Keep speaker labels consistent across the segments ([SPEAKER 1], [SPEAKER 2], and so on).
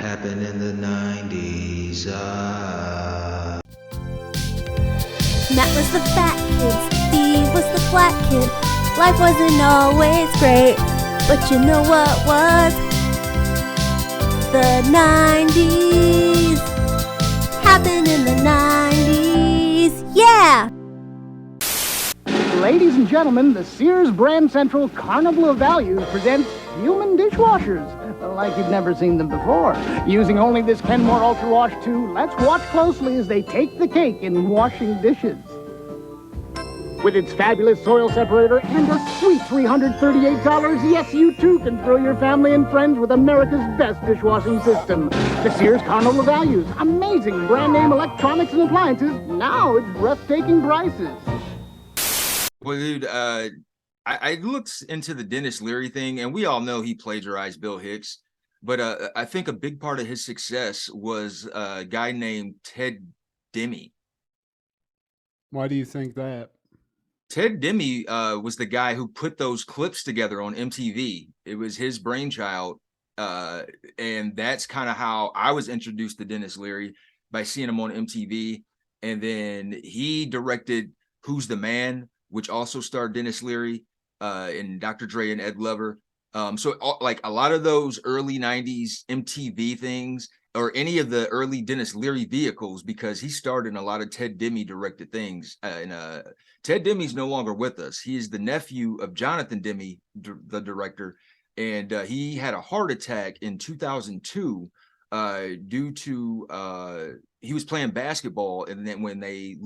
[SPEAKER 1] happened in the 90s.
[SPEAKER 2] Matt was the fat kid, Steve was the black kid. Life wasn't always great, but you know what was? The 90s. Happened in the 90s. Yeah!
[SPEAKER 3] Ladies and gentlemen, the Sears Brand Central Carnival of Values presents human dishwashers, like you've never seen them before. Using only this Kenmore Ultra Wash 2, let's watch closely as they take the cake in washing dishes. With its fabulous soil separator and a sweet $338, yes, you too can thrill your family and friends with America's best dishwashing system. The Sears Carnival of Values. Amazing brand name electronics and appliances, now at breathtaking prices.
[SPEAKER 4] Well, dude, I looked into the Dennis Leary thing, and we all know he plagiarized Bill Hicks. But I think a big part of his success was a guy named Ted Demme.
[SPEAKER 5] Why do you think that?
[SPEAKER 4] Ted Demme was the guy who put those clips together on MTV. It was his brainchild. And that's kind of how I was introduced to Dennis Leary, by seeing him on MTV. And then he directed Who's the Man, which also starred Dennis Leary and Dr. Dre and Ed Lover. So like a lot of those early 90s MTV things, or any of the early Dennis Leary vehicles, because he starred in a lot of Ted Demme directed things. Ted Demme's no longer with us. He is the nephew of Jonathan Demme, the director. And he had a heart attack in 2002 due to he was playing basketball. And then when they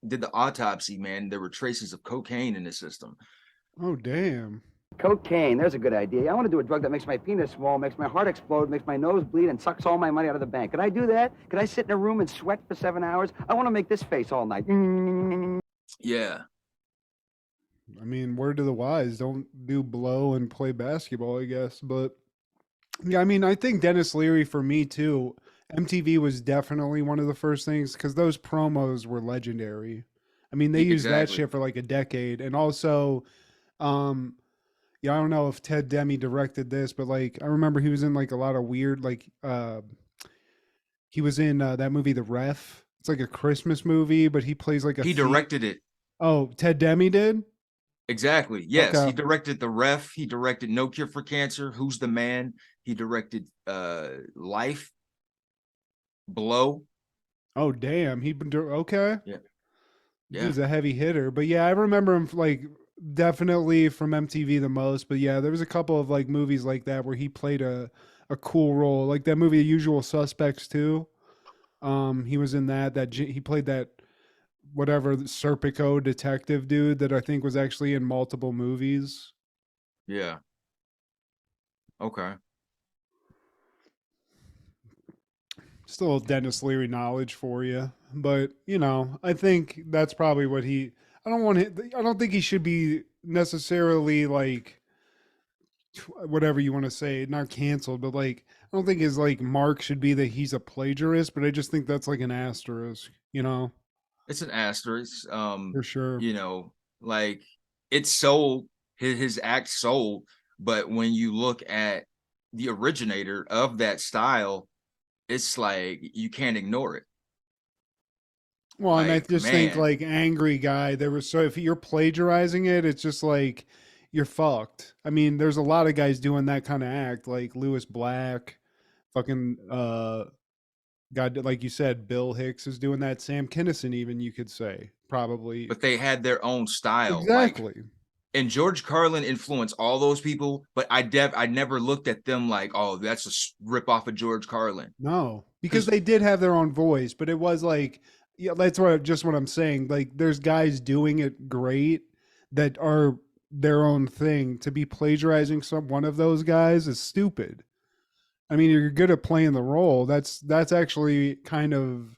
[SPEAKER 4] did the autopsy, man, there were traces of cocaine in his system.
[SPEAKER 5] Oh, damn.
[SPEAKER 6] Cocaine, there's a good idea. I want to do a drug that makes my penis small, makes my heart explode, makes my nose bleed, and sucks all my money out of the bank. Could I do that? Could I sit in a room and sweat for 7 hours? I want to make this face all night.
[SPEAKER 4] Yeah.
[SPEAKER 5] I mean, word to the wise, don't do blow and play basketball, I guess. But yeah, I mean, I think Dennis Leary, for me too, MTV was definitely one of the first things, because those promos were legendary. I mean, they used that shit for like a decade. And also, yeah, I don't know if Ted Demme directed this, but like I remember he was in like a lot of weird, like he was in that movie The Ref. It's like a Christmas movie, but he plays like
[SPEAKER 4] he directed it.
[SPEAKER 5] Oh, Ted Demme did?
[SPEAKER 4] Exactly. Yes,
[SPEAKER 5] Okay.
[SPEAKER 4] he directed The Ref. He directed No Cure for Cancer, Who's the Man. He directed Life, Blow.
[SPEAKER 5] Oh, damn. Okay.
[SPEAKER 4] Yeah.
[SPEAKER 5] He was a heavy hitter. But yeah, I remember him like definitely from MTV the most. But yeah, there was a couple of like movies like that where he played a cool role. Like that movie, The Usual Suspects too. He was in that he played that whatever Serpico detective dude that I think was actually in multiple movies.
[SPEAKER 4] Yeah. Okay.
[SPEAKER 5] Still Dennis Leary knowledge for you, but you know, I think that's probably what I don't think he should be necessarily like whatever you want to say, not canceled, but like I don't think his like mark should be that he's a plagiarist, but I just think that's like an asterisk, you know.
[SPEAKER 4] It's an asterisk.
[SPEAKER 5] For sure.
[SPEAKER 4] You know, like it's sold, his act sold, but when you look at the originator of that style, it's like you can't ignore it.
[SPEAKER 5] Well,
[SPEAKER 4] like,
[SPEAKER 5] and I just think like Angry Guy, so if you're plagiarizing it, it's just like you're fucked. I mean, there's a lot of guys doing that kind of act, like Lewis Black, fucking God, like you said, Bill Hicks is doing that. Sam Kinison, even you could say, probably.
[SPEAKER 4] But they had their own style.
[SPEAKER 5] Exactly.
[SPEAKER 4] And George Carlin influenced all those people, but I never looked at them like, oh, that's a rip off of George Carlin.
[SPEAKER 5] No, because they did have their own voice, but it was like, yeah, that's what I'm saying. Like, there's guys doing it great that are their own thing. To be plagiarizing one of those guys is stupid. I mean, you're good at playing the role. That's actually kind of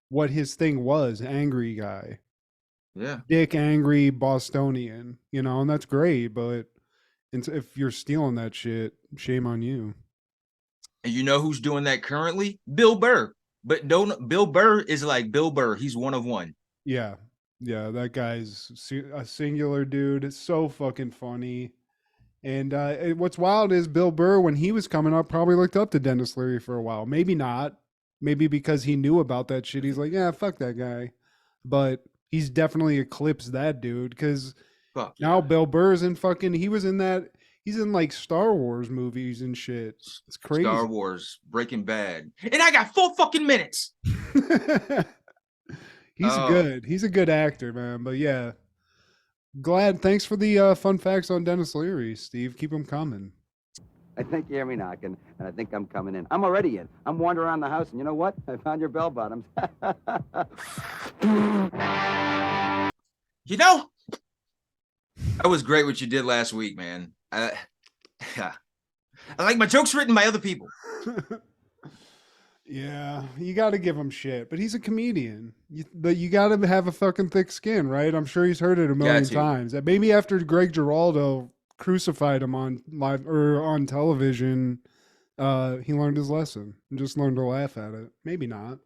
[SPEAKER 5] what his thing was, Angry Guy.
[SPEAKER 4] Yeah.
[SPEAKER 5] Dick, angry Bostonian, you know, and that's great, but if you're stealing that shit, shame on you.
[SPEAKER 4] And you know who's doing that currently? Bill Burr. But Bill Burr is like Bill Burr. He's one of one.
[SPEAKER 5] Yeah. Yeah, that guy's a singular dude. It's so fucking funny. And what's wild is Bill Burr, when he was coming up, probably looked up to Dennis Leary for a while. Maybe not. Maybe because he knew about that shit. He's like, yeah, fuck that guy. But he's definitely eclipsed that dude because now Bill Burr's in fucking, he's in like Star Wars movies and shit. It's crazy.
[SPEAKER 4] Star Wars, Breaking Bad. And I got 4 fucking minutes.
[SPEAKER 5] He's good. He's a good actor, man. But yeah. Glad. Thanks for the fun facts on Dennis Leary, Steve. Keep them coming.
[SPEAKER 6] I think you hear me knocking, and I think I'm coming in. I'm already in. I'm wandering around the house, and you know what? I found your bell bottoms.
[SPEAKER 4] You know, that was great what you did last week, man. I like my jokes written by other people.
[SPEAKER 5] Yeah, you got to give him shit, but he's a comedian. But you got to have a fucking thick skin, right? I'm sure he's heard it a million times. Maybe after Greg Giraldo crucified him on live or on television, he learned his lesson and just learned to laugh at it. Maybe not.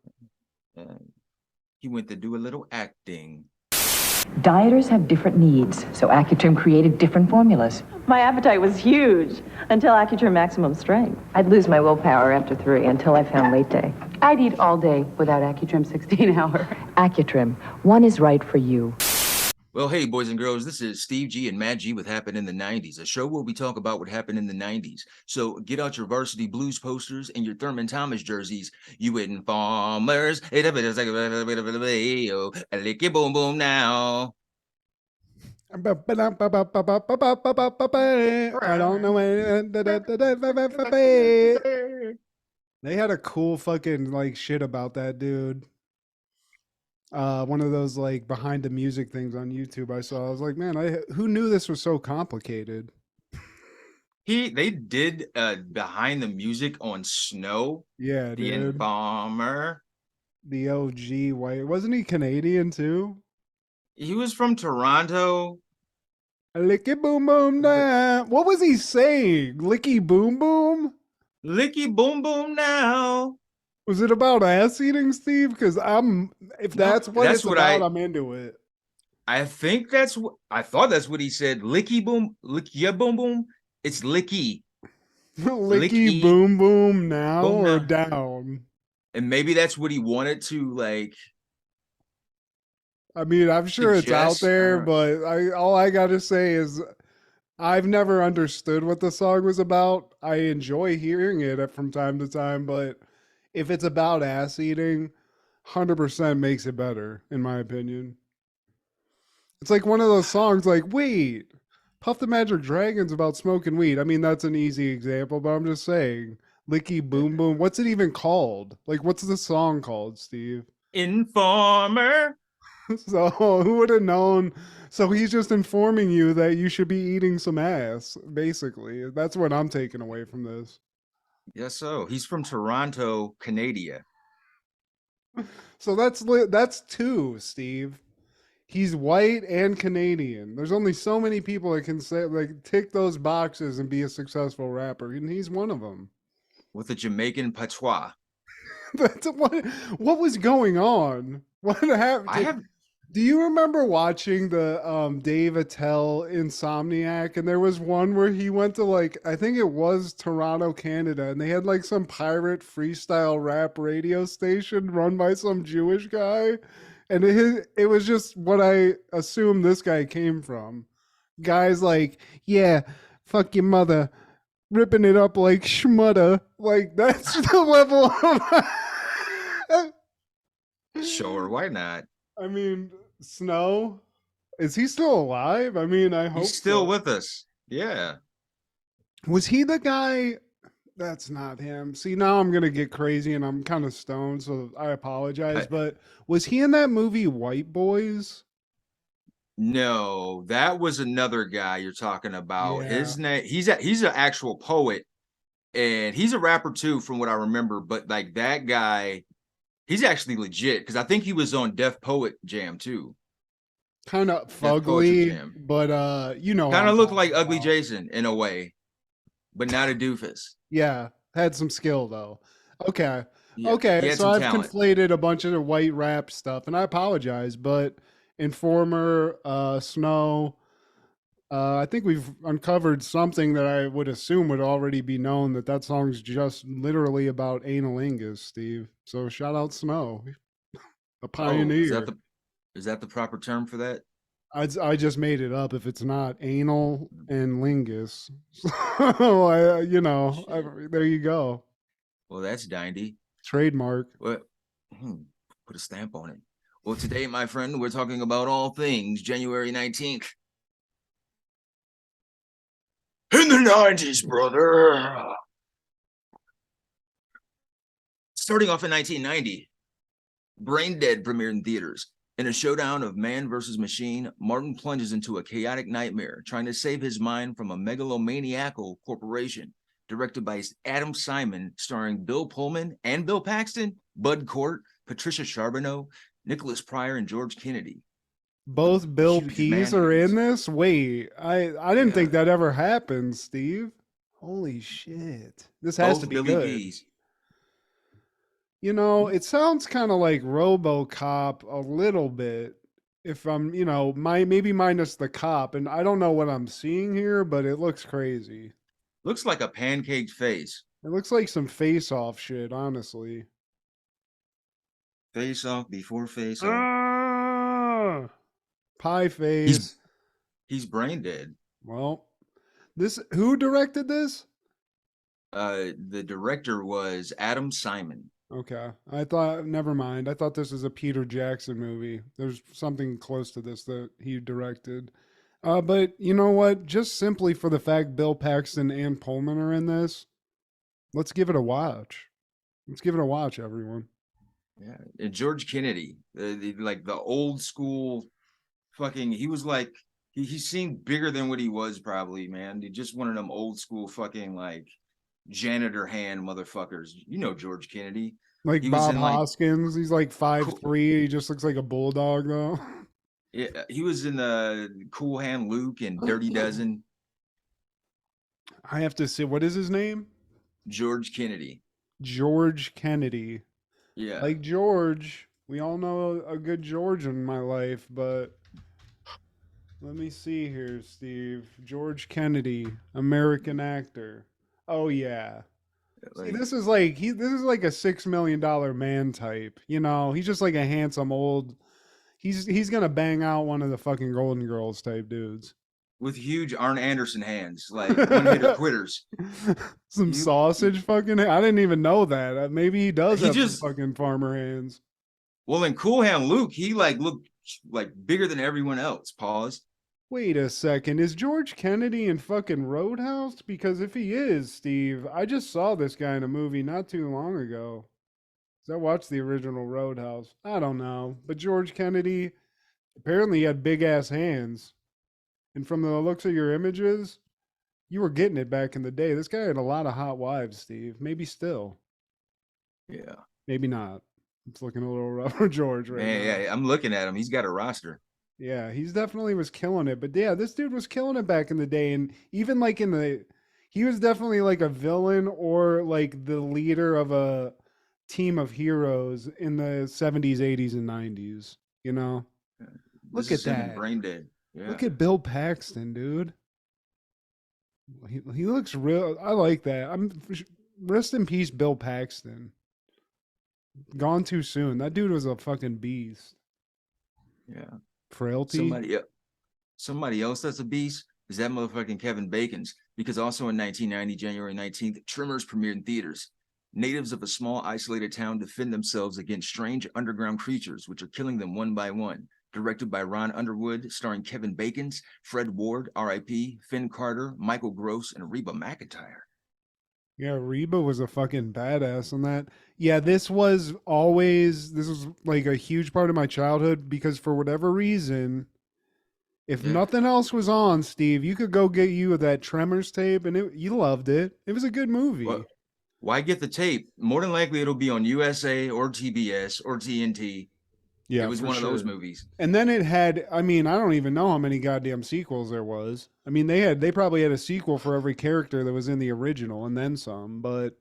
[SPEAKER 4] He went to do a little acting.
[SPEAKER 7] Dieters have different needs, so Accutrim created different formulas.
[SPEAKER 8] My appetite was huge until Accutrim Maximum Strength.
[SPEAKER 7] I'd lose my willpower after 3 until I found late day.
[SPEAKER 9] I'd eat all day without Accutrim 16-hour.
[SPEAKER 7] Accutrim, one is right for you.
[SPEAKER 4] Well, hey, boys and girls, this is Steve G and Matt G with Happened in the 90s, a show where we talk about what happened in the 90s. So get out your Varsity Blues posters and your Thurman Thomas jerseys, you informers. Lickee Boom Boom Now.
[SPEAKER 5] I don't know. They had a cool fucking like shit about that dude. One of those like behind the music things on YouTube I saw. I was like, man, who knew this was so complicated?
[SPEAKER 4] They did behind the music on Snow.
[SPEAKER 5] Yeah,
[SPEAKER 4] the
[SPEAKER 5] dude.
[SPEAKER 4] Embalmer.
[SPEAKER 5] The OG white. Wasn't he Canadian too?
[SPEAKER 4] He was from Toronto.
[SPEAKER 5] Lickee Boom Boom Now. What was he saying? Lickee Boom Boom?
[SPEAKER 4] Lickee Boom Boom Now.
[SPEAKER 5] Was it about ass eating, Steve? Because if that's what I'm into it.
[SPEAKER 4] I think I thought that's what he said. Lickee Boom Boom. It's Lickee.
[SPEAKER 5] Lickee Boom Boom Now
[SPEAKER 4] boom
[SPEAKER 5] or
[SPEAKER 4] now.
[SPEAKER 5] down?
[SPEAKER 4] And maybe that's what he wanted to like.
[SPEAKER 5] I mean, I'm sure it's out there, but all I gotta say is I've never understood what the song was about. I enjoy hearing it from time to time, but if it's about ass eating, 100% makes it better, in my opinion. It's like one of those songs like, wait, Puff the Magic Dragon's about smoking weed. I mean, that's an easy example, but I'm just saying, Lickee Boom Boom, what's it even called? Like, what's the song called, Steve?
[SPEAKER 4] Informer.
[SPEAKER 5] So who would have known? So he's just informing you that you should be eating some ass, basically. That's what I'm taking away from this.
[SPEAKER 4] Yes, so he's from Toronto, Canada.
[SPEAKER 5] So that's 2, Steve. He's white and Canadian. There's only so many people that can say like tick those boxes and be a successful rapper, and he's one of them.
[SPEAKER 4] With a Jamaican patois.
[SPEAKER 5] That's what was going on? What happened? Do you remember watching the Dave Attell Insomniac? And there was one where he went to like, I think it was Toronto, Canada, and they had like some pirate freestyle rap radio station run by some Jewish guy. And it was just what I assume this guy came from. Guys like, yeah, fuck your mother, ripping it up like schmutta. Like, that's the level of...
[SPEAKER 4] Sure, why not?
[SPEAKER 5] I mean, Snow, is he still alive? I mean, I hope
[SPEAKER 4] he's still
[SPEAKER 5] so.
[SPEAKER 4] with us. Yeah.
[SPEAKER 5] Was he the guy? That's not him. See, now I'm gonna get crazy, and I'm kind of stoned, so I apologize. But was he in that movie White Boys?
[SPEAKER 4] No, that was another guy you're talking about.
[SPEAKER 5] Yeah.
[SPEAKER 4] His name, he's an actual poet, and he's a rapper too, from what I remember. But like that guy, he's actually legit because I think he was on Def Poet Jam too.
[SPEAKER 5] Kind of fugly, but
[SPEAKER 4] kind of looked like Ugly Jason in a way, but not a doofus.
[SPEAKER 5] Yeah, had some skill though. Okay,
[SPEAKER 4] Yeah,
[SPEAKER 5] okay. So I've
[SPEAKER 4] talent.
[SPEAKER 5] conflated a bunch of the white rap stuff, and I apologize. But Informer, Snow, I think we've uncovered something that I would assume would already be known, that song's just literally about analingus, Steve. So shout out Snow, a
[SPEAKER 4] Oh,
[SPEAKER 5] pioneer.
[SPEAKER 4] is that the proper term for that?
[SPEAKER 5] I just made it up if it's not anal and lingus. So, there you go.
[SPEAKER 4] Well, that's dandy.
[SPEAKER 5] Trademark.
[SPEAKER 4] Well, put a stamp on it. Well, today, my friend, we're talking about all things January 19th. In the 90s, brother. Starting off in 1990, Brain Dead premiered in theaters. In a showdown of man versus machine, Martin plunges into a chaotic nightmare, trying to save his mind from a megalomaniacal corporation. Directed by Adam Simon, starring Bill Pullman and Bill Paxton, Bud Cort, Patricia Charbonneau, Nicholas Pryor, and George Kennedy.
[SPEAKER 5] Both Bill Pease are in this? Wait, I didn't think that ever happened, Steve. Holy shit. This has to be
[SPEAKER 4] Billy
[SPEAKER 5] good.
[SPEAKER 4] Pease.
[SPEAKER 5] You know, it sounds kind of like RoboCop a little bit. If I'm, maybe minus the cop, and I don't know what I'm seeing here, but it looks crazy.
[SPEAKER 4] Looks like a pancaked face.
[SPEAKER 5] It looks like some face-off shit, honestly.
[SPEAKER 4] Face off before face off.
[SPEAKER 5] Pie face.
[SPEAKER 4] He's brain dead.
[SPEAKER 5] Well, who directed this?
[SPEAKER 4] The director was Adam Simon.
[SPEAKER 5] Okay. Never mind. I thought this was a Peter Jackson movie. There's something close to this that he directed. But you know what? Just simply for the fact Bill Paxton and Pullman are in this, let's give it a watch. Let's give it a watch, everyone.
[SPEAKER 4] Yeah. And George Kennedy, like the old school fucking, he was like, he seemed bigger than what he was probably, man. He just one of them old school fucking like janitor hand motherfuckers. You know George Kennedy.
[SPEAKER 5] Like he Bob Hoskins. He's like 5'3". He just looks like a bulldog though.
[SPEAKER 4] Yeah, he was in the Cool Hand Luke and Dirty Dozen.
[SPEAKER 5] I have to say, what is his name?
[SPEAKER 4] George Kennedy.
[SPEAKER 5] George Kennedy.
[SPEAKER 4] Yeah.
[SPEAKER 5] Like George. We all know a good George in my life, but let me see here, Steve. George Kennedy, American actor. Oh yeah. See, this is like a $6 million man type. You know, he's just like a handsome old. He's gonna bang out one of the fucking Golden Girls type dudes
[SPEAKER 4] with huge Arn Anderson hands, like one-hitter quitters.
[SPEAKER 5] Some sausage fucking. I didn't even know that. Maybe he does have some fucking farmer hands.
[SPEAKER 4] Well, in Cool Hand Luke, he looked like bigger than everyone else. Pause.
[SPEAKER 5] Wait a second. Is George Kennedy in fucking Roadhouse? Because if he is, Steve, I just saw this guy in a movie not too long ago. I watched the original Roadhouse. I don't know. But George Kennedy, apparently he had big ass hands. And from the looks of your images, you were getting it back in the day. This guy had a lot of hot wives, Steve. Maybe still.
[SPEAKER 4] Yeah.
[SPEAKER 5] Maybe not. It's looking a little rough for George right now.
[SPEAKER 4] Yeah, I'm looking at him. He's got a roster.
[SPEAKER 5] Yeah, he's definitely was killing it. But yeah, this dude was killing it back in the day. And even like he was definitely like a villain or like the leader of a team of heroes in the 70s, 80s, and 90s. You know? Look at that.
[SPEAKER 4] Brain dead. Yeah.
[SPEAKER 5] Look at Bill Paxton, dude. He looks real. I like that. Rest in peace, Bill Paxton. Gone too soon. That dude was a fucking beast.
[SPEAKER 4] Yeah.
[SPEAKER 5] Frailty.
[SPEAKER 4] Somebody else that's a beast is that motherfucking Kevin Bacon's. Because also in 1990, January 19th, Tremors premiered in theaters. Natives of a small isolated town defend themselves against strange underground creatures, which are killing them one by one. Directed by Ron Underwood, starring Kevin Bacons, Fred Ward, R.I.P., Finn Carter, Michael Gross, and Reba McEntire.
[SPEAKER 5] Yeah, Reba was a fucking badass on that. Yeah, this was like a huge part of my childhood because for whatever reason, if nothing else was on, Steve, you could go get you that Tremors tape and you loved it. It was a good movie.
[SPEAKER 4] Well, why get the tape? More than likely it'll be on USA or TBS or TNT. Yeah, it was one of those movies.
[SPEAKER 5] And then it had, I don't even know how many goddamn sequels there was. They probably had a sequel for every character that was in the original and then some. But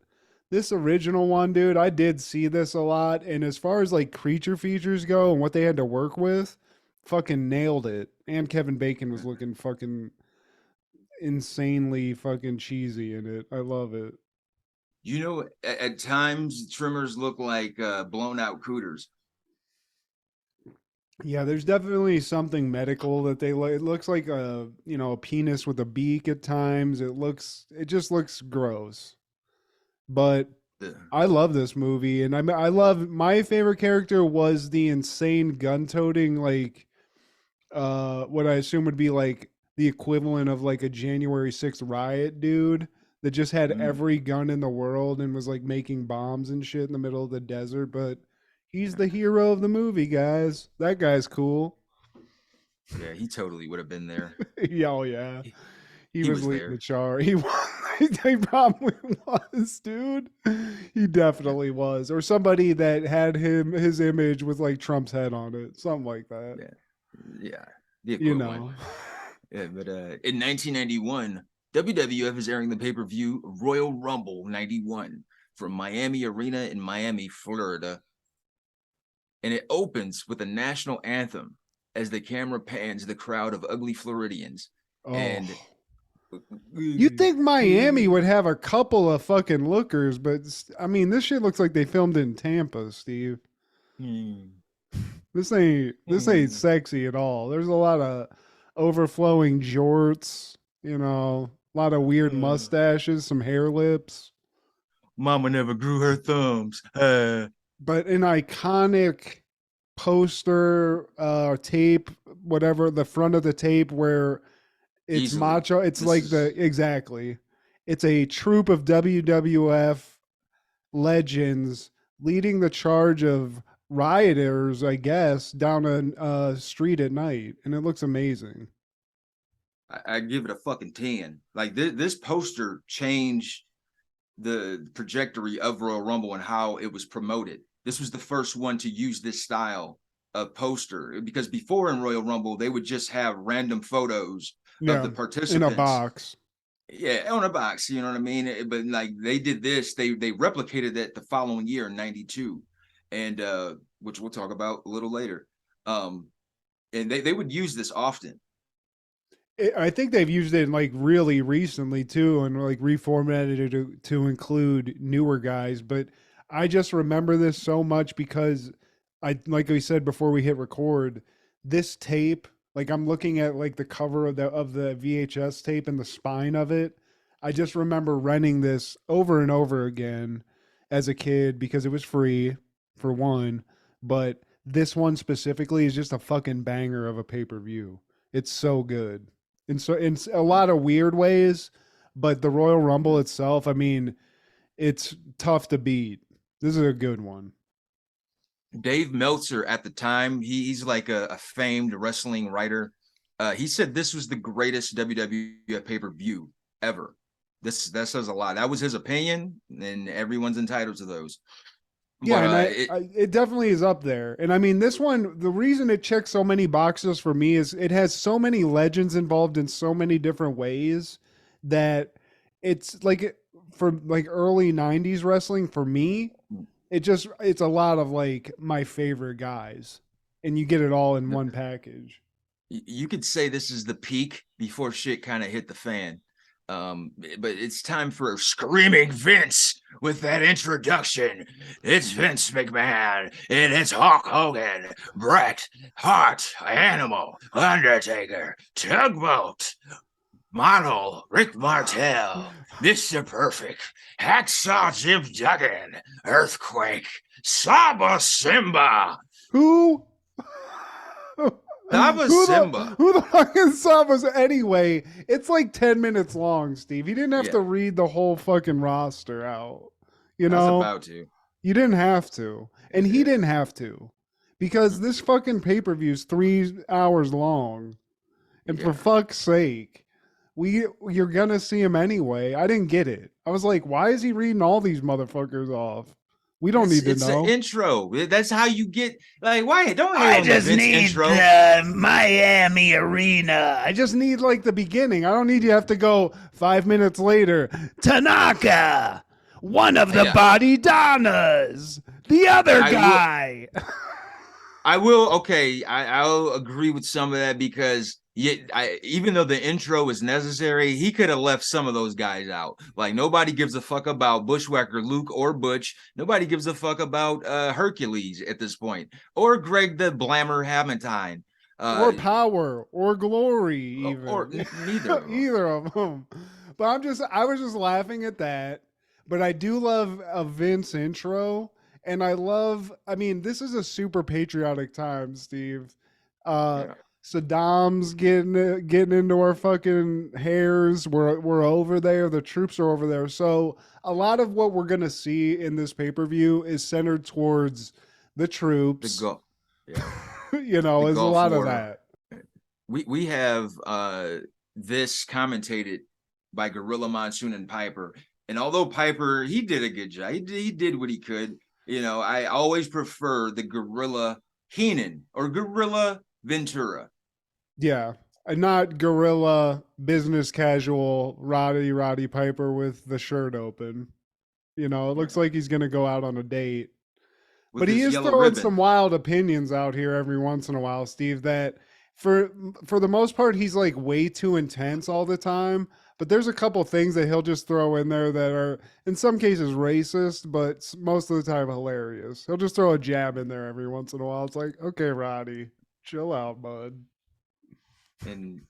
[SPEAKER 5] this original one, dude, I did see this a lot. And as far as like creature features go and what they had to work with, fucking nailed it. And Kevin Bacon was looking fucking insanely fucking cheesy in it. I love it.
[SPEAKER 4] You know, at times trimmers look like blown out cooters.
[SPEAKER 5] Yeah, there's definitely something medical that they like. It looks like a penis with a beak at times. It just looks gross. But I love this movie, and I love my favorite character was the insane gun-toting, like what I assume would be like the equivalent of like a January 6th riot dude that just had every gun in the world and was like making bombs and shit in the middle of the desert, but he's the hero of the movie, guys. That guy's cool.
[SPEAKER 4] Yeah, he totally would have been there.
[SPEAKER 5] Yeah, oh yeah. He was leading
[SPEAKER 4] there.
[SPEAKER 5] the charge. He was. He probably was, dude. He definitely was. Or somebody that had his image with like Trump's head on it. Something like that.
[SPEAKER 4] Yeah.
[SPEAKER 5] You know.
[SPEAKER 4] Yeah, but in 1991, WWF is airing the pay-per-view Royal Rumble 91 from Miami Arena in Miami, Florida. And it opens with a national anthem as the camera pans the crowd of ugly Floridians.
[SPEAKER 5] Oh.
[SPEAKER 4] And
[SPEAKER 5] you think Miami would have a couple of fucking lookers, but I mean, this shit looks like they filmed in Tampa, Steve. This ain't sexy at all. There's a lot of overflowing jorts, a lot of weird mustaches, some hair lips.
[SPEAKER 4] Mama never grew her thumbs.
[SPEAKER 5] But an iconic poster, tape, whatever, the front of the tape where it's
[SPEAKER 4] Easily.
[SPEAKER 5] macho. It's exactly. It's a troupe of WWF legends leading the charge of rioters, I guess, down a street at night, and it looks amazing.
[SPEAKER 4] I give it a fucking 10. Like this poster changed the trajectory of Royal Rumble and how it was promoted. This was the first one to use this style of poster, because before in Royal Rumble they would just have random photos of the participants
[SPEAKER 5] in a box.
[SPEAKER 4] Yeah, on a box, you know what I mean? But like they did this, they replicated that the following year in 92, and which we'll talk about a little later. And they would use this often.
[SPEAKER 5] I think they've used it like really recently too, and like reformatted it to include newer guys. But I just remember this so much because like we said before we hit record, this tape, like I'm looking at like the cover of the VHS tape and the spine of it. I just remember renting this over and over again as a kid because it was free for one, but this one specifically is just a fucking banger of a pay-per-view. It's so good. And so in a lot of weird ways, but the Royal Rumble itself, I mean, it's tough to beat. This is a good one.
[SPEAKER 4] Dave Meltzer at the time, he's like a famed wrestling writer. He said this was the greatest WWF pay-per-view ever. That says a lot. That was his opinion, and everyone's entitled to those.
[SPEAKER 5] Yeah, but, and it definitely is up there. And I mean, this one, the reason it checks so many boxes for me is it has so many legends involved in so many different ways that it's like for like early 90s wrestling for me, it's a lot of like my favorite guys, and you get it all in one package.
[SPEAKER 4] You could say this is the peak before shit kind of hit the fan. But it's time for Screaming Vince with that introduction. It's Vince McMahon, and it's Hulk Hogan, Bret Hart, Animal, Undertaker, Tugboat, Model, Rick Martel, Mr. Perfect, Hacksaw Jim Duggan, Earthquake, Saba Simba.
[SPEAKER 5] Who?
[SPEAKER 4] Simba.
[SPEAKER 5] Who the fuck is Saba's anyway? It's like 10 minutes long, Steve. He didn't have to read the whole fucking roster out. You know?
[SPEAKER 4] I was about to.
[SPEAKER 5] You didn't have to. And he didn't have to. Because this fucking pay-per-view is 3 hours long. And for fuck's sake, you're gonna see him anyway. I didn't get it. I was like, why is he reading all these motherfuckers off? We don't need to know.
[SPEAKER 4] It's an intro. That's how you get, like, why? Don't
[SPEAKER 3] I just need the Miami Arena.
[SPEAKER 5] I just need, like, the beginning. I don't need you to have to go 5 minutes later.
[SPEAKER 3] Tanaka, one of the Body Donnas, the other guy.
[SPEAKER 4] I'll agree with some of that because even though the intro is necessary, he could have left some of those guys out. Like nobody gives a fuck about Bushwhacker Luke or Butch. Nobody gives a fuck about Hercules at this point, or Greg the Blammer Hamilton.
[SPEAKER 5] Or Power or Glory, even.
[SPEAKER 4] Or neither of them.
[SPEAKER 5] Either of them. But I was just laughing at that. But I do love a Vince intro. And I mean, this is a super patriotic time, Steve. Saddam's getting into our fucking hairs. We're over there. The troops are over there. So a lot of what we're gonna see in this pay-per-view is centered towards the troops. You know, there's a lot of that.
[SPEAKER 4] We have this commentated by Gorilla Monsoon and Piper. And although Piper, he did a good job. He did what he could. You know, I always prefer the Gorilla Heenan or Gorilla Ventura.
[SPEAKER 5] Yeah, and not Gorilla business casual Roddy Piper with the shirt open. You know, it looks like he's going to go out on a date. But he is throwing some wild opinions out here every once in a while, Steve, that for the most part, he's like way too intense all the time. But there's a couple things that he'll just throw in there that are, in some cases, racist, but most of the time hilarious. He'll just throw a jab in there every once in a while. It's like, okay, Roddy, chill out, bud.
[SPEAKER 4] And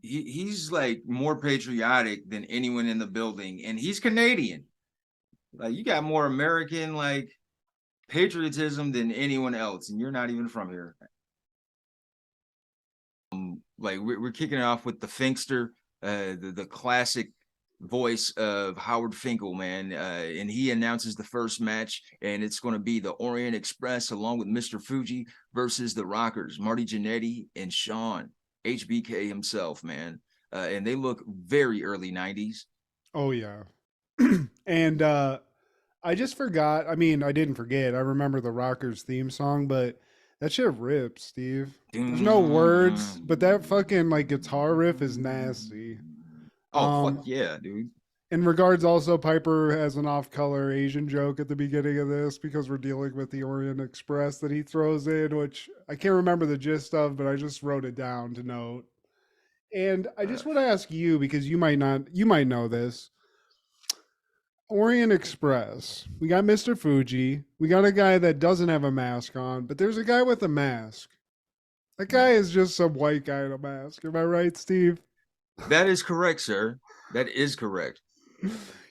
[SPEAKER 4] he's like more patriotic than anyone in the building. And he's Canadian. Like, you got more American, like, patriotism than anyone else. And you're not even from here. Like, we're kicking it off with the Finkster. The classic voice of Howard Finkel, man, and he announces the first match, and it's going to be the Orient Express along with Mr. Fuji versus the Rockers, Marty Jannetty and Sean HBK himself, man, and they look very early 90s.
[SPEAKER 5] Oh yeah. And I just forgot, I mean, I didn't forget, I remember the Rockers theme song, but that shit rips, Steve. There's no words, but that fucking like guitar riff is nasty.
[SPEAKER 4] Oh, fuck yeah, dude.
[SPEAKER 5] In regards also, Piper has an off-color Asian joke at the beginning of this because we're dealing with the Orient Express that he throws in, which I can't remember the gist of, but I just wrote it down to note. And I just want to ask you, because you might know this. Orient Express. We got Mr. Fuji. We got a guy that doesn't have a mask on, but there's a guy with a mask. That guy is just some white guy in a mask. Am I right, Steve?
[SPEAKER 4] That is correct, sir. That is correct.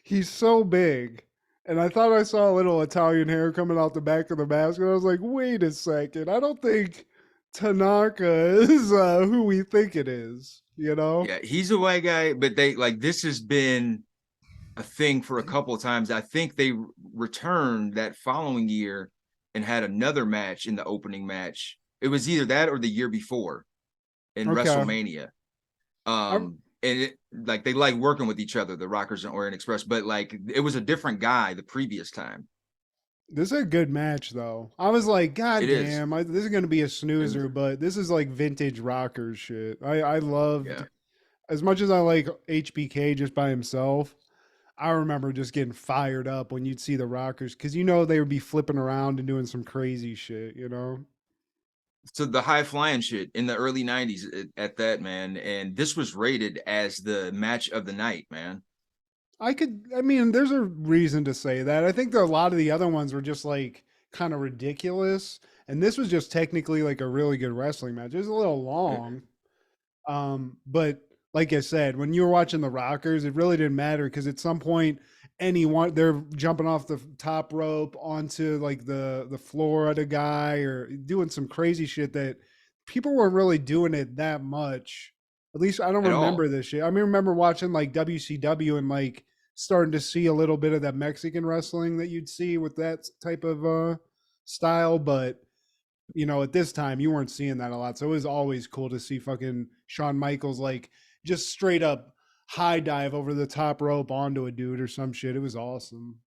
[SPEAKER 5] He's so big. And I thought I saw a little Italian hair coming out the back of the mask. And I was like, wait a second. I don't think Tanaka is who we think it is, you know?
[SPEAKER 4] Yeah, he's a white guy, but this has been a thing for a couple of times. I think they returned that following year and had another match in the opening match. It was either that or the year before in WrestleMania. And they like working with each other, the Rockers and Orient Express, but like it was a different guy the previous time.
[SPEAKER 5] This is a good match, though. I was like, God damn, this is going to be a snoozer, but this is like vintage Rockers shit. I loved, as much as I like HBK just by himself, I remember just getting fired up when you'd see the Rockers because they would be flipping around and doing some crazy shit, you know?
[SPEAKER 4] So the high flying shit in the early 90s at that, man. And this was rated as the match of the night, man.
[SPEAKER 5] There's a reason to say that. I think that a lot of the other ones were just like kind of ridiculous. And this was just technically like a really good wrestling match. It was a little long. But like I said, when you were watching the Rockers, it really didn't matter because at some point they're jumping off the top rope onto like the Florida guy or doing some crazy shit that people weren't really doing it that much. At least I don't remember this shit. I remember watching like WCW and like starting to see a little bit of that Mexican wrestling that you'd see with that type of style. But, at this time you weren't seeing that a lot. So it was always cool to see fucking Shawn Michaels like just straight up high dive over the top rope onto a dude or some shit. It was awesome.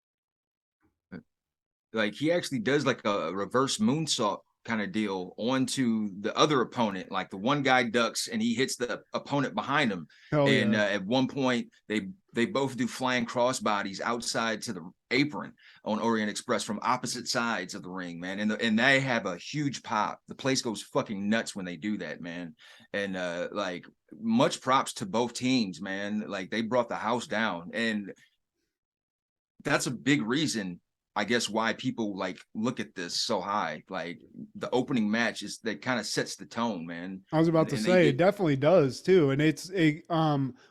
[SPEAKER 4] Like he actually does like a reverse moonsault kind of deal onto the other opponent. Like the one guy ducks and he hits the opponent behind him. And at one point, they both do flying crossbodies outside to the apron on Orient Express from opposite sides of the ring, man. And they have a huge pop. The place goes fucking nuts when they do that, man. And like much props to both teams, man. Like they brought the house down, and that's a big reason, I guess, why people like look at this so high. Like the opening match is that kind of sets the tone, man.
[SPEAKER 5] I was about to say it definitely does too. And it's a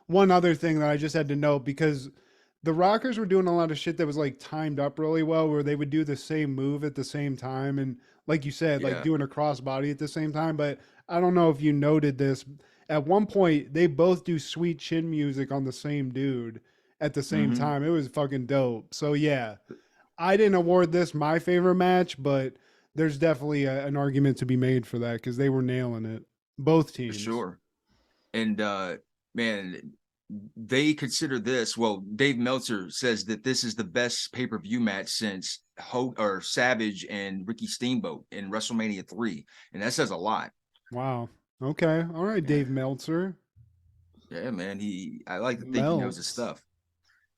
[SPEAKER 5] one other thing that I just had to note, because the Rockers were doing a lot of shit that was like timed up really well, where they would do the same move at the same time, and like you said, like doing a crossbody at the same time. But I don't know if you noted this. At one point, they both do sweet chin music on the same dude at the same time. It was fucking dope. So yeah, I didn't award this my favorite match, but there's definitely an argument to be made for that, because they were nailing it, both teams.
[SPEAKER 4] For sure. And man, they consider this, well, Dave Meltzer says that this is the best pay-per-view match since Savage and Ricky Steamboat in WrestleMania 3, and that says a lot.
[SPEAKER 5] Wow. Okay. All right, Dave Meltzer.
[SPEAKER 4] Yeah, man. I like to think he knows his stuff.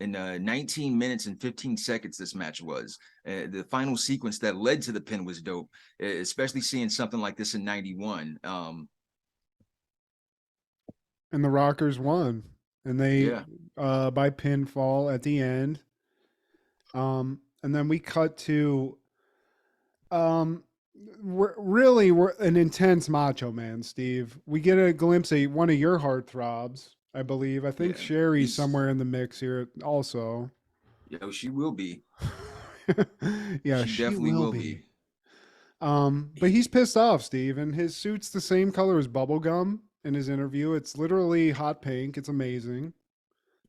[SPEAKER 4] In 19 minutes and 15 seconds, this match was. The final sequence that led to the pin was dope, especially seeing something like this in 91.
[SPEAKER 5] And the Rockers won. And they, by pinfall at the end. And then we cut to, we're an intense Macho Man, Steve. We get a glimpse of one of your heartthrobs, I believe. I think Sherry's somewhere in the mix here also.
[SPEAKER 4] Yo, she will be.
[SPEAKER 5] Yeah,
[SPEAKER 4] she definitely will be.
[SPEAKER 5] But he's pissed off, Steve, and his suit's the same color as bubblegum in his interview. It's literally hot pink. It's amazing.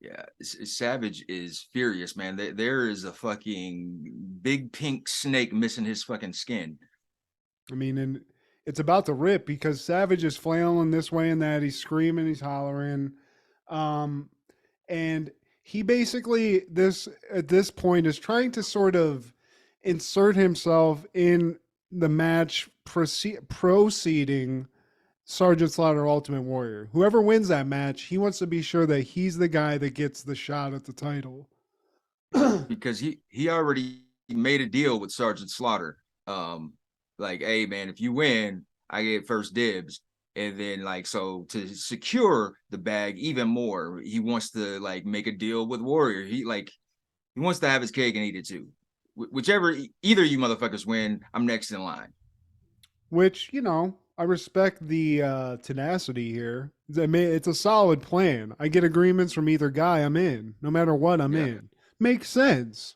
[SPEAKER 4] Yeah, Savage is furious, man. There is a fucking big pink snake missing his fucking skin.
[SPEAKER 5] I mean, and it's about to rip, because Savage is flailing this way and that. He's screaming, he's hollering. And he basically, at this point, is trying to sort of insert himself in the match proceeding Sergeant Slaughter Ultimate Warrior. Whoever wins that match, he wants to be sure that he's the guy that gets the shot at the title.
[SPEAKER 4] Because he already made a deal with Sergeant Slaughter. Like, hey, man, if you win, I get first dibs. And then, like, so to secure the bag even more, he wants to, like, make a deal with Warrior. He wants to have his cake and eat it, too. Either you motherfuckers win, I'm next in line.
[SPEAKER 5] Which, you know, I respect the tenacity here. I mean, it's a solid plan. I get agreements from either guy, I'm in. No matter what, I'm in. Makes sense.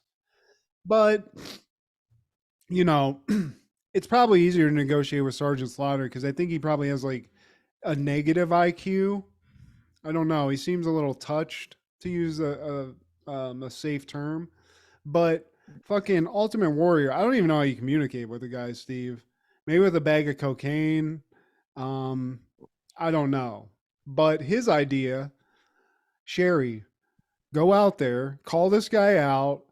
[SPEAKER 5] But, you know, it's probably easier to negotiate with Sergeant Slaughter, because I think he probably has like a negative IQ. I don't know. He seems a little touched, to use a safe term. But fucking Ultimate Warrior, I don't even know how you communicate with the guy, Steve. Maybe with a bag of cocaine. I don't know. But his idea, Sherry, go out there, call this guy out,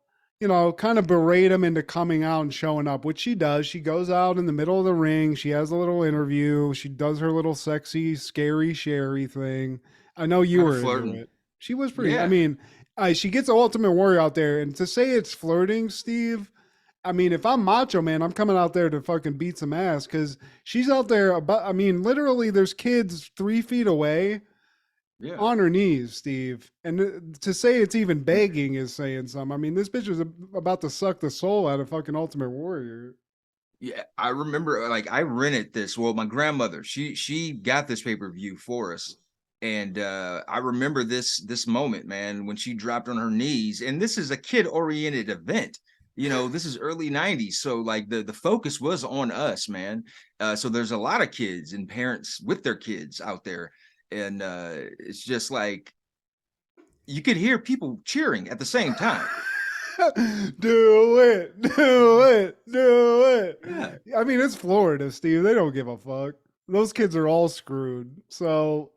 [SPEAKER 5] you know, kind of berate him into coming out and showing up, which she does. She goes out in the middle of the ring. She has a little interview. She does her little sexy, scary Sherry thing. I know you were into it. She was pretty, I mean, she gets Ultimate Warrior out there, and to say it's flirting, Steve, I mean, if I'm Macho Man, I'm coming out there to fucking beat some ass, because she's out there literally there's kids 3 feet away on her knees, Steve. And to say it's even begging is saying something. I mean, this bitch was about to suck the soul out of fucking Ultimate Warrior.
[SPEAKER 4] Yeah, I remember, like, I rented this. Well, my grandmother, she got this pay-per-view for us. And I remember this moment, man, when she dropped on her knees. And this is a kid-oriented event. You know, this is early 90s. So, like, the focus was on us, man. So there's a lot of kids and parents with their kids out there. And it's just like, you could hear people cheering at the same time.
[SPEAKER 5] Do it. Yeah. I mean, it's Florida, Steve. They don't give a fuck. Those kids are all screwed. So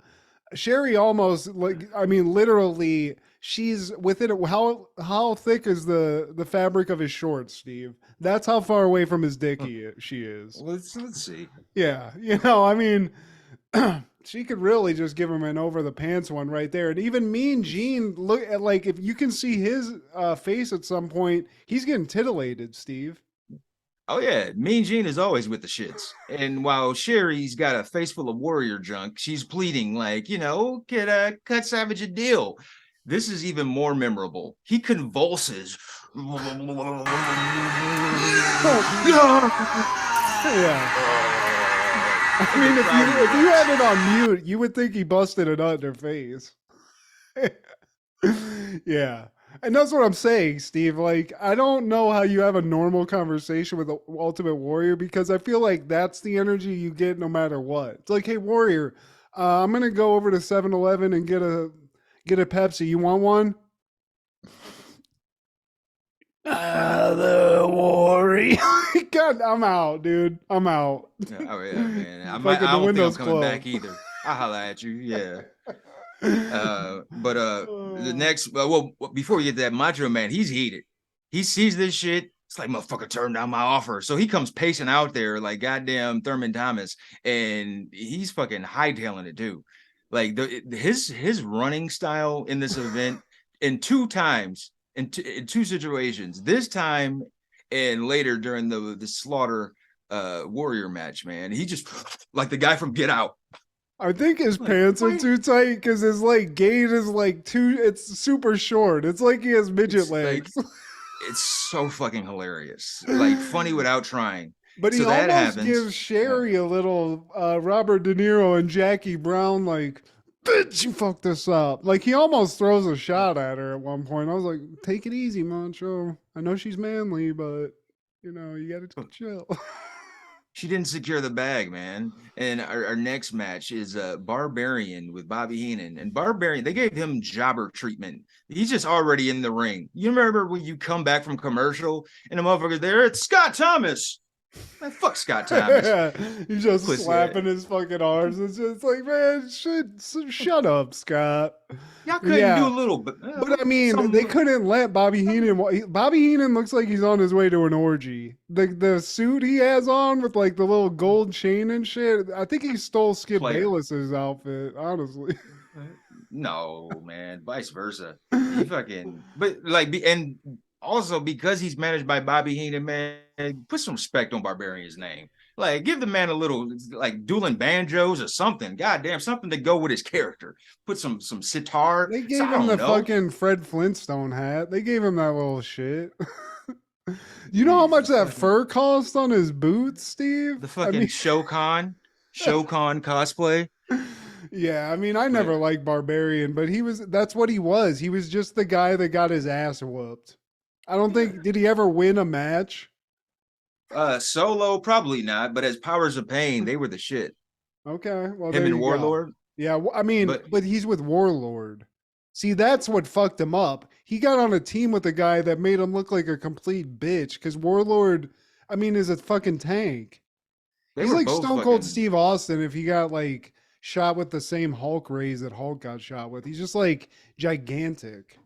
[SPEAKER 5] Sherry almost, like, I mean, literally, she's within how thick is the fabric of his shorts, Steve? That's how far away from his dick she is.
[SPEAKER 4] Let's see.
[SPEAKER 5] Yeah, you know, I mean, she could really just give him an over the pants one right there. And even Mean Gene, look at, like, if you can see his face at some point, he's getting titillated, Steve.
[SPEAKER 4] Oh yeah, Mean Gene is always with the shits. And while Sherry's got a face full of warrior junk, she's pleading like, you know, cut Savage a deal. This is even more memorable. He convulses.
[SPEAKER 5] Yeah. I mean, if you had it on mute, you would think he busted a nut in her face. Yeah. And that's what I'm saying, Steve. Like, I don't know how you have a normal conversation with the Ultimate Warrior, because I feel like that's the energy you get no matter what. It's like, hey, Warrior, I'm going to go over to 7-Eleven and get a Pepsi. You want one? The Warrior. God, I'm out, dude. I'm out.
[SPEAKER 4] Oh yeah, man. I
[SPEAKER 5] Fucking
[SPEAKER 4] don't think I'm
[SPEAKER 5] window's
[SPEAKER 4] coming back
[SPEAKER 5] closed.
[SPEAKER 4] either. I'll holler at you. Yeah. The next, well, before we get to that, Macho Man, he's heated. He sees this shit. It's like, motherfucker, turn down my offer. So he comes pacing out there like goddamn Thurman Thomas, and he's fucking hightailing it too. Like his running style in this event in two times, in two situations. This time and later during the Slaughter Warrior match, man. He just like the guy from Get Out.
[SPEAKER 5] I think his pants are too tight because his like gait is like it's super short. It's like he has midget legs.
[SPEAKER 4] Like, it's so fucking hilarious. Like funny without trying.
[SPEAKER 5] But he
[SPEAKER 4] so that
[SPEAKER 5] almost
[SPEAKER 4] happens.
[SPEAKER 5] gives Sherry a little Robert De Niro and Jackie Brown, like, bitch, you fucked this up. Like, he almost throws a shot at her at one point. I was like, take it easy, Mancho. I know she's manly, but, you know, you got to chill.
[SPEAKER 4] She didn't secure the bag, man. And our next match is Barbarian with Bobby Heenan. And Barbarian, they gave him jobber treatment. He's just already in the ring. You remember when you come back from commercial and the motherfucker's there? It's Scott Thomas. Man, fuck Scott Thomas.
[SPEAKER 5] Yeah, he's just slapping his fucking arms. It's just like, man, shut up, Scott.
[SPEAKER 4] Y'all couldn't do a little bit.
[SPEAKER 5] But I mean, they couldn't let Bobby Heenan. Bobby Heenan looks like he's on his way to an orgy. The suit he has on with like the little gold chain and shit. I think he stole Skip Bayless's outfit, honestly.
[SPEAKER 4] No, man, vice versa. He fucking, but like, and also because he's managed by Bobby Heenan, man, put some respect on Barbarian's name. Like, give the man a little, like, dueling banjos or something. Goddamn, something to go with his character. Put some sitar.
[SPEAKER 5] They gave him the fucking Fred Flintstone hat. They gave him that little shit. You know how much that fur cost on his boots, Steve?
[SPEAKER 4] The fucking Shokan cosplay.
[SPEAKER 5] Yeah, I mean, I never liked Barbarian, but that's what he was. He was just the guy that got his ass whooped. I don't think, did he ever win a match?
[SPEAKER 4] Solo, probably not, but as Powers of Pain, they were the shit.
[SPEAKER 5] Okay. Well,
[SPEAKER 4] him and Warlord.
[SPEAKER 5] Yeah, I mean, but he's with Warlord. See, that's what fucked him up. He got on a team with a guy that made him look like a complete bitch, because Warlord, I mean, is a fucking tank. He's like Stone Cold Steve Austin if he got like shot with the same Hulk rays that Hulk got shot with. He's just like gigantic.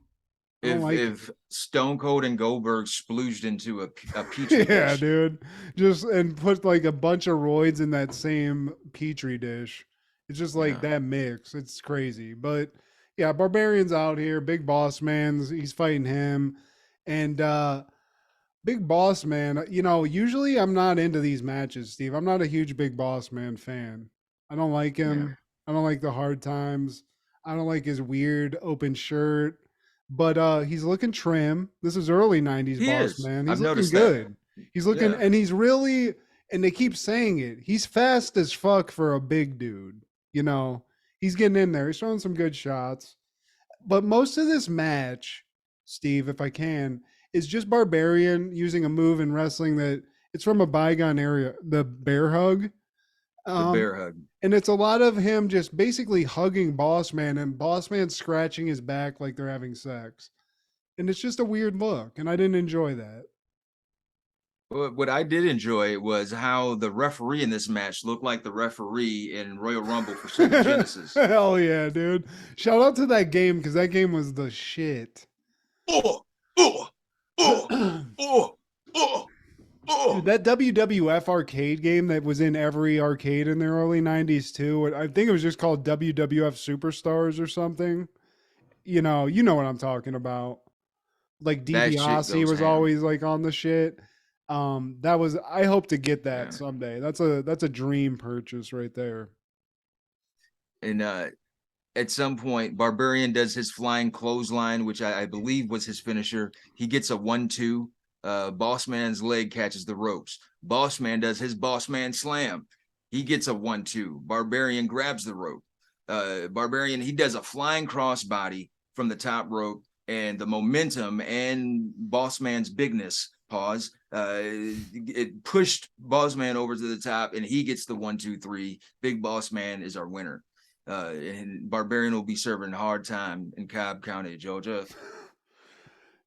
[SPEAKER 4] If Stone Cold and Goldberg splooged into a petri dish.
[SPEAKER 5] Yeah, dude. Just and put like a bunch of roids in that same petri dish. It's just like that mix. It's crazy. But yeah, Barbarian's out here. Big Boss Man's he's fighting him. And Big Boss Man, you know, usually I'm not into these matches, Steve. I'm not a huge Big Boss Man fan. I don't like him. I don't like the hard times. I don't like his weird open shirt. But he's looking trim. This is early 90s Boss Man. He's looking good. He's looking, and he's really, and they keep saying it, he's fast as fuck for a big dude. You know, he's getting in there. He's showing some good shots. But most of this match, Steve, if I can, is just Barbarian using a move in wrestling that it's from a bygone area, the bear hug.
[SPEAKER 4] The bear hug.
[SPEAKER 5] And it's a lot of him just basically hugging Boss Man and Boss Man scratching his back like they're having sex. And it's just a weird look. And I didn't enjoy that.
[SPEAKER 4] What I did enjoy was how the referee in this match looked like the referee in Royal Rumble for Sega Genesis.
[SPEAKER 5] Hell yeah, dude. Shout out to that game because that game was the shit.
[SPEAKER 4] Oh, oh, oh, oh, oh.
[SPEAKER 5] Dude, that WWF arcade game that was in every arcade in the early 90s too. I think it was just called WWF Superstars or something. You know what I'm talking about. Like
[SPEAKER 4] That shit
[SPEAKER 5] DiBiase
[SPEAKER 4] goes
[SPEAKER 5] was
[SPEAKER 4] ham.
[SPEAKER 5] always like on the shit. That was I hope to get that
[SPEAKER 4] Yeah.
[SPEAKER 5] someday. That's a dream purchase right there.
[SPEAKER 4] And at some point, Barbarian does his flying clothesline, which I believe was his finisher. He gets a 1-2. Boss Man's leg catches the ropes. Boss Man does his Boss Man slam. He gets a 1-2. Barbarian grabs the rope. Barbarian, he does a flying crossbody from the top rope, and the momentum and Boss Man's bigness, it pushed Boss Man over to the top, and he gets the 1-2-3. Big Boss Man is our winner. And Barbarian will be serving hard time in Cobb County, Georgia.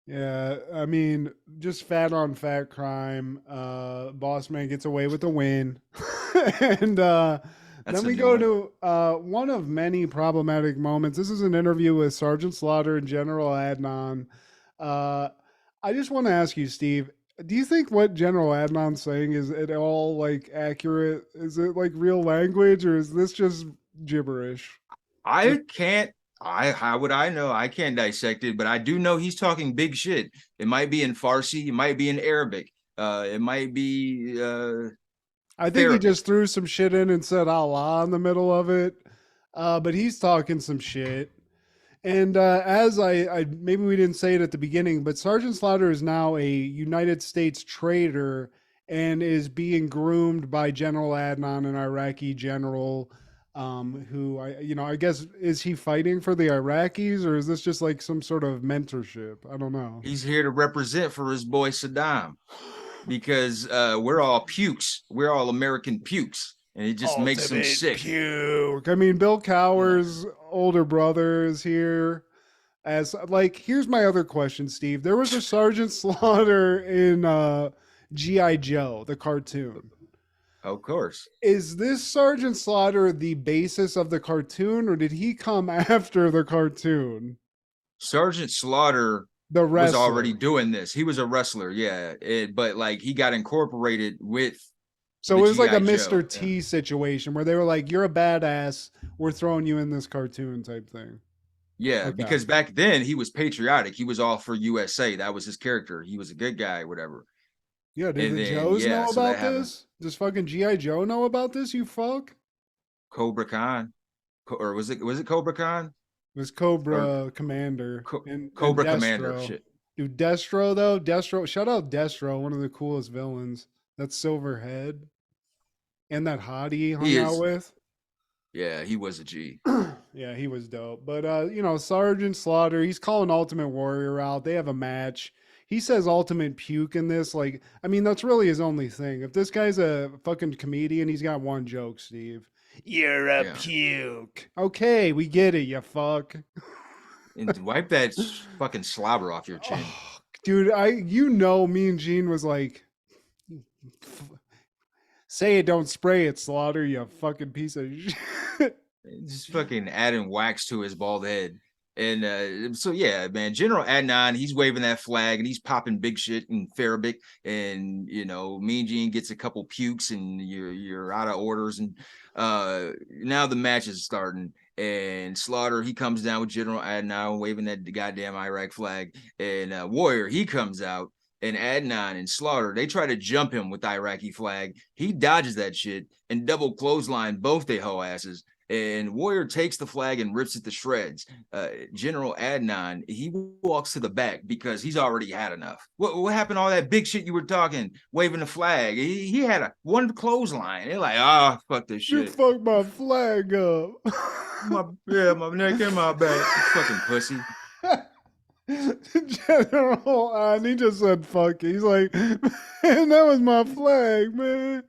[SPEAKER 5] Yeah, I mean, just fat on fat crime. Boss Man gets away with a win. And then we go to one of many problematic moments. This is an interview with Sergeant Slaughter and General Adnan. I just want to ask you, Steve, do you think what General Adnan's saying is at all like accurate? Is it like real language, or is this just gibberish?
[SPEAKER 4] I can't. How would I know? I can't dissect it, but I do know he's talking big shit. It might be in Farsi, it might be in Arabic, it might be.
[SPEAKER 5] I think he just threw some shit in and said Allah in the middle of it, but he's talking some shit. And as I maybe we didn't say it at the beginning, but Sergeant Slaughter is now a United States traitor and is being groomed by General Adnan, an Iraqi general. Who I guess is he fighting for the Iraqis, or is this just like some sort of mentorship? I don't know.
[SPEAKER 4] He's here to represent for his boy Saddam, because we're all pukes. We're all American pukes, and it just makes him sick.
[SPEAKER 5] Puke. I mean, Bill Cower's older brother is here. As like, here's my other question, Steve. There was a Sergeant Slaughter in G.I. Joe, the cartoon.
[SPEAKER 4] Of course.
[SPEAKER 5] Is this Sergeant Slaughter the basis of the cartoon, or did he come after the cartoon?
[SPEAKER 4] Sergeant Slaughter was already doing this. He was a wrestler, yeah. But like he got incorporated with.
[SPEAKER 5] So it was like a Mr. T situation where they were like, "You're a badass. We're throwing you in this cartoon" type thing.
[SPEAKER 4] Yeah, okay. Because back then he was patriotic. He was all for USA. That was his character. He was a good guy, whatever.
[SPEAKER 5] Yeah, did the Joes know about this? Does fucking G.I. Joe know about this, you fuck?
[SPEAKER 4] Cobra Khan. Or was it Cobra Khan?
[SPEAKER 5] It was Cobra Commander.
[SPEAKER 4] Cobra Commander shit.
[SPEAKER 5] Dude, Destro though. Destro, shout out Destro, one of the coolest villains. That Silverhead. And that hottie hung out with.
[SPEAKER 4] Yeah, he was a G.
[SPEAKER 5] Yeah, he was dope. But Sergeant Slaughter, he's calling Ultimate Warrior out. They have a match. He says ultimate puke in this. Like, I mean, that's really his only thing. If this guy's a fucking comedian, he's got one joke, Steve. You're a puke. Okay, we get it, you fuck.
[SPEAKER 4] And wipe that fucking slobber off your chin.
[SPEAKER 5] Oh, dude, me and Gene was like, say it, don't spray it, Slaughter, you fucking piece of shit.
[SPEAKER 4] Just fucking adding wax to his bald head. And so yeah, man, General Adnan, he's waving that flag and he's popping big shit in Arabic, and Mean Gene gets a couple pukes and you're out of orders, and now the match is starting, and Slaughter, he comes down with General Adnan waving that goddamn Iraq flag, and Warrior, he comes out, and Adnan and Slaughter, they try to jump him with the Iraqi flag. He dodges that shit and double clothesline both they hoe asses. And Warrior takes the flag and rips it to shreds. General Adnan, he walks to the back because he's already had enough. What happened to all that big shit you were talking, waving the flag? He had one clothesline. They're like, fuck this shit.
[SPEAKER 5] You fucked my flag up.
[SPEAKER 4] my neck and my back. You fucking pussy.
[SPEAKER 5] General, and he just said fuck it. He's like, man, that was my flag, man.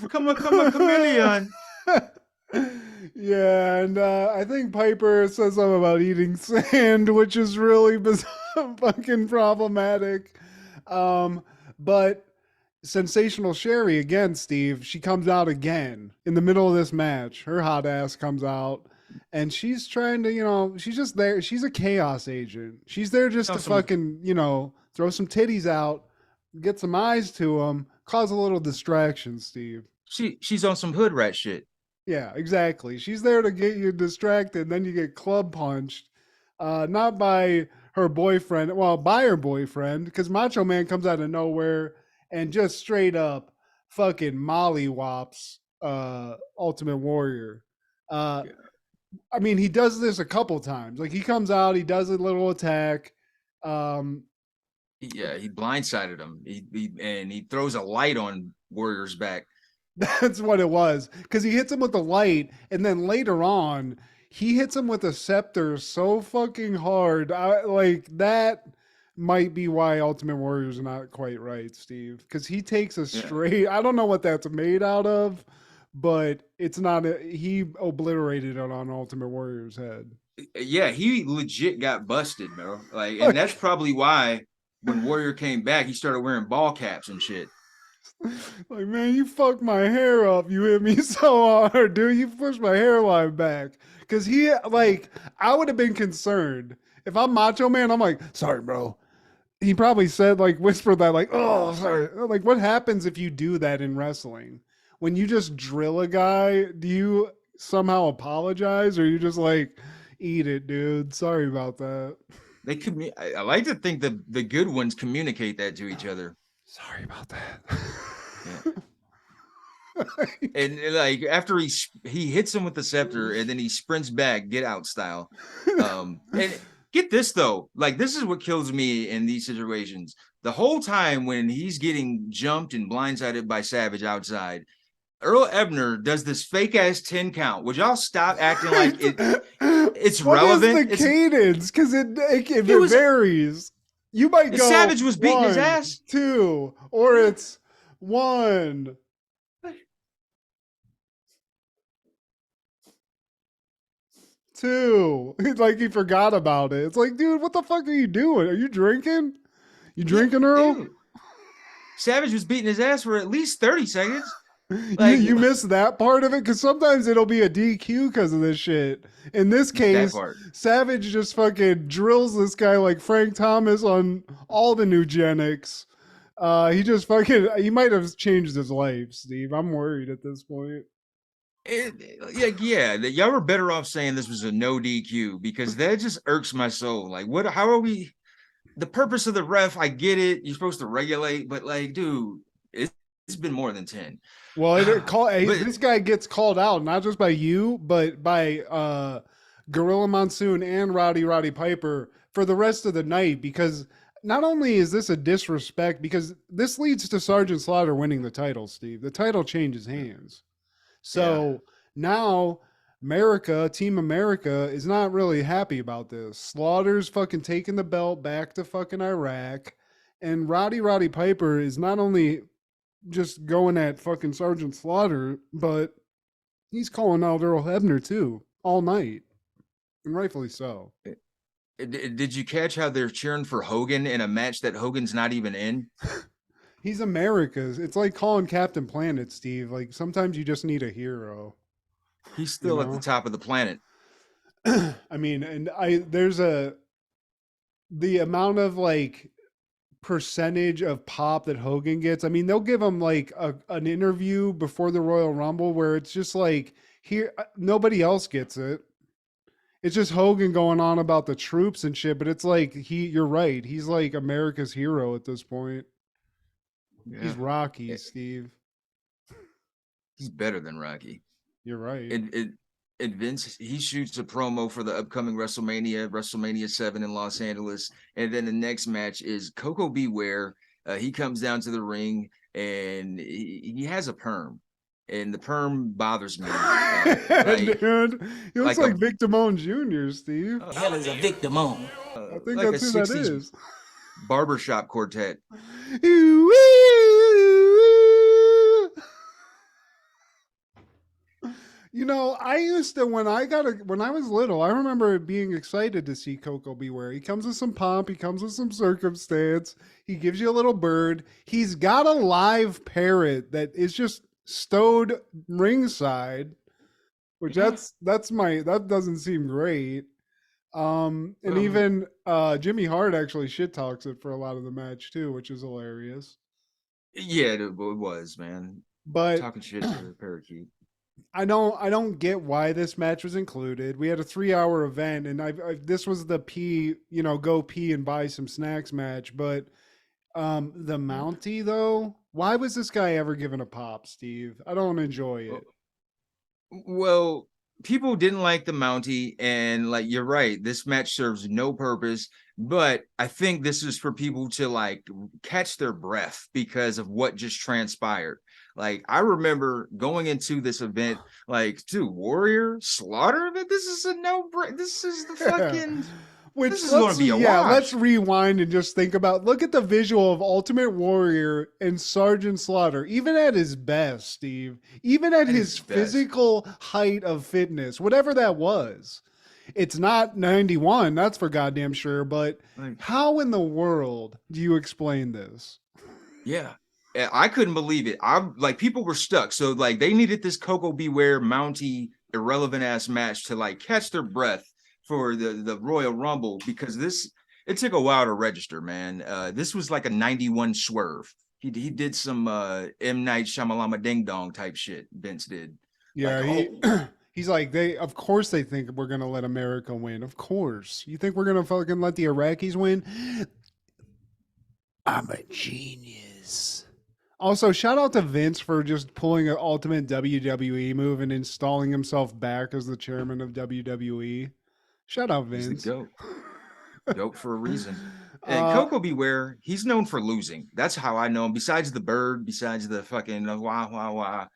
[SPEAKER 4] Come on, chameleon.
[SPEAKER 5] Yeah, and I think Piper says something about eating sand, which is really fucking problematic. But Sensational Sherry again, Steve. She comes out again in the middle of this match. Her hot ass comes out, and she's trying to, she's just there. She's a chaos agent. She's there just to fucking, throw some titties out, get some eyes to them, cause a little distraction, Steve.
[SPEAKER 4] She's on some hood rat shit.
[SPEAKER 5] Yeah, exactly. She's there to get you distracted, then you get club punched. Not by her boyfriend, well, by her boyfriend, because Macho Man comes out of nowhere and just straight up fucking mollywops Ultimate Warrior. I mean, he does this a couple times. Like, he comes out, he does a little attack.
[SPEAKER 4] He blindsided him. He throws a light on Warrior's back.
[SPEAKER 5] That's what it was, because he hits him with the light, and then later on, he hits him with a scepter so fucking hard. That might be why Ultimate Warrior's not quite right, Steve, because he takes a straight. I don't know what that's made out of, but it's not. He obliterated it on Ultimate Warrior's head.
[SPEAKER 4] Yeah, he legit got busted, bro. And that's probably why when Warrior came back, he started wearing ball caps and shit.
[SPEAKER 5] Like, man, you fucked my hair up. You hit me so hard, dude. You pushed my hairline back. Because I would have been concerned. If I'm Macho Man, I'm like, sorry, bro. He probably said, whispered that, oh, sorry. Like, what happens if you do that in wrestling? When you just drill a guy, do you somehow apologize? Or you just eat it, dude? Sorry about that.
[SPEAKER 4] I like to think that the good ones communicate that to each other.
[SPEAKER 5] Sorry about that.
[SPEAKER 4] And after he hits him with the scepter and then he sprints back, get out style. And get this though, this is what kills me in these situations. The whole time when he's getting jumped and blindsided by Savage outside, Earl Ebner does this fake ass 10 count. Would y'all stop acting like it's relevant?
[SPEAKER 5] What is the cadence? Because it varies. You might go.
[SPEAKER 4] Savage was beating his ass.
[SPEAKER 5] 2, or it's 1. 2. It's he forgot about it. It's dude, what the fuck are you doing? Are you drinking? You drinking, Earl?
[SPEAKER 4] Dude. Savage was beating his ass for at least 30 seconds.
[SPEAKER 5] You missed that part of it, because sometimes it'll be a DQ because of this shit. In this case, Savage just fucking drills this guy like Frank Thomas on all the Nugenics. He might have changed his life, Steve. I'm worried at this point.
[SPEAKER 4] Y'all were better off saying this was a no DQ, because that just irks my soul. How are we? The purpose of the ref, I get it. You're supposed to regulate, but dude, it's been more than 10.
[SPEAKER 5] Well, this guy gets called out not just by you, but by Gorilla Monsoon and Roddy Piper for the rest of the night, because not only is this a disrespect, because this leads to Sergeant Slaughter winning the title, Steve. The title changes hands. So now Team America is not really happy about this. Slaughter's fucking taking the belt back to fucking Iraq, and Roddy Piper is not only just going at fucking Sergeant Slaughter, but he's calling out Earl Hebner too all night, and rightfully so.
[SPEAKER 4] Did you catch how they're cheering for Hogan in a match that Hogan's not even in?
[SPEAKER 5] He's America's. It's like calling Captain Planet, Steve. Sometimes you just need a hero.
[SPEAKER 4] He's still at the top of the planet.
[SPEAKER 5] I mean, and there's the amount of percentage of pop that Hogan gets. I mean, they'll give him an interview before the Royal Rumble where it's just here, nobody else gets it. It's just Hogan going on about the troops and shit, but it's you're right. He's America's hero at this point. Yeah. He's Rocky, Steve.
[SPEAKER 4] He's better than Rocky.
[SPEAKER 5] You're right.
[SPEAKER 4] And Vince, he shoots a promo for the upcoming WrestleMania 7 in Los Angeles. And then the next match is Coco Beware. He comes down to the ring and he has a perm. And the perm bothers me.
[SPEAKER 5] Dude, he looks like Vic Damone Jr., Steve.
[SPEAKER 10] What the hell is a Vic Damone?
[SPEAKER 5] I think that's who that is.
[SPEAKER 4] Barbershop quartet.
[SPEAKER 5] I used to when I was little, I remember being excited to see Coco Beware. He comes with some pomp, he comes with some circumstance, he gives you a little bird. He's got a live parrot that is just stowed ringside, which that doesn't seem great. And even Jimmy Hart actually shit talks it for a lot of the match too, which is hilarious.
[SPEAKER 4] Yeah, it was, man.
[SPEAKER 5] But
[SPEAKER 4] Talking shit to the parakeet.
[SPEAKER 5] I don't get why this match was included. We had a 3-hour event, and this was the go pee and buy some snacks match. But the Mountie though, why was this guy ever given a pop, Steve? I don't enjoy it.
[SPEAKER 4] Well, people didn't like the Mountie, and like you're right, this match serves no purpose. But I think this is for people to like catch their breath because of what just transpired. Like I remember going into this event, like, dude, Warrior Slaughter event. This is a this is the fucking.
[SPEAKER 5] Which
[SPEAKER 4] this is going to be a watch.
[SPEAKER 5] Let's rewind and just think about. Look at the visual of Ultimate Warrior and Sergeant Slaughter, even at his best, Steve. Even at his physical height of fitness, whatever that was. It's not 91, that's for goddamn sure. But how in the world do you explain this?
[SPEAKER 4] Yeah. I couldn't believe it. People were stuck. So like they needed this Coco Beware Mountie irrelevant ass match to like catch their breath for the Royal Rumble, because it took a while to register, man. This was like a 91 swerve. He did some M. Night Shyamalama Ding Dong type shit. Vince did.
[SPEAKER 5] Yeah, he's like, of course they think we're gonna let America win. Of course. You think we're gonna fucking let the Iraqis win? I'm a genius. Also, shout out to Vince for just pulling an ultimate WWE move and installing himself back as the chairman of WWE. Shout out, Vince.
[SPEAKER 4] He's the GOAT. GOAT for a reason. And Coco Beware, he's known for losing. That's how I know him. Besides the bird, besides the fucking wah, wah, wah.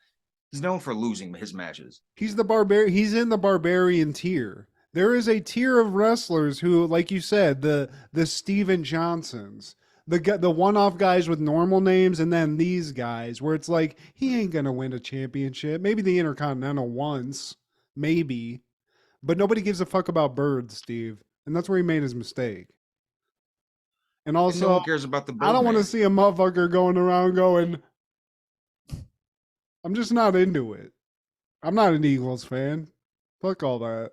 [SPEAKER 4] He's known for losing his matches.
[SPEAKER 5] He's the barbarian. He's in the barbarian tier. There is a tier of wrestlers who, like you said, the Steven Johnsons, the one-off guys with normal names, and then these guys where it's like, he ain't going to win a championship. Maybe the Intercontinental once, maybe. But nobody gives a fuck about birds, Steve. And that's where he made his mistake. And also,
[SPEAKER 4] no one cares about the bird,
[SPEAKER 5] I don't want to see a motherfucker going around going, I'm just not into it. I'm not an Eagles fan. Fuck all that.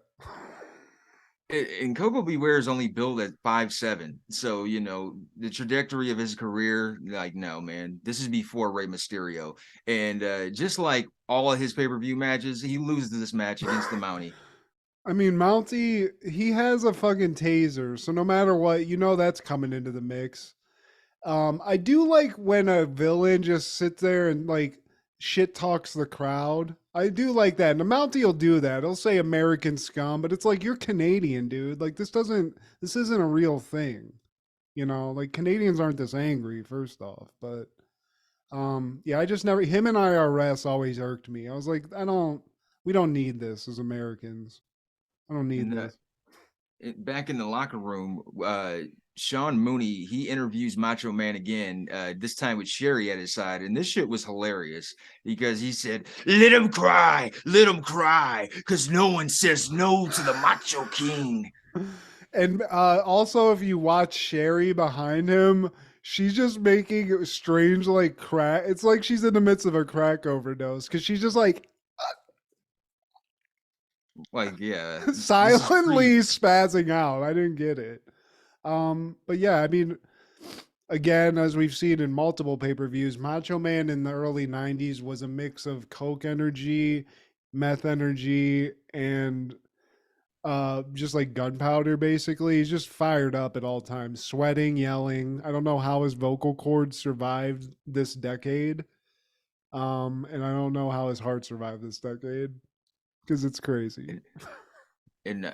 [SPEAKER 4] And Coco Beware is only billed at 5'7". So, the trajectory of his career, like, no, man, this is before Rey Mysterio. And just like all of his pay-per-view matches, he loses this match against the Mountie.
[SPEAKER 5] I mean, Mountie, he has a fucking taser. So no matter what, that's coming into the mix. I do like when a villain just sits there and like shit talks the crowd. I do like that. And the Mountie will do that. He'll say American scum, but it's like, you're Canadian, dude. Like this isn't a real thing. Like Canadians aren't this angry, first off. But I just never, him and IRS always irked me. I was like, we don't need this as Americans. I don't need this.
[SPEAKER 4] Back in the locker room, Sean Mooney, he interviews Macho Man again, this time with Sherry at his side. And this shit was hilarious because he said, let him cry, because no one says no to the Macho King.
[SPEAKER 5] And also, if you watch Sherry behind him, she's just making strange, like, crack. It's like she's in the midst of a crack overdose because she's just like, silently spazzing out. I didn't get it. But yeah, I mean, again, as we've seen in multiple pay-per-views, Macho Man in the early 90s was a mix of coke energy, meth energy, and just like gunpowder, basically. He's just fired up at all times, sweating, yelling. I don't know how his vocal cords survived this decade. And I don't know how his heart survived this decade. Because it's crazy.
[SPEAKER 4] And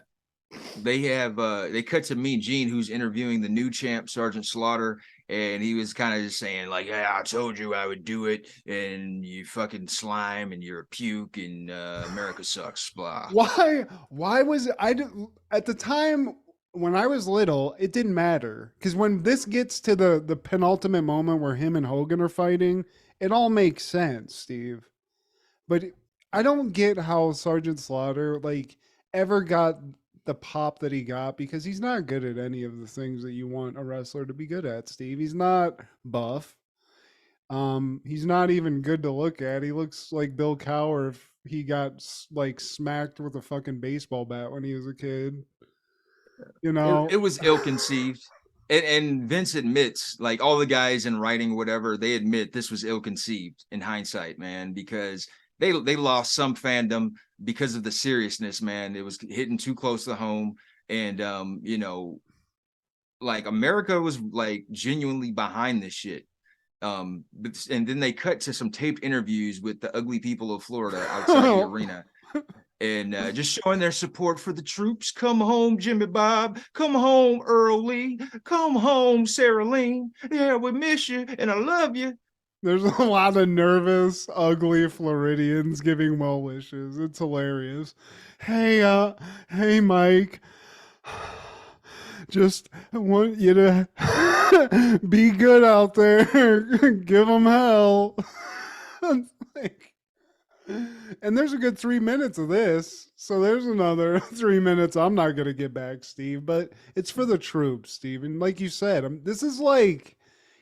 [SPEAKER 4] they cut to Mean Gene, who's interviewing the new champ, Sergeant Slaughter, and he was kind of just saying, like, yeah, I told you I would do it, and you fucking slime, and you're a puke, and America sucks, blah.
[SPEAKER 5] Why was it? At the time when I was little, it didn't matter. Because when this gets to the penultimate moment where him and Hogan are fighting, it all makes sense, Steve. But I don't get how Sergeant Slaughter like ever got the pop that he got because he's not good at any of the things that you want a wrestler to be good at, Steve. He's not buff. He's not even good to look at. He looks like Bill Cowher if he got like smacked with a fucking baseball bat when he was a kid. You know,
[SPEAKER 4] It was ill-conceived. And Vince admits, like all the guys in writing, whatever, they admit this was ill-conceived in hindsight, man, because they lost some fandom because of the seriousness, man. It was hitting too close to home. And you know, like America was like genuinely behind this shit. And then they cut to some taped interviews with the ugly people of Florida outside the arena. And just showing their support for the troops. Come home, Jimmy Bob. Come home, Earl Lee. Come home, Sarah Ling. Yeah, we miss you and I love you.
[SPEAKER 5] there's a lot of nervous, ugly Floridians giving well wishes. It's hilarious. Hey, Mike. Just want you to be good out there. Give them hell. Like, and there's a good 3 minutes of this. So there's another 3 minutes I'm not going to get back, Steve. But it's for the troops, Steve. And like you said, this is like,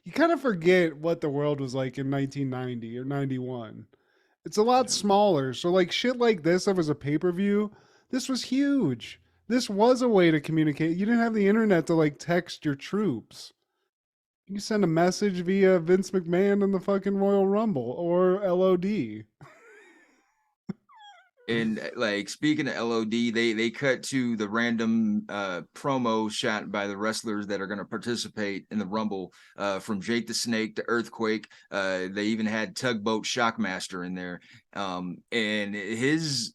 [SPEAKER 5] you kind of forget what the world was like in 1990 or 91. It's a lot smaller. So like shit like this, that was a pay-per-view. This was huge. This was a way to communicate. You didn't have the internet to like text your troops. You can send a message via Vince McMahon in the fucking Royal Rumble or LOD.
[SPEAKER 4] And like speaking of LOD, they cut to the random promo shot by the wrestlers that are going to participate in the Rumble, from Jake the Snake to Earthquake. They even had Tugboat Shockmaster in there, and his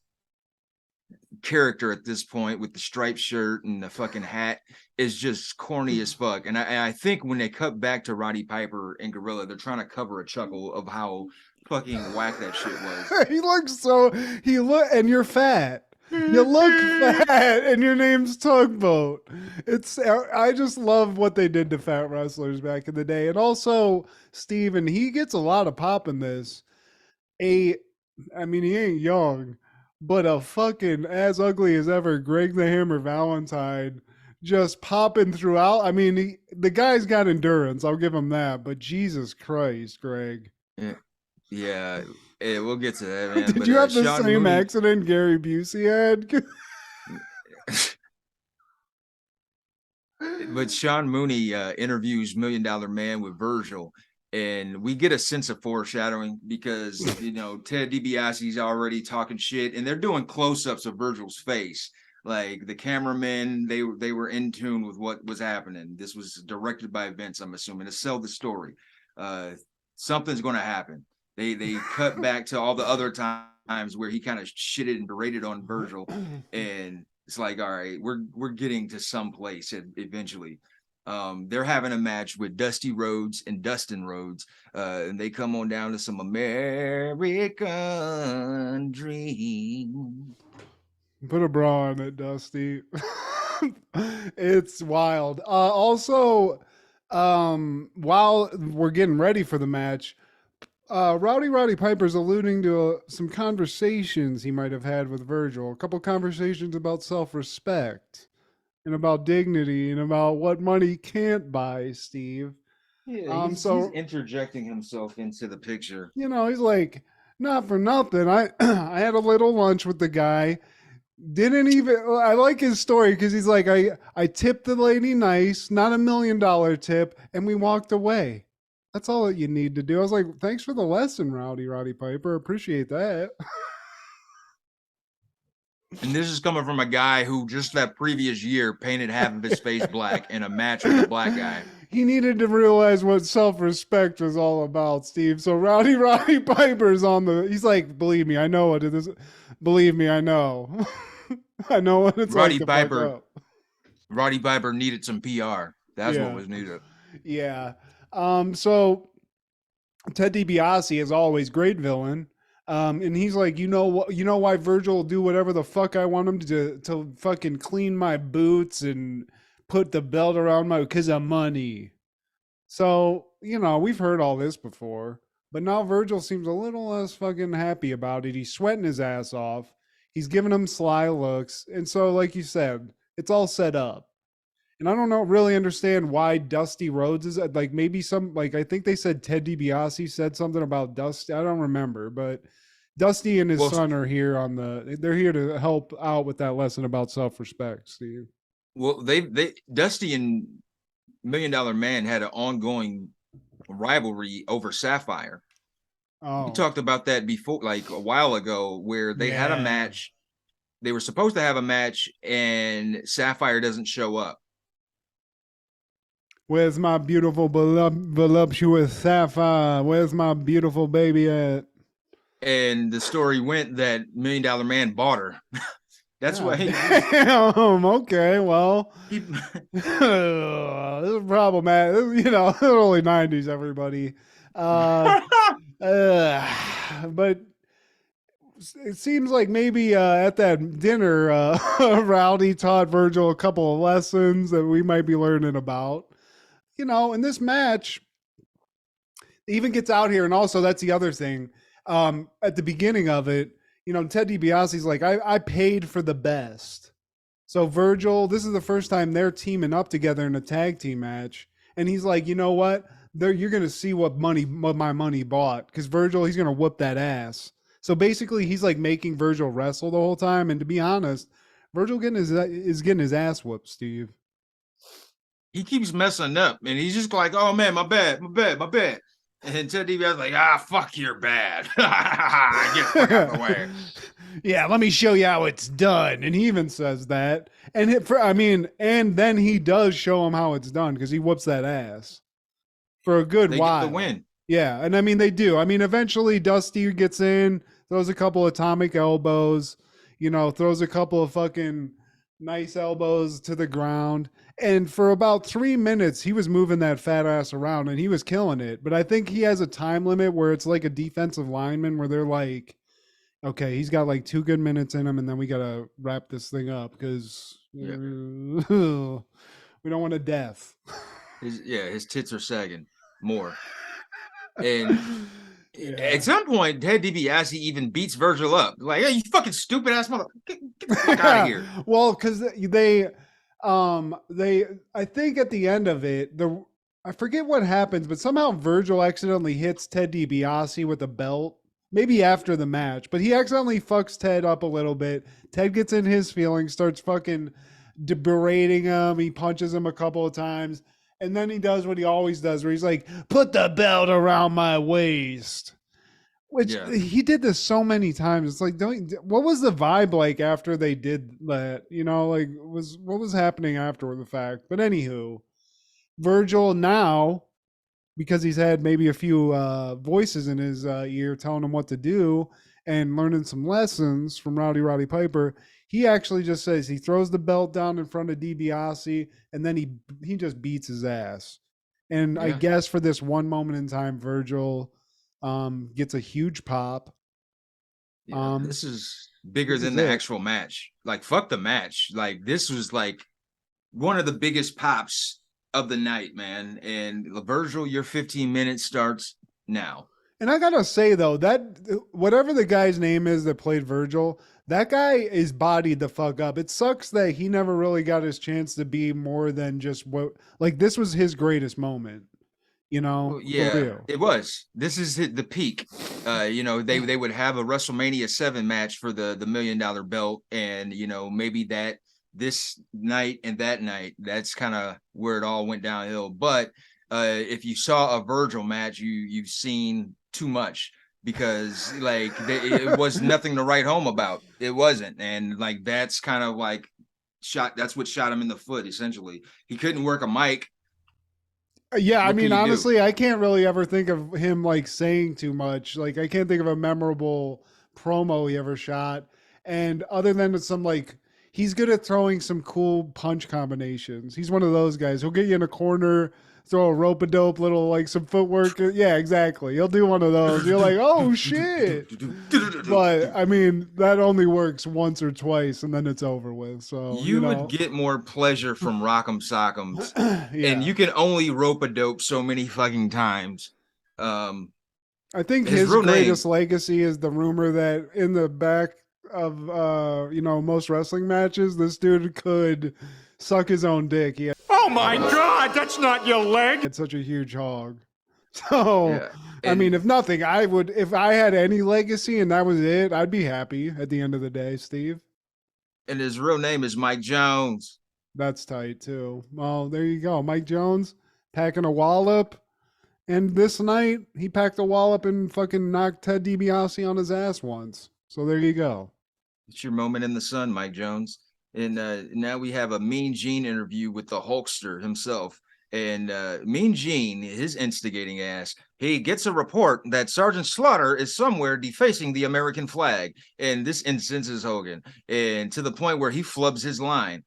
[SPEAKER 4] character at this point with the striped shirt and the fucking hat is just corny as fuck. And I think when they cut back to Roddy Piper and Gorilla, they're trying to cover a chuckle of how fucking whack that shit was.
[SPEAKER 5] And you're fat. You look fat and your name's Tugboat. I just love what they did to fat wrestlers back in the day. And also Steven, he gets a lot of pop in this. He ain't young, but a fucking as ugly as ever Greg the Hammer Valentine just popping throughout. I mean, the guy's got endurance. I'll give him that. But Jesus Christ, Greg.
[SPEAKER 4] Yeah, we'll get to that, man.
[SPEAKER 5] Did you have the Sean same Mooney accident Gary Busey had?
[SPEAKER 4] But Sean Mooney interviews $1 Million Man with Virgil, and we get a sense of foreshadowing because Ted DiBiase's already talking shit, and they're doing close-ups of Virgil's face. Like the cameramen, they were in tune with what was happening. This was directed by Vince, I'm assuming, to sell the story. Something's going to happen. They cut back to all the other times where he kind of shitted and berated on Virgil, and it's like, all right, we're getting to some place eventually. They're having a match with Dusty Rhodes and Dustin Rhodes, and they come on down to some American Dream.
[SPEAKER 5] Put a bra on it, Dusty. It's wild. Also, while we're getting ready for the match, Roddy Piper's alluding to some conversations he might have had with Virgil. A couple conversations about self-respect and about dignity and about what money can't buy, Steve.
[SPEAKER 4] Yeah, he's interjecting himself into the picture.
[SPEAKER 5] He's like, not for nothing. I had a little lunch with the guy. I like his story because he's like, I tipped the lady nice, not $1 million tip, and we walked away. That's all that you need to do. I was like, thanks for the lesson, Roddy Piper. Appreciate that.
[SPEAKER 4] And this is coming from a guy who just that previous year painted half of his face black in a match with a black guy.
[SPEAKER 5] He needed to realize what self-respect was all about, Steve. So Roddy Piper's he's like, believe me, I know what it is. Believe me, I know. I know what it's like to fuck up.
[SPEAKER 4] Roddy Piper needed some PR. That's what was needed.
[SPEAKER 5] Yeah. So Ted DiBiase is always great villain. And he's like, you know why Virgil will do whatever the fuck I want him to fucking clean my boots and put the belt around because of money. So, we've heard all this before, But now Virgil seems a little less fucking happy about it. He's sweating his ass off. He's giving him sly looks. And so, like you said, it's all set up. And I don't know, really understand why Dusty Rhodes is like maybe some, like I think they said Ted DiBiase said something about Dusty. I don't remember, but Dusty and his son are here they're here to help out with that lesson about self-respect, Steve.
[SPEAKER 4] Well, they Dusty and $1 Million Man had an ongoing rivalry over Sapphire. We talked about that before, like a while ago, where they had a match. They were supposed to have a match, and Sapphire doesn't show up.
[SPEAKER 5] Where's my beautiful, voluptuous Sapphire? Where's my beautiful baby at? And
[SPEAKER 4] the story went that $1 Million Man bought her. That's why.
[SPEAKER 5] Okay, well, this is problematic. You know, early 90s, everybody. But it seems like maybe at that dinner, Rowdy taught Virgil a couple of lessons that we might be learning about. You know, in this match, it even gets out here, and also that's the other thing. At the beginning of it, you know, Ted DiBiase's like, I paid for the best. So Virgil, this is the first time they're teaming up together in a tag team match. And he's like, you know what? You're going to see what my money bought. Because Virgil, he's going to whoop that ass. So basically, he's like making Virgil wrestle the whole time. And to be honest, Virgil is getting his ass whooped, Steve.
[SPEAKER 4] He keeps messing up. And he's just like, oh, man, my bad. And Ted DiBiase's like, fuck, you're bad. Get the fuck out of the way.
[SPEAKER 5] Yeah, let me show you how it's done. And he even says that. And and then he does show him how it's done because he whoops that ass for a good while.
[SPEAKER 4] Get the win.
[SPEAKER 5] Yeah, and I mean, they do. I mean, eventually Dusty gets in, throws a couple atomic elbows, you know, throws a couple of fucking nice elbows to the ground. And for about 3 minutes, he was moving that fat ass around and he was killing it. But I think he has a time limit where it's like a defensive lineman where they're like, okay, he's got like 2 good minutes in him and then we got to wrap this thing up because we don't want a death.
[SPEAKER 4] His tits are sagging more. And at some point, Ted DiBiase even beats Virgil up. Like, hey, you fucking stupid ass mother, get the fuck out of here.
[SPEAKER 5] Well, because I think at the end of it, I forget what happens, but somehow Virgil accidentally hits Ted DiBiase with a belt. Maybe after the match, but he accidentally fucks Ted up a little bit. Ted gets in his feelings, starts fucking berating him. He punches him a couple of times. And then he does what he always does, where he's like, put the belt around my waist. Which he did this so many times. It's like, what was the vibe like after they did that? You know, like what was happening after the fact? But anywho, Virgil now, because he's had maybe a few voices in his ear telling him what to do and learning some lessons from Roddy Piper, he actually just says he throws the belt down in front of DiBiase and then he just beats his ass. And I guess for this one moment in time, Virgil gets a huge pop.
[SPEAKER 4] This is bigger than the actual match. Like, fuck the match. Like, this was like one of the biggest pops of the night, man. And Virgil, your 15 minutes starts now.
[SPEAKER 5] And I gotta say though, that whatever the guy's name is that played Virgil, that guy is bodied the fuck up. It sucks that he never really got his chance to be more than just this was his greatest moment. You know?
[SPEAKER 4] Yeah, it was. This is the peak. You know, they would have a WrestleMania 7 match for the $1 Million belt, and you know, maybe that this night and that night, that's kind of where it all went downhill. But if you saw a Virgil match, you've seen too much, because like it was nothing to write home about. It wasn't, and like that's kind of like that's what shot him in the foot. Essentially, he couldn't work a mic.
[SPEAKER 5] Yeah, I mean, honestly, I can't really ever think of him like saying too much. Like, I can't think of a memorable promo he ever shot. And other than some like, he's good at throwing some cool punch combinations. He's one of those guys. He'll get you in a corner, throw a rope-a-dope, little like some footwork. Yeah, exactly. He'll do one of those. You're like, oh shit. But I mean, that only works once or twice, and then it's over with. So
[SPEAKER 4] you would get more pleasure from Rock'em Sock'ems, and you can only rope-a-dope so many fucking times.
[SPEAKER 5] I I think
[SPEAKER 4] His
[SPEAKER 5] his
[SPEAKER 4] real name-
[SPEAKER 5] greatest legacy is the rumor that in the back of most wrestling matches, this dude could suck his own dick. He
[SPEAKER 10] Oh my God, that's not your leg.
[SPEAKER 5] had such a huge hog. So,
[SPEAKER 4] Yeah.
[SPEAKER 5] I mean, if nothing, if I had any legacy and that was it, I'd be happy at the end of the day, Steve.
[SPEAKER 4] And his real name is Mike Jones.
[SPEAKER 5] That's tight too. Well, there you go. Mike Jones packing a wallop. And this night, he packed a wallop and fucking knocked Ted DiBiase on his ass once. So there you go.
[SPEAKER 4] It's your moment in the sun, Mike Jones. And now we have a Mean Gene interview with the Hulkster himself. And Mean Gene, his instigating ass, he gets a report that Sergeant Slaughter is somewhere defacing the American flag. And this incenses Hogan. And to the point where he flubs his line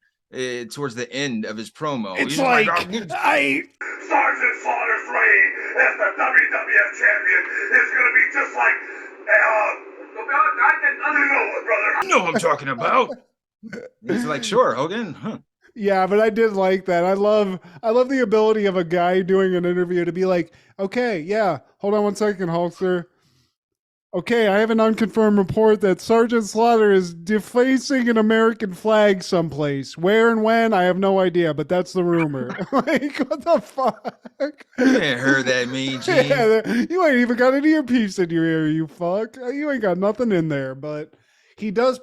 [SPEAKER 4] towards the end of his promo.
[SPEAKER 10] It's
[SPEAKER 4] He's
[SPEAKER 10] like,
[SPEAKER 4] Sergeant
[SPEAKER 10] Slaughter's reign as the WWF champion is going to be just like, you know what, brother?
[SPEAKER 4] I know what I'm talking about. He's like, sure, Hogan. Huh.
[SPEAKER 5] Yeah, but I did like that. I love the ability of a guy doing an interview to be like, okay, yeah, hold on one second, Hulkster. Okay, I have an unconfirmed report that Sergeant Slaughter is defacing an American flag someplace. Where and when, I have no idea, but that's the rumor. Like, what the fuck?
[SPEAKER 4] You ain't heard that, Mean Gene.
[SPEAKER 5] Yeah, you ain't even got an earpiece in your ear, you fuck. You ain't got nothing in there, but he does,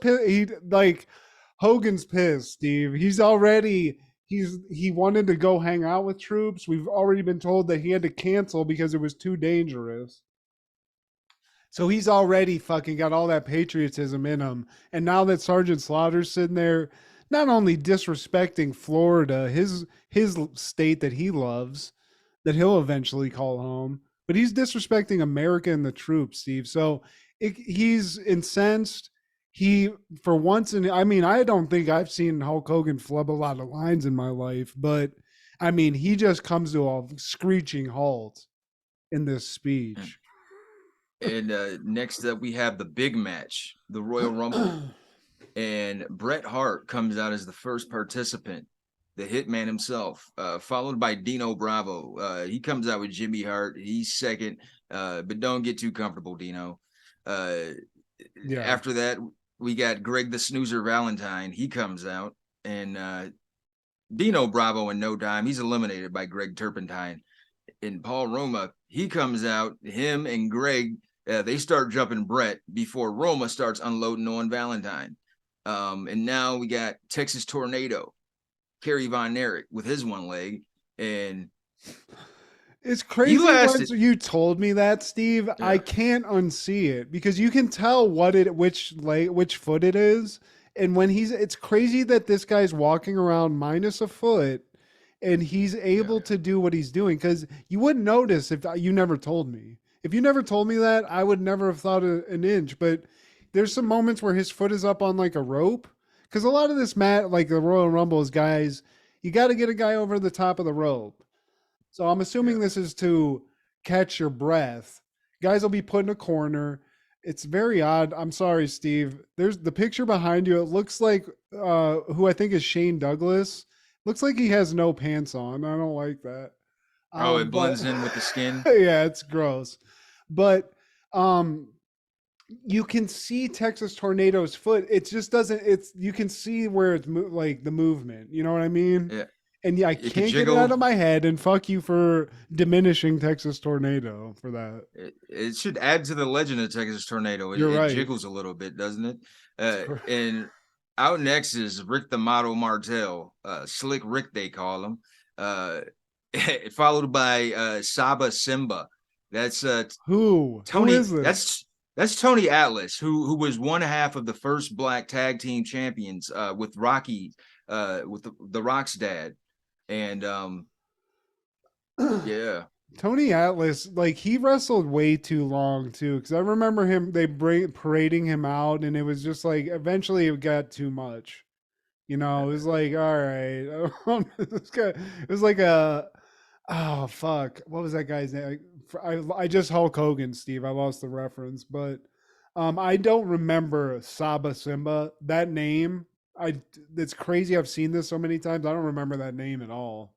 [SPEAKER 5] Hogan's pissed, Steve. He wanted to go hang out with troops. We've already been told that he had to cancel because it was too dangerous. So he's already fucking got all that patriotism in him. And now that Sergeant Slaughter's sitting there, not only disrespecting Florida, his state that he loves, that he'll eventually call home, but he's disrespecting America and the troops, Steve. So he's incensed. He, for once, I don't think I've seen Hulk Hogan flub a lot of lines in my life, but I mean, he just comes to a screeching halt in this speech.
[SPEAKER 4] And next up, we have the big match, the Royal Rumble. And Bret Hart comes out as the first participant, the Hitman himself, followed by Dino Bravo. He comes out with Jimmy Hart. He's second, but don't get too comfortable, Dino. After that, we got Greg the Snoozer Valentine. He comes out, and Dino Bravo in no time, he's eliminated by Greg Turpentine. And Paul Roma, he comes out, him and Greg, they start jumping Bret before Roma starts unloading on Valentine. And now we got Texas Tornado, Kerry Von Erich with his one leg. And
[SPEAKER 5] it's crazy once you told me that, Steve. Yeah. I can't unsee it because you can tell which foot it is. And when it's crazy that this guy's walking around minus a foot and he's able to do what he's doing, because you wouldn't notice if you never told me. If you never told me that, I would never have thought an inch. But there's some moments where his foot is up on like a rope, because a lot of this like the Royal Rumble is, guys, you got to get a guy over the top of the rope. So I'm assuming this is to catch your breath. Guys will be put in a corner. It's very odd. I'm sorry, Steve. There's the picture behind you. It looks like who I think is Shane Douglas. Looks like he has no pants on. I don't like that.
[SPEAKER 4] It blends in with the skin.
[SPEAKER 5] Yeah, it's gross. But you can see Texas Tornado's foot. It just doesn't. You can see where it's like the movement. You know what I mean?
[SPEAKER 4] Yeah.
[SPEAKER 5] And yeah, I can't get it out of my head. And fuck you for diminishing Texas Tornado for that.
[SPEAKER 4] It should add to the legend of Texas Tornado. It jiggles a little bit, doesn't it? And out next is Rick the Model Martel, Slick Rick they call him. Followed by Saba Simba. That's
[SPEAKER 5] who?
[SPEAKER 4] Tony.
[SPEAKER 5] Who is this?
[SPEAKER 4] That's Tony Atlas, who was one half of the first black tag team champions with Rocky, with the Rock's dad. And yeah,
[SPEAKER 5] Tony Atlas, like, he wrestled way too long too, because I remember parading him out, and it was just like eventually it got too much. You know, it was like, all right, it was like oh fuck, what was that guy's name? I just Hulk Hogan, Steve. I lost the reference, but I don't remember Saba Simba. That name, it's crazy. I've seen this so many times. I don't remember that name at all.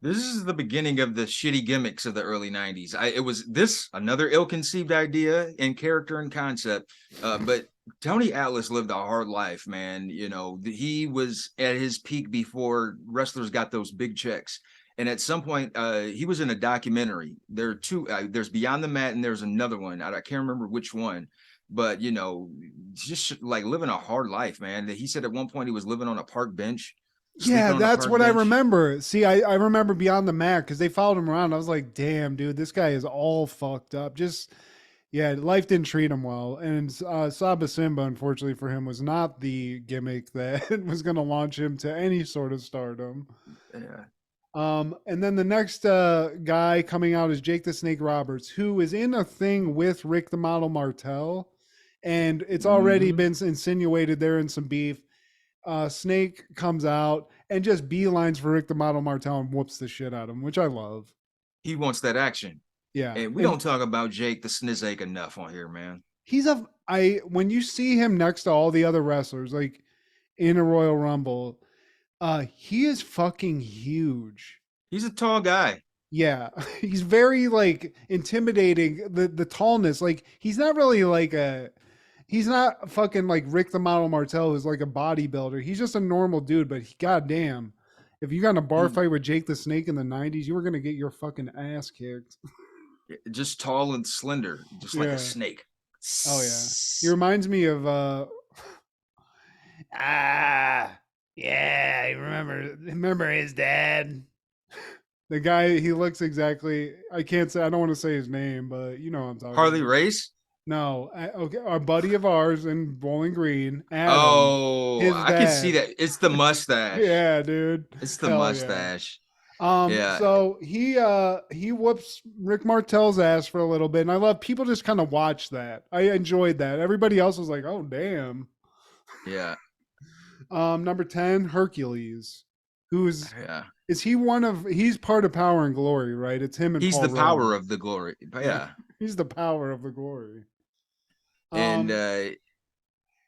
[SPEAKER 4] This is the beginning of the shitty gimmicks of the early 90s. It was this another ill-conceived idea in character and concept. But Tony Atlas lived a hard life, man. You know, he was at his peak before wrestlers got those big checks. And at some point, he was in a documentary. There are two. There's Beyond the Mat, and there's another one. I can't remember which one. But you know, just like living a hard life, man. He said at one point he was living on a park bench.
[SPEAKER 5] Yeah, that's what I remember. See, I remember Beyond the Mat because they followed him around. I was like, damn, dude, this guy is all fucked up. Just, yeah, life didn't treat him well. And Saba Simba, unfortunately for him, was not the gimmick that was going to launch him to any sort of stardom.
[SPEAKER 4] Yeah.
[SPEAKER 5] And then the next guy coming out is Jake the Snake Roberts, who is in a thing with Rick the Model Martel. And it's already been insinuated they're in some beef. Snake comes out and just beelines for Rick the Model Martel and whoops the shit out of him, which I love.
[SPEAKER 4] He wants that action.
[SPEAKER 5] Yeah.
[SPEAKER 4] And we don't talk about Jake the Snizake enough on here, man.
[SPEAKER 5] When you see him next to all the other wrestlers, like in a Royal Rumble, he is fucking huge.
[SPEAKER 4] He's a tall guy.
[SPEAKER 5] Yeah. He's very like intimidating. The tallness, like he's not really like he's not fucking like Rick the Model Martel, who's like a bodybuilder. He's just a normal dude, but goddamn, if you got in a bar fight with Jake the Snake in the 90s, you were going to get your fucking ass kicked.
[SPEAKER 4] Just tall and slender, just like a snake.
[SPEAKER 5] Oh, yeah. He reminds me of, yeah, I remember his dad. The guy, he looks exactly, I don't want to say his name, but you know what I'm talking
[SPEAKER 4] Harley
[SPEAKER 5] about.
[SPEAKER 4] Race?
[SPEAKER 5] No, okay, a buddy of ours in Bowling Green. Adam,
[SPEAKER 4] I can see that. It's the mustache.
[SPEAKER 5] Yeah, dude.
[SPEAKER 4] It's the mustache.
[SPEAKER 5] Yeah. So he whoops Rick Martel's ass for a little bit, and I love people just kind of watch that. I enjoyed that. Everybody else was like, "Oh, damn."
[SPEAKER 4] Yeah.
[SPEAKER 5] Number 10, Hercules, is he's part of Power and Glory, right? It's him and
[SPEAKER 4] he's
[SPEAKER 5] Paul
[SPEAKER 4] the
[SPEAKER 5] Roma.
[SPEAKER 4] Power of the Glory. Yeah.
[SPEAKER 5] He's the Power of the Glory.
[SPEAKER 4] And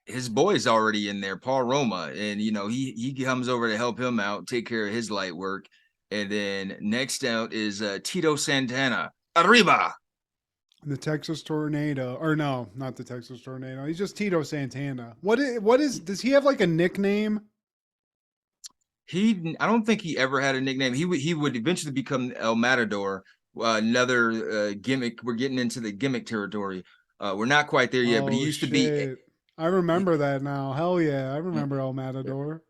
[SPEAKER 4] his boy's already in there, Paul Roma, and you know he comes over to help him out, take care of his light work. And then next out is Tito Santana. Arriba.
[SPEAKER 5] The Texas Tornado, or no, not the Texas Tornado. He's just Tito Santana. Does he have like a nickname?
[SPEAKER 4] I don't think he ever had a nickname. He would eventually become El Matador, another gimmick. We're getting into the gimmick territory. We're not quite there yet, but he used to be.
[SPEAKER 5] I remember that now. Hell yeah, I remember El Matador.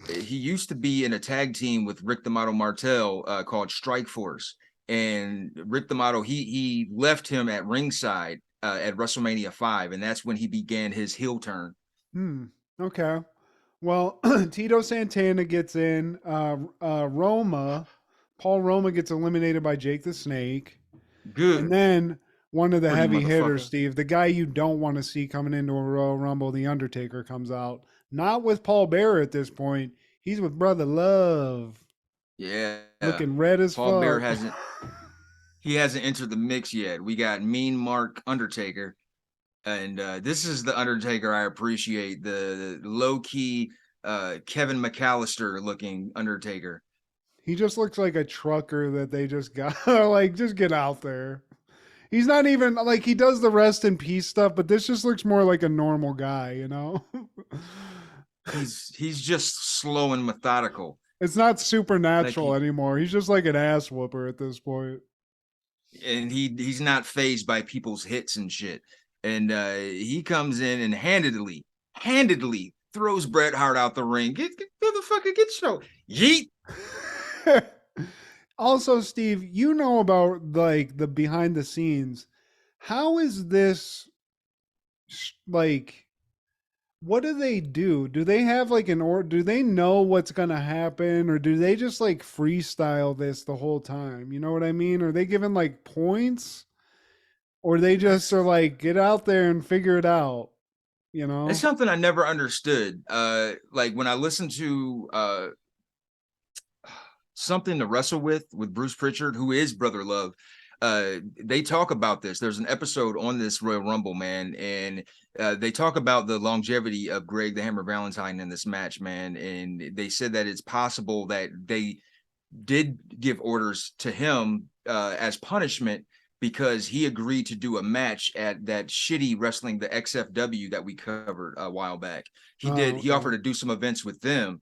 [SPEAKER 4] He used to be in a tag team with Rick the Model Martel called Strike Force. And Rick the Model, he left him at ringside at WrestleMania 5, and that's when he began his heel turn.
[SPEAKER 5] Okay. Well, Tito Santana gets in. Paul Roma gets eliminated by Jake the Snake.
[SPEAKER 4] Good.
[SPEAKER 5] And then one of the heavy hitters, Steve, the guy you don't want to see coming into a Royal Rumble, The Undertaker, comes out. Not with Paul Bearer at this point. He's with Brother Love.
[SPEAKER 4] Yeah.
[SPEAKER 5] Looking red as fuck.
[SPEAKER 4] Paul Bearer hasn't entered the mix yet. We got Mean Mark Undertaker. And this is the Undertaker I appreciate. The low-key Kevin McAllister looking Undertaker.
[SPEAKER 5] He just looks like a trucker that they just got. Like, just get out there. He's not even, like, he does the rest in peace stuff, but this just looks more like a normal guy, you know?
[SPEAKER 4] He's just slow and methodical.
[SPEAKER 5] It's not supernatural anymore. He's just like an ass whooper at this point.
[SPEAKER 4] And he's not fazed by people's hits and shit. And he comes in and handedly throws Bret Hart out the ring. Get show. Yeet.
[SPEAKER 5] Also, Steve, you know about like the behind the scenes. How is this like? What do they do? Do they have like do they know what's going to happen, or do they just like freestyle this the whole time? You know what I mean? Are they given like points, or they just are like, get out there and figure it out? You know,
[SPEAKER 4] it's something I never understood. Like when I listened to Something to Wrestle with Bruce Pritchard, who is Brother Love. They talk about this. There's an episode on this Royal Rumble, man, and they talk about the longevity of Greg the Hammer Valentine in this match, man. And they said that it's possible that did give orders to him as punishment because he agreed to do a match at that shitty wrestling, the XFW that we covered a while back. He offered to do some events with them.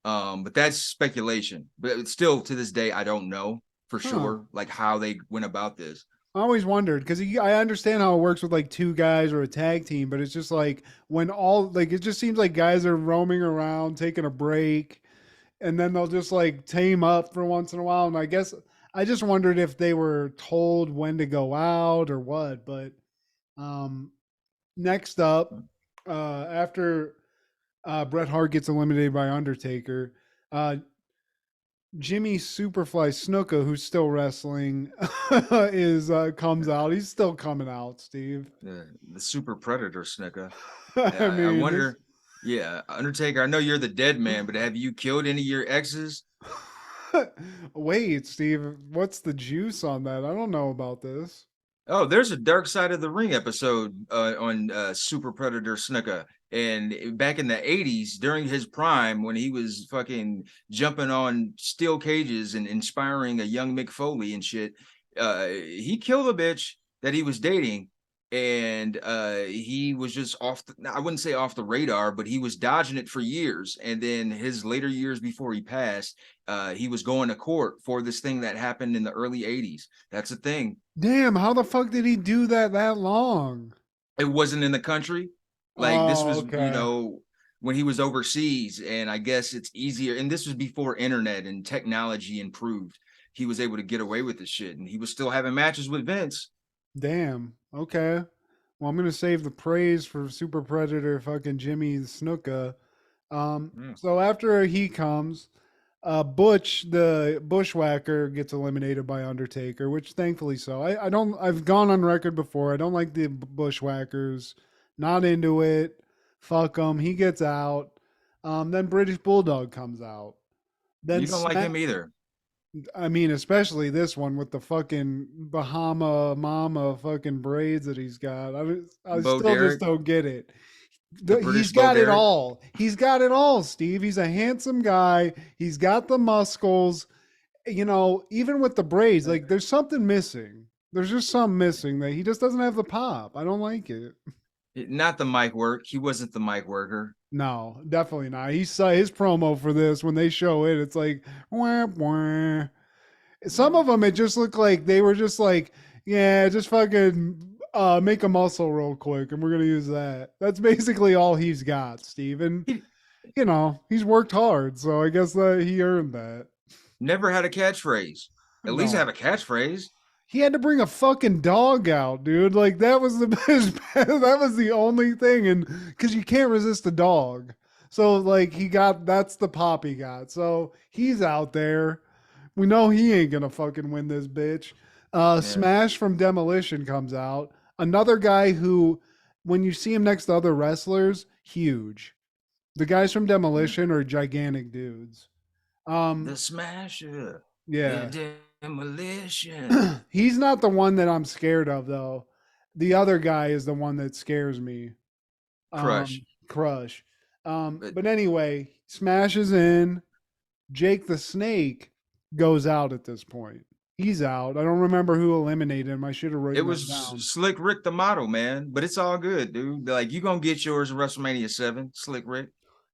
[SPEAKER 4] But that's speculation. But still, to this day, I don't know for sure, like how they went about this.
[SPEAKER 5] I always wondered because I understand how it works with like two guys or a tag team, but it's just like when it just seems like guys are roaming around, taking a break, and then they'll just like team up for once in a while. And I guess I just wondered if they were told when to go out or what. But next up, after Bret Hart gets eliminated by Undertaker, Jimmy Superfly Snuka, who's still wrestling, comes out. He's still coming out, Steve.
[SPEAKER 4] The Super Predator Snuka. I wonder. Yeah, Undertaker, I know you're the dead man, but have you killed any of your exes?
[SPEAKER 5] Wait, Steve, what's the juice on that? I don't know about this.
[SPEAKER 4] Oh, there's a Dark Side of the Ring episode on Super Predator Snuka. And back in the 80s, during his prime, when he was fucking jumping on steel cages and inspiring a young Mick Foley and shit, he killed a bitch that he was dating. And he was just I wouldn't say off the radar, but he was dodging it for years. And then his later years before he passed, he was going to court for this thing that happened in the early 80s. That's a thing.
[SPEAKER 5] Damn, how the fuck did he do that long?
[SPEAKER 4] It wasn't in the country. Like this was, when he was overseas, and I guess it's easier. And this was before internet and technology improved. He was able to get away with this shit, and he was still having matches with Vince.
[SPEAKER 5] Damn. Okay. Well, I'm gonna save the praise for Super Predator fucking Jimmy Snuka. So after he comes, Butch the Bushwhacker gets eliminated by Undertaker, which thankfully so. I've gone on record before. I don't like the Bushwhackers. Not into it. Fuck him. He gets out. Then British Bulldog comes out. Then
[SPEAKER 4] you don't like him either.
[SPEAKER 5] I mean, especially this one with the fucking Bahama Mama fucking braids that he's got. I still just don't get it. He's got it all. He's got it all, Steve. He's a handsome guy. He's got the muscles. You know, even with the braids, like there's something missing. There's just something missing that he just doesn't have the pop. I don't like it.
[SPEAKER 4] Not the mic work. He wasn't the mic worker.
[SPEAKER 5] No, definitely not. He saw his promo for this when they show it. It's like, wah, wah. Some of them, it just looked like they were just like, yeah, just fucking make a muscle real quick, and we're gonna use that. That's basically all he's got, Steve. And you know, he's worked hard, so I guess that he earned that.
[SPEAKER 4] Never had a catchphrase. At least have a catchphrase.
[SPEAKER 5] He had to bring a fucking dog out, dude. Like that was the best. That was the only thing, and because you can't resist a dog, so like that's the pop he got. So he's out there. We know he ain't gonna fucking win this bitch. Smash from Demolition comes out. Another guy who, when you see him next to other wrestlers, huge. The guys from Demolition are gigantic dudes.
[SPEAKER 4] The Smasher.
[SPEAKER 5] Yeah.
[SPEAKER 4] The Demolition.
[SPEAKER 5] He's not the one that I'm scared of, though. The other guy is the one that scares me. Crush. But anyway, Smash is in. Jake the Snake goes out at this point. He's out. I don't remember who eliminated him. I should have written it.
[SPEAKER 4] Was down. Slick Rick the model, man. But it's all good, dude. Like, you gonna get yours in WrestleMania 7, Slick Rick.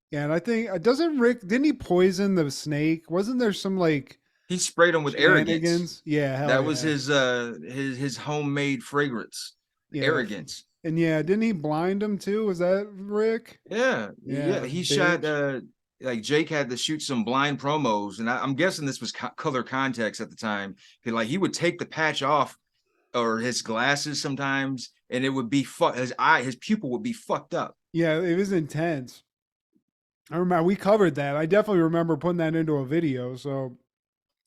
[SPEAKER 5] Yeah, and I think didn't he poison the snake? Wasn't there some like
[SPEAKER 4] he sprayed him with arrogance?
[SPEAKER 5] Yeah,
[SPEAKER 4] that was his homemade fragrance. Yeah. Arrogance.
[SPEAKER 5] And yeah, didn't he blind him too? Was that Rick?
[SPEAKER 4] Yeah. He shot like Jake had to shoot some blind promos, and I'm guessing this was color context at the time. Like he would take the patch off or his glasses sometimes, and it would be his pupil would be fucked up.
[SPEAKER 5] Yeah, it was intense. I remember we covered that. I definitely remember putting that into a video. So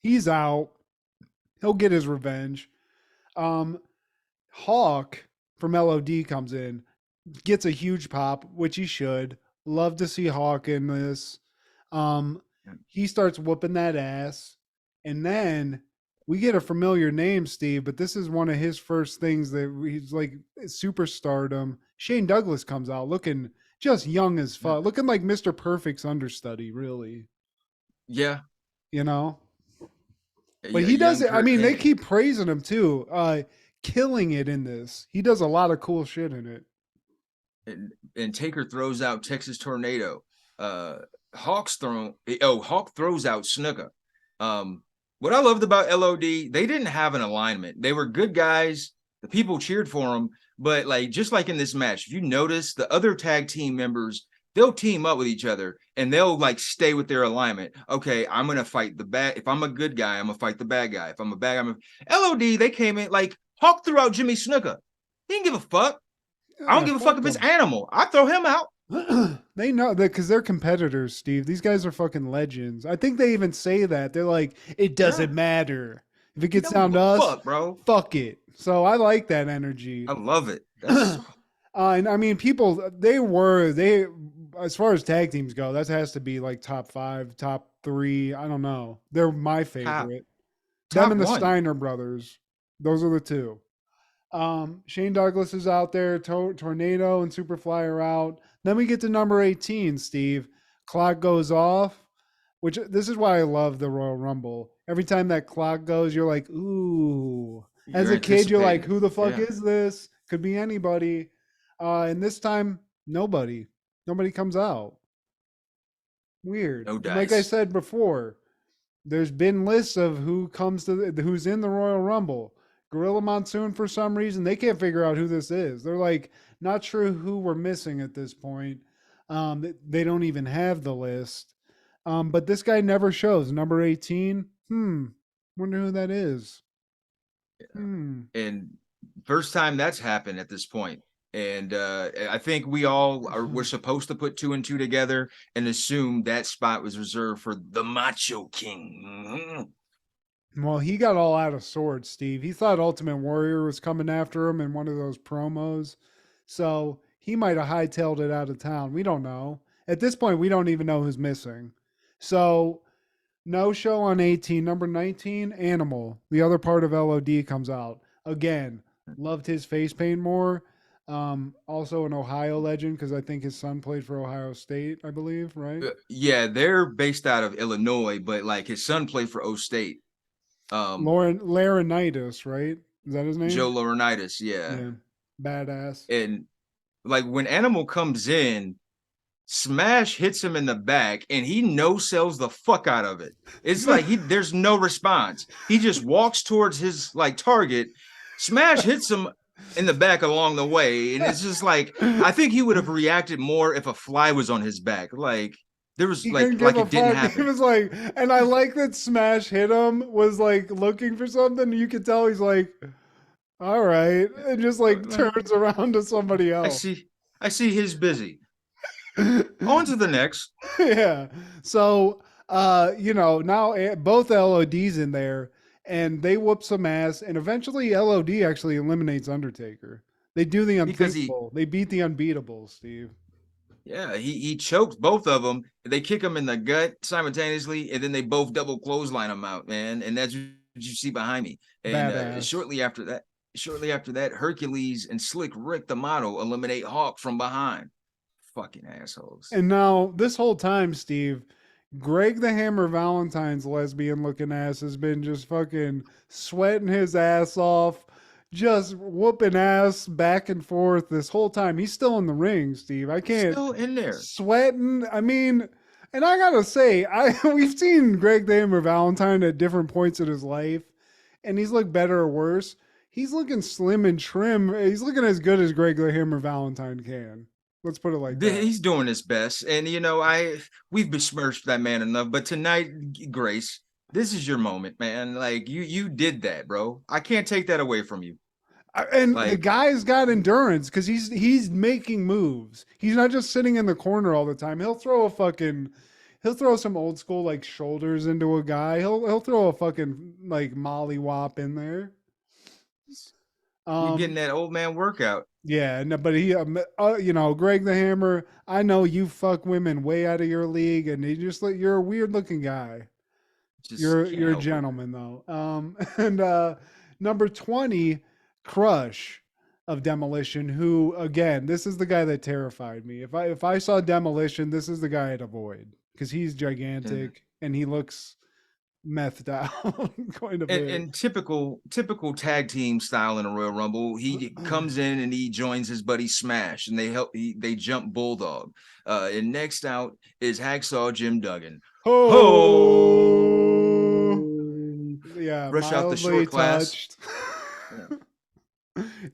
[SPEAKER 5] he's out. He'll get his revenge. Hawk from LOD comes in, gets a huge pop, which he should. Love to see Hawk in this. He starts whooping that ass. And then we get a familiar name, Steve, but this is one of his first things that he's like superstardom. Shane Douglas comes out looking just young as fuck, looking like Mr. Perfect's understudy, really.
[SPEAKER 4] Yeah.
[SPEAKER 5] You know? But he does it. I mean, they keep praising him too. Killing it in this. He does a lot of cool shit in it.
[SPEAKER 4] And Taker throws out Texas Tornado. Hawk throws out Snuka. What I loved about LOD, they didn't have an alignment. They were good guys. The people cheered for them. But like, just like in this match, if you notice, the other tag team members, they'll team up with each other and they'll like stay with their alignment. Okay, I'm gonna fight the bad. If I'm a good guy, I'm gonna fight the bad guy. If I'm a bad guy, LOD. They came in like Hawk threw out Jimmy Snuka. He didn't give a fuck. I don't give a fuck if it's animal. I throw him out.
[SPEAKER 5] They know that because they're competitors, Steve. These guys are fucking legends. I think they even say that. They're like, it doesn't matter. If it gets down to us,
[SPEAKER 4] bro,
[SPEAKER 5] fuck it. So I like that energy.
[SPEAKER 4] I love it.
[SPEAKER 5] And I mean, people, as far as tag teams go, that has to be like top 5, top 3. I don't know. They're my favorite. Them and the Steiner brothers. Those are the two. Shane Douglas is out there. Tornado and Superfly are out. Then we get to number 18, Steve. Clock goes off, which this is why I love the Royal Rumble. Every time that clock goes, you're like, ooh. As a kid, you're like, who the fuck is this? Could be anybody. And this time, nobody. Nobody comes out. Weird.
[SPEAKER 4] No dice.
[SPEAKER 5] Like I said before, there's been lists of who's in the Royal Rumble. Gorilla Monsoon, for some reason, they can't figure out who this is. They're like, not sure who we're missing at this point. They don't even have the list. But this guy never shows. Number 18. Wonder who that is.
[SPEAKER 4] And first time that's happened at this point. And I think we're supposed to put 2 and 2 together and assume that spot was reserved for the Macho King.
[SPEAKER 5] Well, he got all out of sorts, Steve. He thought Ultimate Warrior was coming after him in one of those promos. So he might have hightailed it out of town. We don't know. At this point, we don't even know who's missing. So no show on 18. Number 19, Animal. The other part of LOD comes out. Again, loved his face paint more. Also an Ohio legend because I think his son played for Ohio State, I believe, right?
[SPEAKER 4] Yeah, they're based out of Illinois, but like his son played for O State.
[SPEAKER 5] Laurinaitis, right? Is that his name?
[SPEAKER 4] Joe Laurinaitis, yeah.
[SPEAKER 5] Badass.
[SPEAKER 4] And like when Animal comes in, Smash hits him in the back and he no-sells the fuck out of it. It's like there's no response. He just walks towards his like target. Smash hits him in the back along the way. And it's just like, I think he would have reacted more if a fly was on his back. Like there was like it didn't happen.
[SPEAKER 5] He was like, and I like that Smash hit him, was like looking for something. You could tell he's like, all right. And just like turns around to somebody else.
[SPEAKER 4] I see he's busy. On to the next.
[SPEAKER 5] Yeah. So, now both LODs in there and they whoop some ass. And eventually LOD actually eliminates Undertaker. They do the unthinkable. They beat the unbeatable, Steve.
[SPEAKER 4] Yeah, he chokes both of them. They kick him in the gut simultaneously, and then they both double clothesline him out, man. And that's what you see behind me. And shortly after that, Hercules and Slick Rick the Model eliminate Hawk from behind. Fucking assholes.
[SPEAKER 5] And now this whole time, Steve, Greg the Hammer Valentine's lesbian looking ass has been just fucking sweating his ass off. Just whooping ass back and forth this whole time. He's still in the ring, Steve. I can't.
[SPEAKER 4] Still in there.
[SPEAKER 5] Sweating. I mean, and I gotta say, we've seen Greg the Hammer Valentine at different points in his life, and he's looked better or worse. He's looking slim and trim. He's looking as good as Greg the Hammer Valentine can. Let's put it like that.
[SPEAKER 4] He's doing his best. And we've besmirched that man enough. But tonight, Grace, this is your moment, man. Like you did that, bro. I can't take that away from you.
[SPEAKER 5] And the guy's got endurance because he's making moves. He's not just sitting in the corner all the time. He'll throw some old school like shoulders into a guy. He'll throw a fucking like molly wop in there.
[SPEAKER 4] You're getting that old man workout.
[SPEAKER 5] Yeah, no, but he, Greg the Hammer. I know you fuck women way out of your league, and you're a weird looking guy. You're a gentleman though. And number 20, Crush of Demolition, who again, this is the guy that terrified me. If I saw Demolition, this is the guy I'd avoid because he's gigantic and he looks methed out quite a bit.
[SPEAKER 4] And typical tag team style in a Royal Rumble, he comes in and he joins his buddy Smash, and they jump Bulldog. And next out is Hacksaw Jim Duggan.
[SPEAKER 5] Yeah,
[SPEAKER 4] Rush out the short class.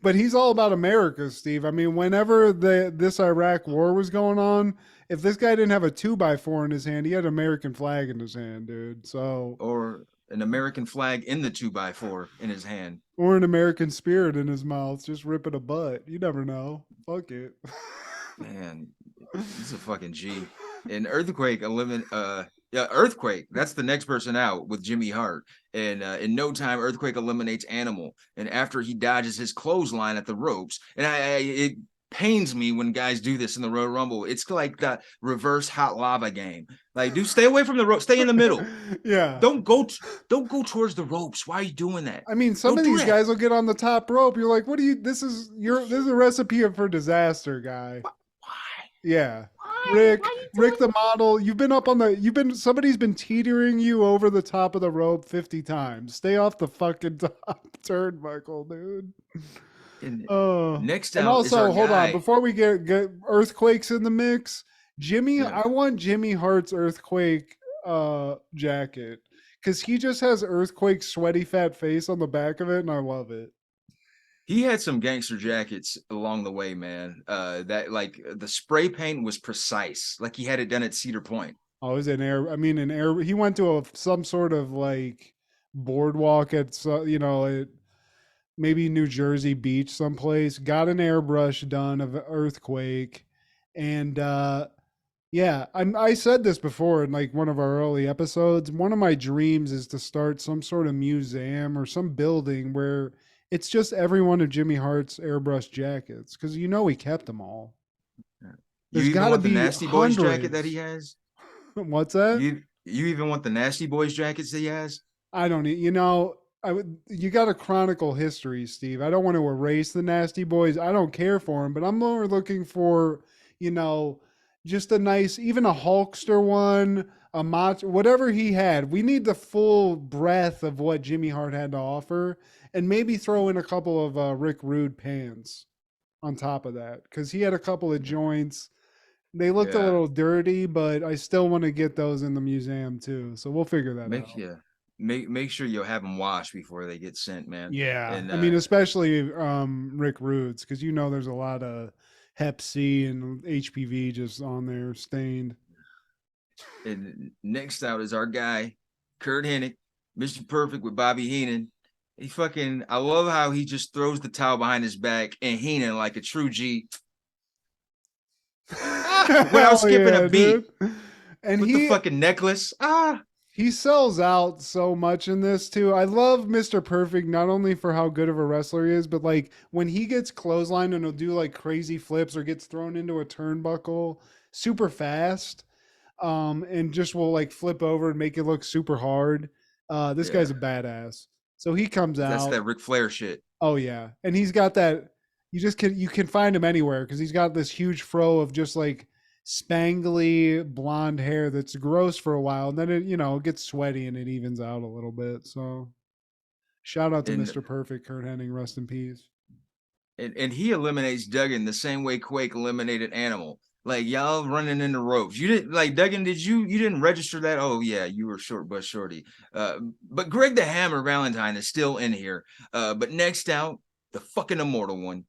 [SPEAKER 5] But he's all about America, Steve. I mean, whenever this Iraq war was going on, if this guy didn't have a 2x4 in his hand, he had an American flag in his hand, dude. So,
[SPEAKER 4] or an American flag in the 2x4 in his hand,
[SPEAKER 5] or an American spirit in his mouth, just ripping a butt. You never know. Fuck it.
[SPEAKER 4] Man, he's a fucking G. And Earthquake Earthquake. That's the next person out with Jimmy Hart. And in no time, Earthquake eliminates Animal. And after he dodges his clothesline at the ropes, and it pains me when guys do this in the Royal Rumble. It's like the reverse hot lava game. Like, dude, stay away from the rope. Stay in the middle.
[SPEAKER 5] Yeah.
[SPEAKER 4] Don't go towards the ropes. Why are you doing that?
[SPEAKER 5] I mean, some of these guys will get on the top rope. You're like, what do you? This is a recipe for disaster, guy.
[SPEAKER 4] Why?
[SPEAKER 5] Yeah. Rick the model, somebody's been teetering you over the top of the rope 50 times. Stay off the fucking top turnbuckle, dude.
[SPEAKER 4] Next out,
[SPEAKER 5] and also, hold
[SPEAKER 4] guy.
[SPEAKER 5] on, before we get Earthquakes in the mix, Jimmy, yeah. I want Jimmy Hart's Earthquake jacket, because he just has Earthquake's sweaty fat face on the back of it, and I love it.
[SPEAKER 4] He had some gangster jackets along the way, man. That, like, the spray paint was precise, like he had it done at Cedar Point.
[SPEAKER 5] Oh, it was an air. I mean, he went to some sort of like boardwalk at maybe New Jersey Beach someplace, got an airbrush done of Earthquake. And yeah, I said this before in like one of our early episodes. One of my dreams is to start some sort of museum or some building where it's just every one of Jimmy Hart's airbrush jackets, because he kept them all.
[SPEAKER 4] There's got to be the Nasty Boys jacket that he has.
[SPEAKER 5] What's that?
[SPEAKER 4] You even want the Nasty Boys jackets that he has?
[SPEAKER 5] I don't. You got to chronicle history, Steve. I don't want to erase the Nasty Boys. I don't care for them, but I'm more looking for, just a nice, even a Hulkster one, a Macho, whatever he had. We need the full breadth of what Jimmy Hart had to offer, and maybe throw in a couple of Rick Rude pants on top of that, because he had a couple of joints. They looked a little dirty, but I still want to get those in the museum too. So we'll figure that out.
[SPEAKER 4] Yeah. Make sure you'll have them washed before they get sent, man.
[SPEAKER 5] Yeah. And, I mean, especially Rick Rude's, because there's a lot of Hep C and HPV just on there stained.
[SPEAKER 4] And next out is our guy, Kurt Hennig, Mr. Perfect with Bobby Heenan. I love how he just throws the towel behind his back, and Heenan, like a true G, without skipping a beat.
[SPEAKER 5] Dude. And
[SPEAKER 4] with the fucking necklace.
[SPEAKER 5] He sells out so much in this too. I love Mr. Perfect, not only for how good of a wrestler he is, but like when he gets clotheslined and he'll do like crazy flips or gets thrown into a turnbuckle super fast, and just will like flip over and make it look super hard. This guy's a badass. So he comes out.
[SPEAKER 4] That's that Ric Flair shit.
[SPEAKER 5] Oh yeah, and he's got that. You can find him anywhere because he's got this huge fro of just like spangly blonde hair that's gross for a while, and then it gets sweaty and it evens out a little bit. So shout out to Mr. Perfect, Kurt Hennig, rest in peace.
[SPEAKER 4] And he eliminates Duggan the same way Quake eliminated Animal. Like, y'all running in the ropes. You didn't, like, Duggan, you didn't register that? Oh yeah, you were short but shorty. But Greg the Hammer Valentine is still in here. But next out, the fucking immortal one.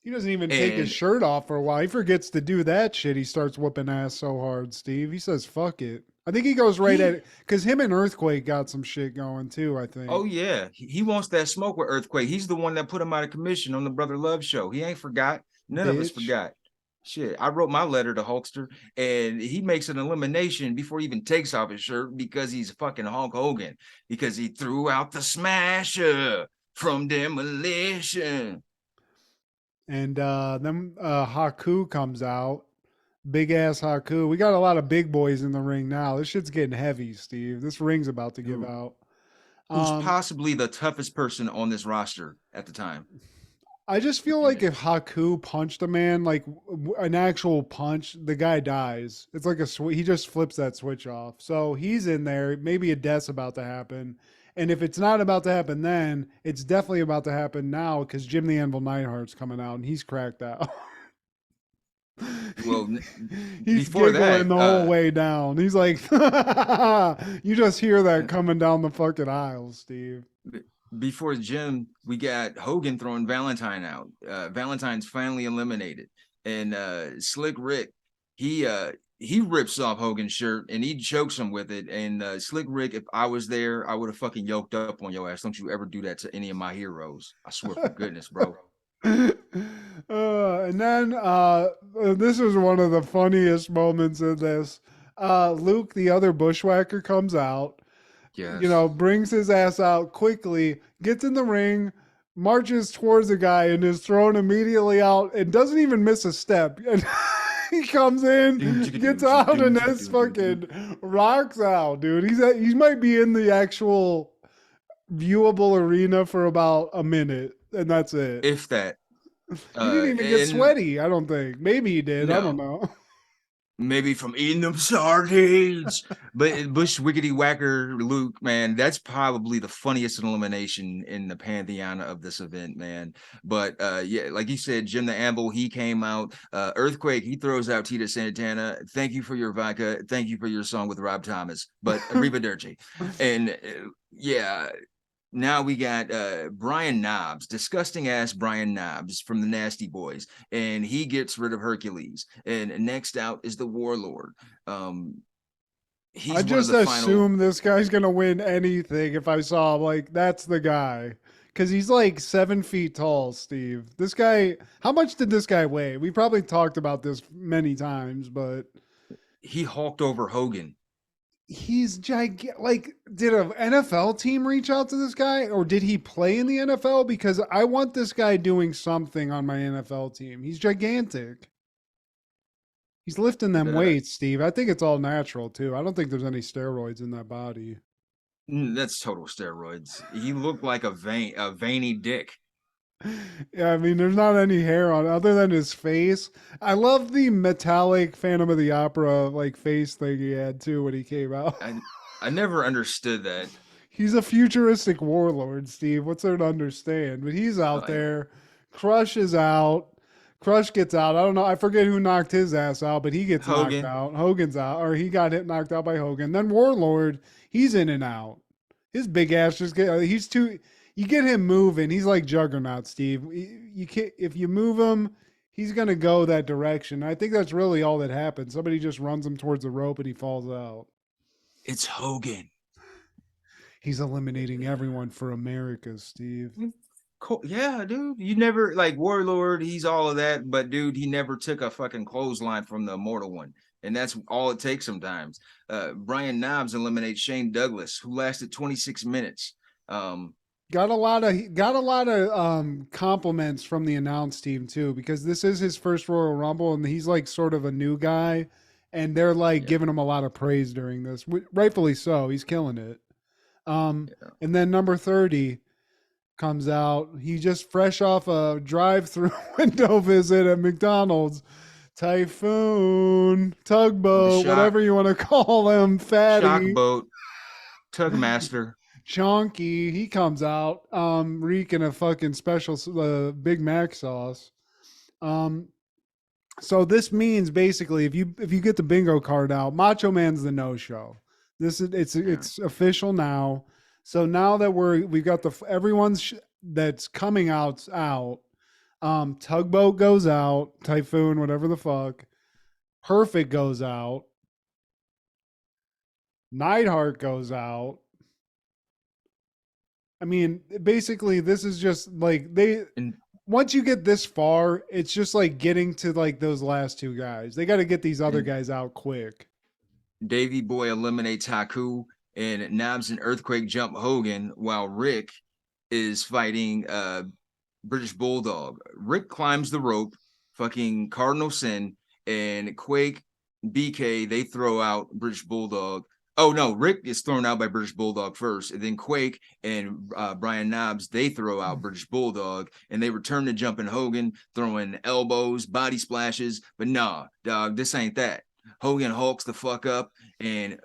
[SPEAKER 5] He doesn't even take his shirt off for a while. He forgets to do that shit. He starts whooping ass so hard, Steve. He says, fuck it. I think he goes right at it, because him and Earthquake got some shit going too, I think.
[SPEAKER 4] Oh, yeah. He wants that smoke with Earthquake. He's the one that put him out of commission on the Brother Love show. He ain't forgot. None of us forgot. Shit, I wrote my letter to Hulkster, and he makes an elimination before he even takes off his shirt because he's fucking Hulk Hogan, because he threw out the smasher from Demolition.
[SPEAKER 5] And then Haku comes out. Big ass Haku. We got a lot of big boys in the ring now. This shit's getting heavy, Steve. This ring's about to give out.
[SPEAKER 4] Who's possibly the toughest person on this roster at the time?
[SPEAKER 5] I just feel like if Haku punched a man, like an actual punch, the guy dies. It's like he just flips that switch off. So he's in there. Maybe a death's about to happen. And if it's not about to happen then, it's definitely about to happen now because Jim the Anvil Neidhart's coming out and he's cracked out.
[SPEAKER 4] Well,
[SPEAKER 5] he's
[SPEAKER 4] before
[SPEAKER 5] giggling
[SPEAKER 4] that,
[SPEAKER 5] the whole way down. He's like, you just hear that coming down the fucking aisle, Steve.
[SPEAKER 4] Before Jim, we got Hogan throwing Valentine out. Valentine's finally eliminated, and Slick Rick, he rips off Hogan's shirt and he chokes him with it. And Slick Rick, if I was there, I would have fucking yoked up on your ass. Don't you ever do that to any of my heroes? I swear for goodness, bro.
[SPEAKER 5] And then this is one of the funniest moments in this. Luke, the other bushwhacker, comes out.
[SPEAKER 4] Yes.
[SPEAKER 5] You know, brings his ass out quickly, gets in the ring, marches towards the guy, and is thrown immediately out and doesn't even miss a step. And he comes in, gets out, and this fucking rocks out, dude. He might be in the actual viewable arena for about a minute, and that's it.
[SPEAKER 4] If that.
[SPEAKER 5] He didn't even get sweaty, I don't think. Maybe he did. No. I don't know.
[SPEAKER 4] Maybe from eating them sardines. But Bush Wiggity Whacker Luke, man, that's probably the funniest elimination in the pantheon of this event, man. But yeah, like you said, Jim the Anvil, he came out. Earthquake, he throws out Tita Santana. Thank you for your vodka. Thank you for your song with Rob Thomas. But arrivederci. And yeah. Now we got Brian Knobbs, disgusting ass Brian Knobbs from the Nasty Boys, and he gets rid of Hercules. And next out is the Warlord.
[SPEAKER 5] I just assume this guy's gonna win anything if I saw him. Like, that's the guy, because he's like 7 feet tall. Steve, this guy. How much did this guy weigh? We probably talked about this many times, but
[SPEAKER 4] he hulked over Hogan.
[SPEAKER 5] He's gigantic. Like, did an NFL team reach out to this guy, or did he play in the NFL? Because I want this guy doing something on my NFL team. He's gigantic. He's lifting them weights, Steve. I think it's all natural too. I don't think there's any steroids in that body.
[SPEAKER 4] That's total steroids. He looked like a veiny dick.
[SPEAKER 5] Yeah, I mean, there's not any hair on other than his face. I love the metallic Phantom of the Opera like face thing he had too when he came out.
[SPEAKER 4] I never understood that.
[SPEAKER 5] He's a futuristic warlord, Steve. What's there to understand? But he's out there. Crush is out. Crush gets out. I don't know. I forget who knocked his ass out, but he gets knocked out. Hogan's out, or he got knocked out by Hogan. Then Warlord, he's in and out. His big ass he's too. You get him moving, he's like Juggernaut, Steve. You can't, if you move him, he's gonna go that direction. I think that's really all that happens. Somebody just runs him towards the rope and he falls out.
[SPEAKER 4] It's Hogan.
[SPEAKER 5] He's eliminating everyone for America, Steve.
[SPEAKER 4] Cool. Yeah, dude. You never like Warlord. He's all of that, but dude, he never took a fucking clothesline from the Immortal One, and that's all it takes sometimes. Brian Knobbs eliminates Shane Douglas, who lasted 26 minutes.
[SPEAKER 5] Got a lot of compliments from the announce team too, because this is his first Royal Rumble and he's like sort of a new guy, and they're like giving him a lot of praise during this, rightfully so. He's killing it. And then number 30 comes out. He just fresh off a drive-through window visit at McDonald's. Typhoon, tugboat, whatever you want to call him, fatty,
[SPEAKER 4] shock boat, tugmaster.
[SPEAKER 5] Chonky, he comes out reeking of fucking special Big Mac sauce. So this means basically if you get the bingo card out, Macho Man's the no-show. It's official now. So now that we've got everyone's that's coming out. Tugboat goes out, Typhoon, whatever the fuck. Perfect goes out. Neidhart goes out. I mean, basically, this is just like once you get this far, it's just like getting to like those last two guys. They got to get these other guys out quick.
[SPEAKER 4] Davey Boy eliminates Haku, and Knobbs and Earthquake jump Hogan while Rick is fighting British Bulldog. Rick climbs the rope, fucking Cardinal Sin, and Quake, BK, they throw out British Bulldog. Oh no, Rick is thrown out by British Bulldog first, and then Quake and Brian Knobbs, they throw out British Bulldog, and they return to Jumping Hogan, throwing elbows, body splashes. But nah, dog, this ain't that. Hogan hulks the fuck up, and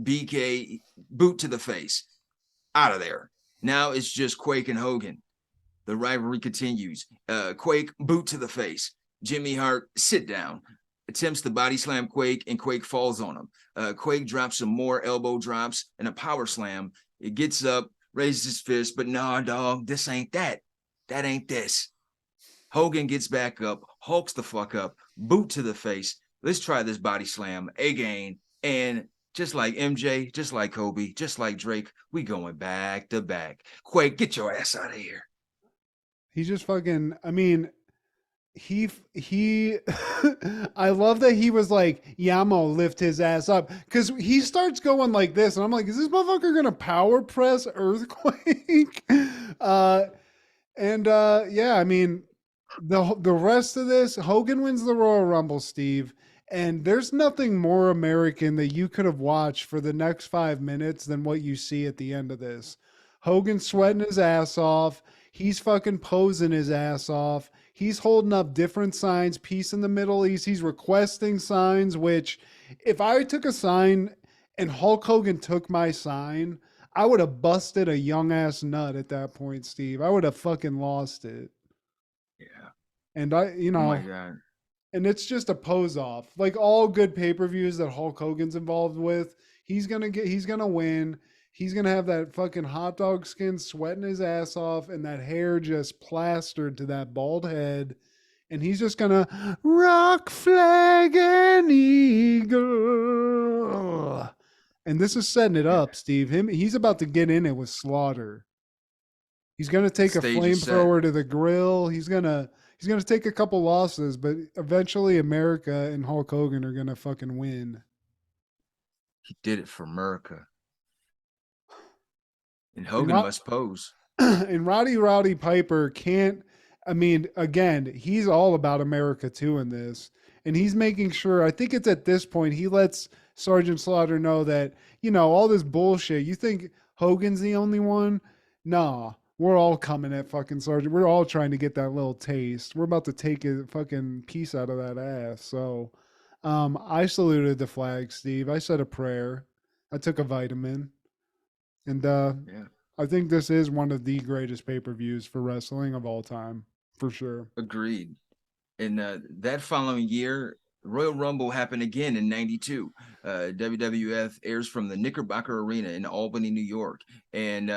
[SPEAKER 4] BK boot to the face, out of there. Now it's just Quake and Hogan. The rivalry continues. Quake boot to the face. Jimmy Hart sit down. Attempts to body slam Quake, and Quake falls on him. Quake drops some more elbow drops and a power slam. It gets up, raises his fist, but nah, dog, this ain't that. That ain't this. Hogan gets back up, hulks the fuck up, boot to the face. Let's try this body slam again. And just like MJ, just like Kobe, just like Drake, we going back to back. Quake, get your ass out of here.
[SPEAKER 5] He just fucking, I mean, he I love that he was like, yeah, I'm gonna lift his ass up, because he starts going like this, and I'm like, is this motherfucker gonna power press Earthquake? Yeah, I mean, the rest of this, Hogan wins the Royal Rumble, Steve, and there's nothing more American that you could have watched for the next 5 minutes than what you see at the end of this. Hogan sweating his ass off. He's fucking posing his ass off. He's holding up different signs, peace in the Middle East. He's requesting signs, which if I took a sign and Hulk Hogan took my sign, I would have busted a young ass nut at that point, Steve. I would have fucking lost it.
[SPEAKER 4] Yeah.
[SPEAKER 5] And oh
[SPEAKER 4] my God.
[SPEAKER 5] And it's just a pose off. Like all good pay-per-views that Hulk Hogan's involved with, he's going to win. He's going to have that fucking hot dog skin sweating his ass off and that hair just plastered to that bald head. And he's just going to rock, flag, and eagle. And this is setting it up, Steve. He's about to get in it with Slaughter. He's going to take a flamethrower to the grill. He's going to take a couple losses, but eventually America and Hulk Hogan are going to fucking win.
[SPEAKER 4] He did it for America. And Hogan must pose.
[SPEAKER 5] And Rowdy Piper can't, I mean, again, he's all about America too in this. And he's making sure, I think it's at this point, he lets Sergeant Slaughter know that, all this bullshit, you think Hogan's the only one? Nah, we're all coming at fucking Sergeant. We're all trying to get that little taste. We're about to take a fucking piece out of that ass. So I saluted the flag, Steve. I said a prayer. I took a vitamin. And I think this is one of the greatest pay-per-views for wrestling of all time, for sure.
[SPEAKER 4] Agreed. And that following year, Royal Rumble happened again in '92. WWF airs from the Knickerbocker Arena in Albany, New York. And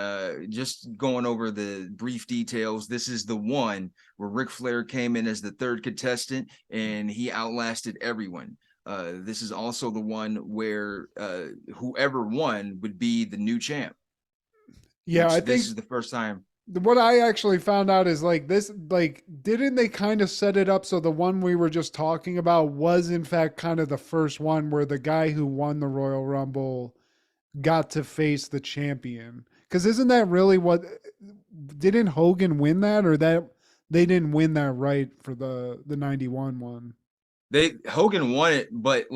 [SPEAKER 4] just going over the brief details, this is the one where Ric Flair came in as the third contestant, and he outlasted everyone. This is also the one where whoever won would be the new champ.
[SPEAKER 5] Yeah, I think
[SPEAKER 4] this is the first time.
[SPEAKER 5] What I actually found out is didn't they kind of set it up so the one we were just talking about was in fact kind of the first one where the guy who won the Royal Rumble got to face the champion? Because isn't that really didn't Hogan win that, or that they didn't win that right for the 91 one?
[SPEAKER 4] Hogan won it, but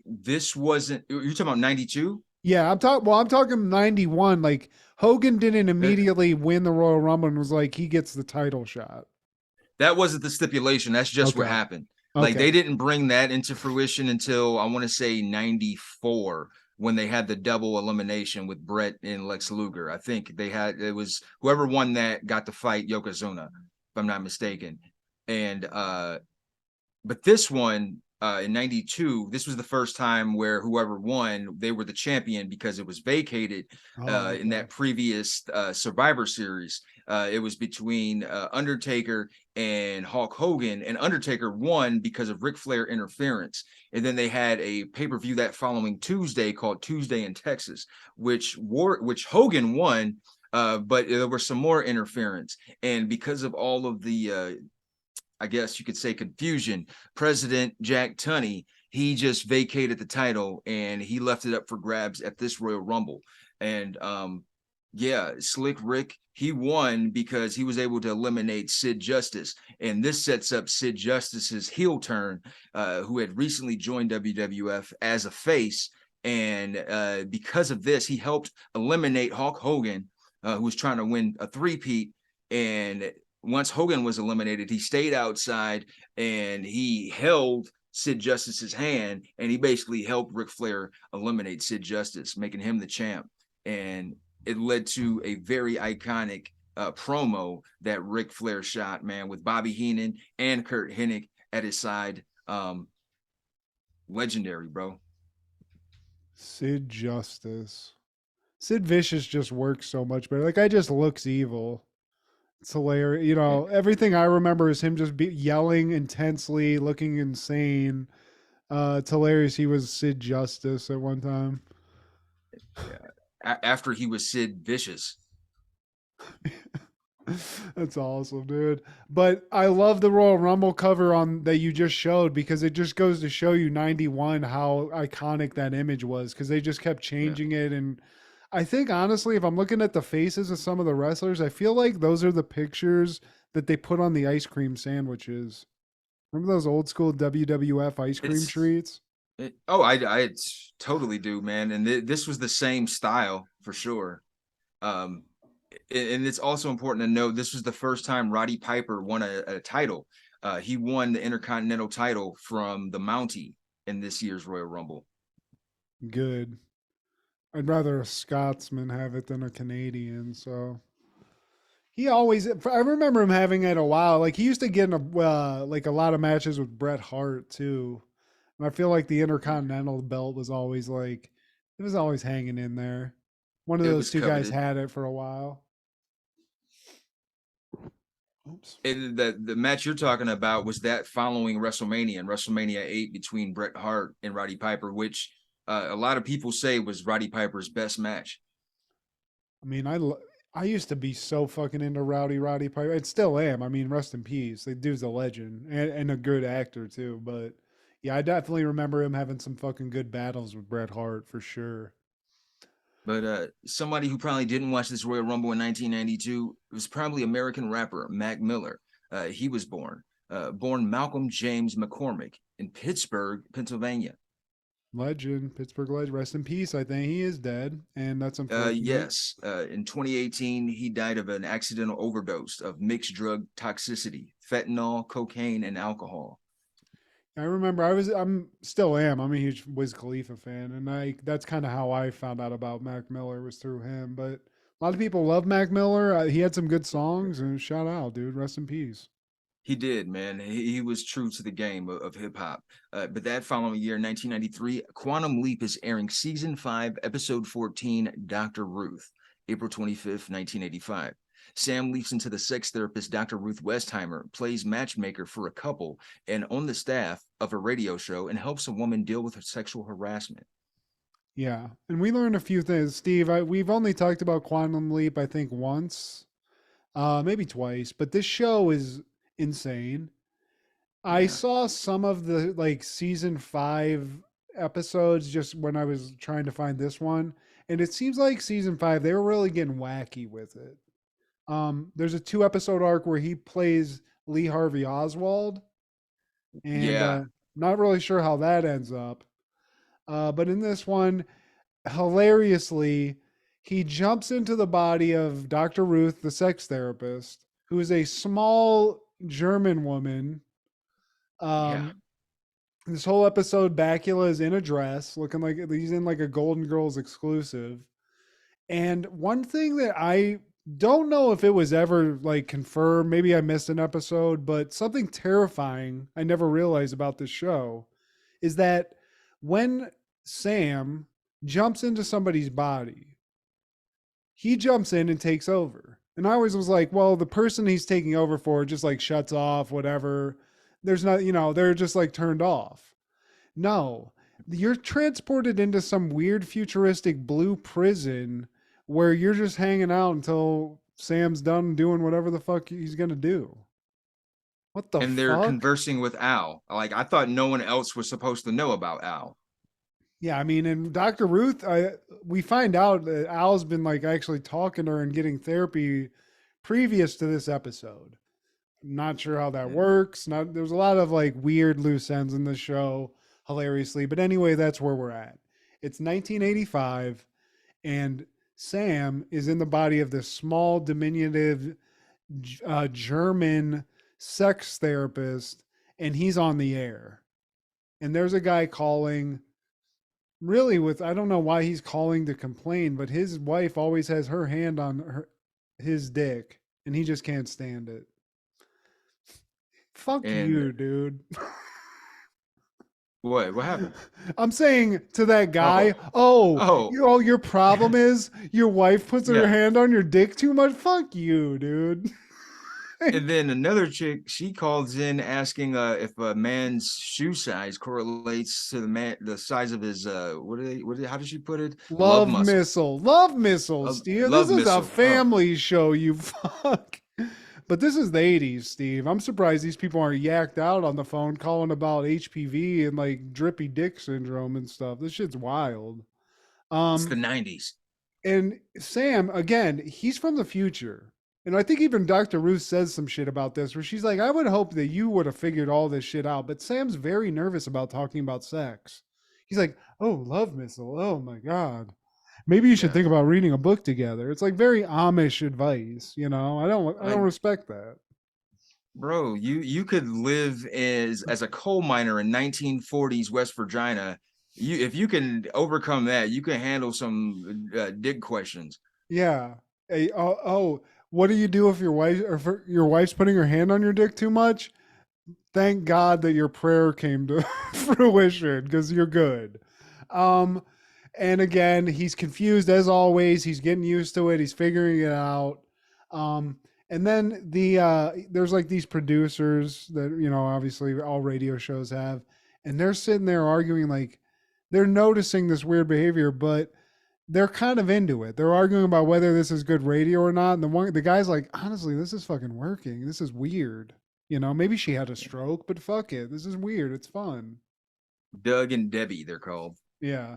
[SPEAKER 4] this wasn't. You're talking about 92?
[SPEAKER 5] Yeah, I'm talking 91. Like Hogan didn't immediately win the Royal Rumble and was like, he gets the title shot.
[SPEAKER 4] That wasn't the stipulation. That's just what happened. Like they didn't bring that into fruition until I want to say 94, when they had the double elimination with Brett and Lex Luger. I think it was whoever won that got to fight Yokozuna, if I'm not mistaken. And but this one in 92, this was the first time where whoever won, they were the champion, because it was vacated in that previous Survivor Series. It was between Undertaker and Hulk Hogan, and Undertaker won because of Ric Flair interference. And then they had a pay-per-view that following Tuesday called Tuesday in Texas, which Hogan won, but there was some more interference. And because of all of the I guess you could say confusion, President Jack Tunney, he just vacated the title and he left it up for grabs at this Royal Rumble. And Slick Rick, he won because he was able to eliminate Sid Justice. And this sets up Sid Justice's heel turn, who had recently joined WWF as a face. And because of this, he helped eliminate Hulk Hogan, who was trying to win a three-peat. And once Hogan was eliminated, he stayed outside and he held Sid Justice's hand, and he basically helped Ric Flair eliminate Sid Justice, making him the champ. And it led to a very iconic promo that Ric Flair shot, man, with Bobby Heenan and Kurt Hennig at his side. Legendary, bro.
[SPEAKER 5] Sid Justice. Sid Vicious just works so much better. Like, guy just looks evil. It's hilarious. You know, everything I remember is him just yelling intensely, looking insane. It's hilarious. He was Sid Justice at one time.
[SPEAKER 4] Yeah. After he was Sid Vicious.
[SPEAKER 5] That's awesome, dude. But I love the Royal Rumble cover on that you just showed, because it just goes to show you 91 how iconic that image was, because they just kept changing it. And I think, honestly, if I'm looking at the faces of some of the wrestlers, I feel like those are the pictures that they put on the ice cream sandwiches. Remember those old school WWF ice cream treats?
[SPEAKER 4] I totally do, man. And this was the same style for sure. And it's also important to note, this was the first time Roddy Piper won a title. He won the Intercontinental title from the Mountie in this year's Royal Rumble.
[SPEAKER 5] Good. I'd rather a Scotsman have it than a Canadian. So he always, I remember him having it a while. Like, he used to get in like a lot of matches with Bret Hart too. And I feel like the Intercontinental belt was always like, it was always hanging in there. One of those two guys had it for a while. Oops.
[SPEAKER 4] And the match you're talking about was that following WrestleMania, and WrestleMania 8 between Bret Hart and Roddy Piper, which a lot of people say was Roddy Piper's best match.
[SPEAKER 5] I mean, I used to be so fucking into Roddy Piper. I still am. I mean, rest in peace. The dude's a legend and a good actor too. But yeah, I definitely remember him having some fucking good battles with Bret Hart for sure.
[SPEAKER 4] But somebody who probably didn't watch this Royal Rumble in 1992 was probably American rapper Mac Miller. He was born Malcolm James McCormick in Pittsburgh, Pennsylvania.
[SPEAKER 5] Legend, Pittsburgh legend. Rest in peace. I think he is dead, and that's unfortunate.
[SPEAKER 4] Yes. In 2018, he died of an accidental overdose of mixed drug toxicity, fentanyl, cocaine, and alcohol.
[SPEAKER 5] I remember I'm still am. I'm a huge Wiz Khalifa fan, and that's kind of how I found out about Mac Miller, was through him. But a lot of people love Mac Miller. He had some good songs, and shout out, dude. Rest in peace.
[SPEAKER 4] He did, man. He was true to the game of hip hop. But that following year, 1993, Quantum Leap is airing season 5, episode 14, Dr. Ruth, April 25th, 1985. Sam leaps into the sex therapist Dr. Ruth Westheimer, plays matchmaker for a couple and on the staff of a radio show, and helps a woman deal with her sexual harassment.
[SPEAKER 5] Yeah, and we learned a few things, Steve. We've only talked about Quantum Leap, I think, once, maybe twice, but this show is insane. Yeah. I saw some of the season 5 episodes just when I was trying to find this one, and it seems like season 5 they were really getting wacky with it. There's a 2-episode arc where he plays Lee Harvey Oswald, and not really sure how that ends up. But in this one, hilariously, he jumps into the body of Dr. Ruth, the sex therapist, who is a small German woman. This whole episode, Bakula is in a dress, looking like he's in like a Golden Girls exclusive. And one thing that I don't know if it was ever confirmed, maybe I missed an episode, but something terrifying I never realized about this show is that when Sam jumps into somebody's body, he jumps in and takes over. And I always was like, well, the person he's taking over for just shuts off, whatever. There's not, they're just turned off. No, you're transported into some weird futuristic blue prison where you're just hanging out until Sam's done doing whatever the fuck he's going to do. What the fuck?
[SPEAKER 4] And they're conversing with Al. I thought no one else was supposed to know about Al.
[SPEAKER 5] Yeah, I mean, in Dr. Ruth, we find out that Al's been actually talking to her and getting therapy previous to this episode. I'm not sure how that works. There's a lot of weird loose ends in the show, hilariously. But anyway, that's where we're at. It's 1985, and Sam is in the body of this small, diminutive German sex therapist, and he's on the air. And there's a guy calling, really, with, I don't know why he's calling to complain, but his wife always has her hand on his dick, and he just can't stand it. Fuck
[SPEAKER 4] And
[SPEAKER 5] you, dude.
[SPEAKER 4] what happened?
[SPEAKER 5] I'm saying to that guy, your problem is your wife puts her
[SPEAKER 4] Yeah.
[SPEAKER 5] hand on your dick too much? Fuck you, dude.
[SPEAKER 4] And then another chick, she calls in asking if a man's shoe size correlates to the size of his how did she put it?
[SPEAKER 5] Love
[SPEAKER 4] muscle.
[SPEAKER 5] missile, Steve. This is a
[SPEAKER 4] missile.
[SPEAKER 5] family show, you fuck. But this is the 80s, Steve. I'm surprised these people aren't yacked out on the phone calling about HPV and like drippy dick syndrome and stuff. This shit's wild.
[SPEAKER 4] It's the 90s.
[SPEAKER 5] And Sam, again, he's from the future. And I think even Dr. Ruth says some shit about this where she's like, I would hope that you would have figured all this shit out. But Sam's very nervous about talking about sex. He's like, oh, love missile. Oh my God. Maybe you should think about reading a book together. It's like very Amish advice, you know. I don't respect that.
[SPEAKER 4] Bro, you could live as a coal miner in 1940s West Virginia. If you can overcome that, you can handle some dig questions.
[SPEAKER 5] Yeah. Hey, what do you do if your wife's putting her hand on your dick too much? Thank God that your prayer came to fruition, because you're good. And again, he's confused as always. He's getting used to it. He's figuring it out. And then there's like these producers that, you know, obviously all radio shows have, and they're sitting there arguing, like they're noticing this weird behavior, but they're kind of into it. They're arguing about whether this is good radio or not. And the guy's like, honestly, this is fucking working. This is weird. You know, maybe she had a stroke, but fuck it. This is weird. It's fun.
[SPEAKER 4] Doug and Debbie, they're called.
[SPEAKER 5] Yeah.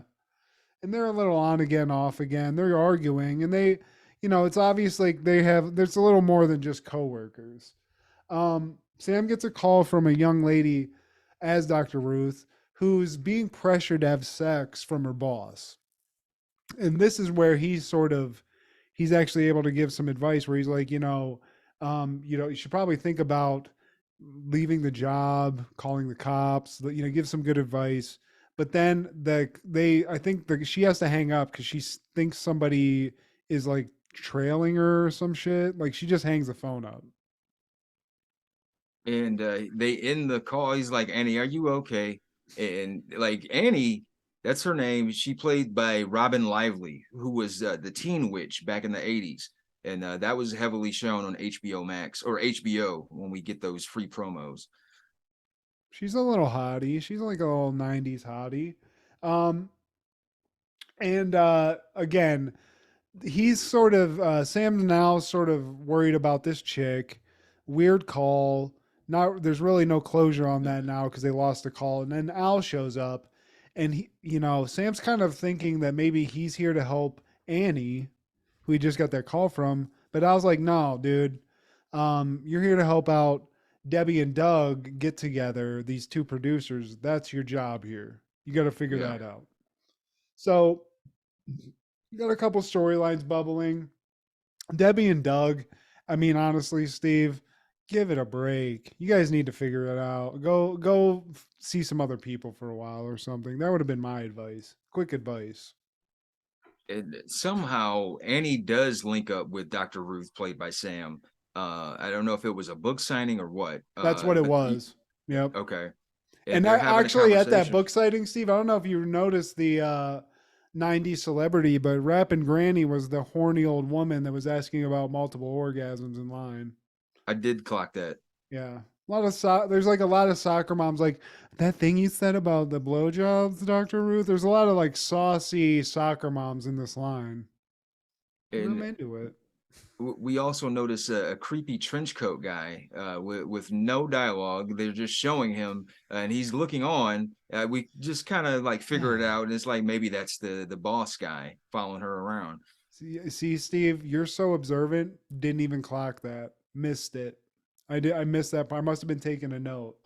[SPEAKER 5] And they're a little on again, off again. They're arguing, and they, you know, it's obvious like there's a little more than just coworkers. Sam gets a call from a young lady as Dr. Ruth, who's being pressured to have sex from her boss. And this is where he's actually able to give some advice where he's like, you should probably think about leaving the job, calling the cops, you know, give some good advice. But then she has to hang up because she thinks somebody is like trailing her or some shit. Like she just hangs the phone up.
[SPEAKER 4] And they end the call. He's like, Annie, are you okay? And like Annie, that's her name. She played by Robin Lively, who was the Teen Witch back in the 80s. And that was heavily shown on HBO Max or HBO when we get those free promos.
[SPEAKER 5] She's a little hottie. She's like a little 90s hottie. Again, he's sort of, Sam's now sort of worried about this chick. Weird call. There's really no closure on that now because they lost the call. And then Al shows up, and he, you know, Sam's kind of thinking that maybe he's here to help Annie, who he just got that call from. But Al's like, no, dude, you're here to help out Debbie and Doug get together, these two producers. That's your job here. You got to figure that out. So you got a couple storylines bubbling. Debbie and Doug, I mean, honestly, Steve, give it a break. You guys need to figure it out. Go see some other people for a while or something. That would have been my advice. Quick advice.
[SPEAKER 4] And somehow Annie does link up with Dr. Ruth, played by Sam. I don't know if it was a book signing or what.
[SPEAKER 5] That's what it was. Yep.
[SPEAKER 4] Okay.
[SPEAKER 5] And that actually at that book signing, Steve, I don't know if you noticed the 90s celebrity, but Rappin' Granny was the horny old woman that was asking about multiple orgasms in line.
[SPEAKER 4] I did clock that.
[SPEAKER 5] Yeah. There's like a lot of soccer moms, like that thing you said about the blowjobs, Dr. Ruth. There's a lot of like saucy soccer moms in this line. I'm into it.
[SPEAKER 4] We also notice a creepy trench coat guy with no dialogue. They're just showing him, and he's looking on. We just kind of like figure it out, and it's like maybe that's the boss guy following her around.
[SPEAKER 5] See, Steve, you're so observant. Didn't even clock that. Missed it. I missed that part. I must have been taking a note.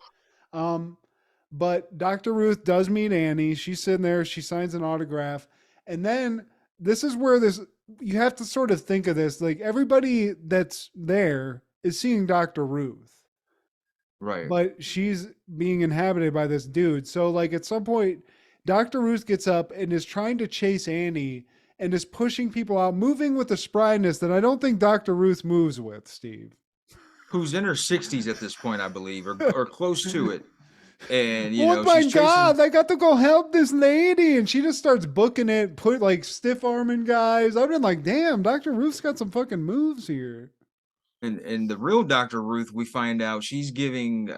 [SPEAKER 5] But Dr. Ruth does meet Annie. She's sitting there. She signs an autograph. And then this is where you have to sort of think of this. Like everybody that's there is seeing Dr. Ruth.
[SPEAKER 4] Right.
[SPEAKER 5] But she's being inhabited by this dude. So like at some point, Dr. Ruth gets up and is trying to chase Annie and is pushing people out, moving with a spryness that I don't think Dr. Ruth moves with, Steve.
[SPEAKER 4] Who's in her 60s at this point, I believe, or close to it. And
[SPEAKER 5] oh my God, I got to go help this lady. And she just starts booking it, put like stiff arming guys. I've been like, damn, Dr. Ruth's got some fucking moves here.
[SPEAKER 4] And the real Dr. Ruth, we find out she's giving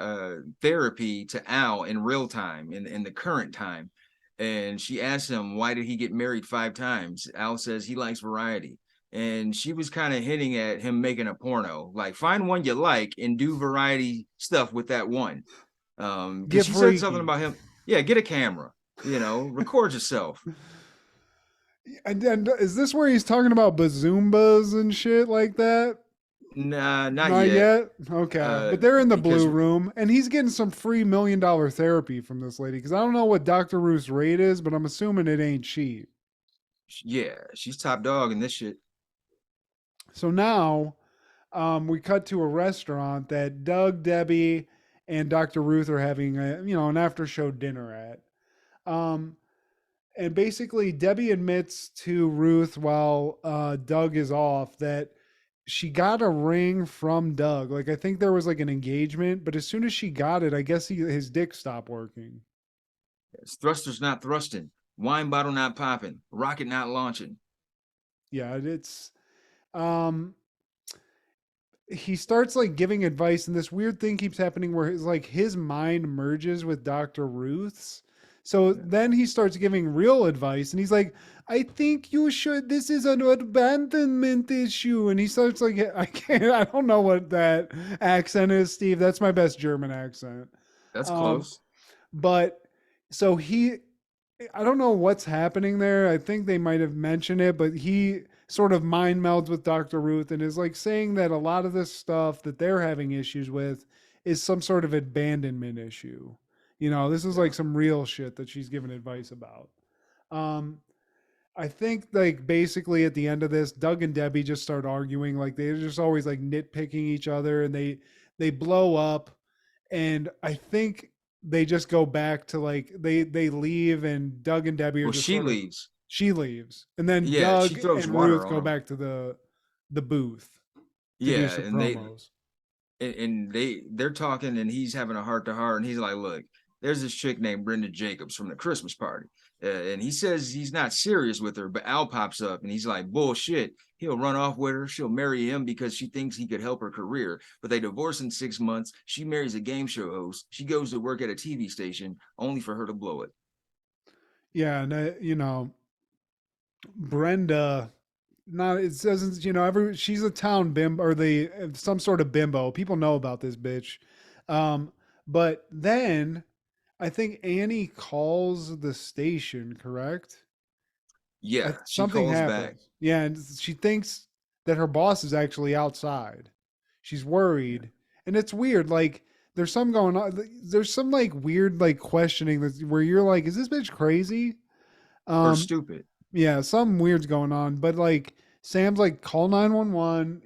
[SPEAKER 4] therapy to Al in real time, in the current time. And she asks him, why did he get married 5 times? Al says he likes variety. And she was kind of hinting at him making a porno. Like, find one you like and do variety stuff with that one. Because she said something about him. Yeah, get a camera, record yourself.
[SPEAKER 5] And is this where he's talking about bazoombas and shit like that?
[SPEAKER 4] Nah, not yet.
[SPEAKER 5] Okay. But they're in the blue room and he's getting some free $1 million therapy from this lady. Cause I don't know what Dr. Ruth's rate is, but I'm assuming it ain't cheap.
[SPEAKER 4] Yeah, she's top dog in this shit.
[SPEAKER 5] So now we cut to a restaurant that Doug, Debbie, and Dr. Ruth are having an after show dinner at. And basically Debbie admits to Ruth while Doug is off that she got a ring from Doug. Like I think there was like an engagement, but as soon as she got it, I guess his dick stopped working.
[SPEAKER 4] Yes, thrusters not thrusting, wine bottle not popping, rocket not launching.
[SPEAKER 5] Yeah, it's he starts like giving advice and this weird thing keeps happening where his mind merges with Dr. Ruth's. So then he starts giving real advice and he's like, I think you should, this is an abandonment issue. And he starts like, I don't know what that accent is, Steve. That's my best German accent.
[SPEAKER 4] That's close.
[SPEAKER 5] But so I don't know what's happening there. I think they might have mentioned it, but he sort of mind melds with Dr. Ruth and is like saying that a lot of this stuff that they're having issues with is some sort of abandonment issue. This is like some real shit that she's giving advice about. I think like basically at the end of this, Doug and Debbie just start arguing. Like they're just always like nitpicking each other and they blow up. And I think they just go back to like, they leave and Doug and Debbie are just
[SPEAKER 4] leaves.
[SPEAKER 5] She leaves. And then Doug and Ruth go
[SPEAKER 4] him.
[SPEAKER 5] back to the booth.
[SPEAKER 4] Yeah. And they're talking and he's having a heart to heart and he's like, look, there's this chick named Brenda Jacobs from the Christmas party. And he says he's not serious with her, but Al pops up and he's like, bullshit. He'll run off with her. She'll marry him because she thinks he could help her career. But they divorce in 6 months. She marries a game show host. She goes to work at a TV station only for her to blow it.
[SPEAKER 5] Yeah. And, Brenda, it doesn't, she's a town bimbo or some sort of bimbo. People know about this bitch. But then I think Annie calls the station, correct?
[SPEAKER 4] Yeah,
[SPEAKER 5] something happens. Back. Yeah, and she thinks that her boss is actually outside. She's worried, and it's weird. Like there's some going on. There's some like weird like questioning where you're like, is this bitch crazy?
[SPEAKER 4] Or stupid?
[SPEAKER 5] Yeah, some weird's going on. But like Sam's like, call 911.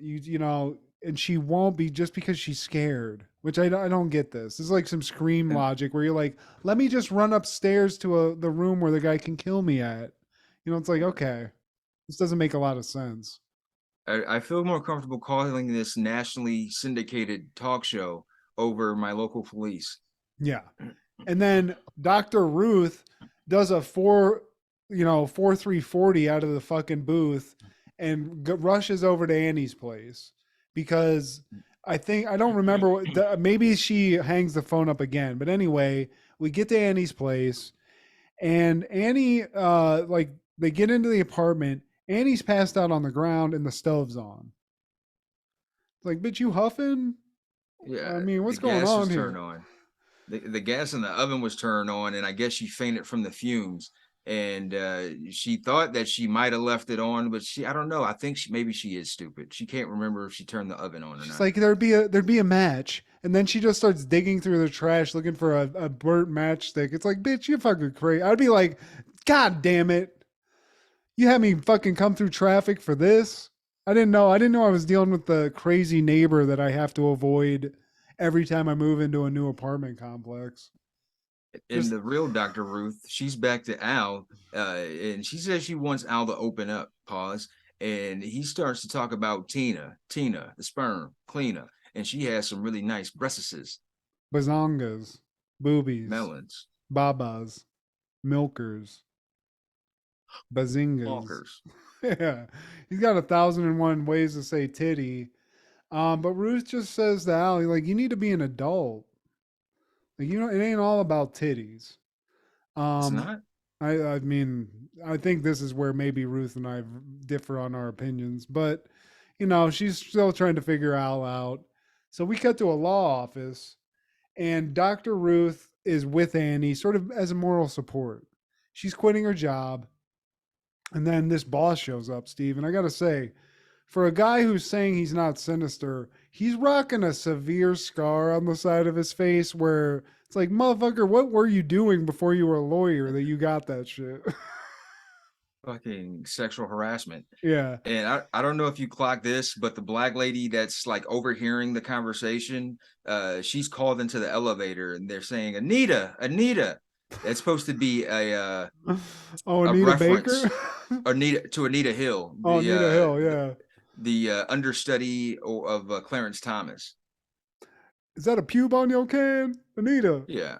[SPEAKER 5] And she won't be just because she's scared. Which I don't get this. This is like some Scream logic where you're like, let me just run upstairs to the room where the guy can kill me at. It's like, okay, this doesn't make a lot of sense.
[SPEAKER 4] I feel more comfortable calling this nationally syndicated talk show over my local police.
[SPEAKER 5] Yeah. And then Dr. Ruth does a 4-3-40 out of the fucking booth and rushes over to Annie's place because I don't remember maybe she hangs the phone up again, but anyway, we get to Annie's place and Annie, they get into the apartment. Annie's passed out on the ground and the stove's on. Like, bitch, you huffing?
[SPEAKER 4] Yeah.
[SPEAKER 5] I mean, what's going on here?
[SPEAKER 4] The gas in the oven was turned on and I guess she fainted from the fumes. and she thought that she might have left it on, but I don't know. I think maybe she is stupid. She can't remember if she turned the oven on or
[SPEAKER 5] She's
[SPEAKER 4] not.
[SPEAKER 5] like, there'd be a match, and then she just starts digging through the trash looking for a burnt matchstick. It's like, bitch, you fucking crazy. I'd be like, God damn it, you had me fucking come through traffic for this. I didn't know I was dealing with the crazy neighbor that I have to avoid every time I move into a new apartment complex.
[SPEAKER 4] In the real Dr. Ruth, she's back to Al, and she says she wants Al to open up. Pause. And he starts to talk about Tina, the sperm cleaner, and she has some really nice breastises,
[SPEAKER 5] Bazongas, boobies,
[SPEAKER 4] melons,
[SPEAKER 5] babas, milkers, bazingas.
[SPEAKER 4] walkers.
[SPEAKER 5] Yeah, he's got 1,001 ways to say titty. But Ruth just says to Al, like, you need to be an adult. Like, you know, it ain't all about titties.
[SPEAKER 4] It's not.
[SPEAKER 5] I mean, I think this is where maybe Ruth and I differ on our opinions, but you know, she's still trying to figure Al out. So we cut to a law office, and Dr. Ruth is with Annie, sort of as a moral support. She's quitting her job, and then this boss shows up, Steve. And I got to say, for a guy who's saying he's not sinister, he's rocking a severe scar on the side of his face where it's like, motherfucker, what were you doing before you were a lawyer that you got that shit?
[SPEAKER 4] Fucking sexual harassment.
[SPEAKER 5] Yeah.
[SPEAKER 4] And I don't know if you clocked this, but the black lady that's like overhearing the conversation, she's called into the elevator and they're saying, Anita. That's supposed to be a
[SPEAKER 5] Anita Baker?
[SPEAKER 4] Anita Hill.
[SPEAKER 5] Anita Hill, yeah.
[SPEAKER 4] The understudy of Clarence Thomas.
[SPEAKER 5] Is that a pube on your can, Anita?
[SPEAKER 4] Yeah.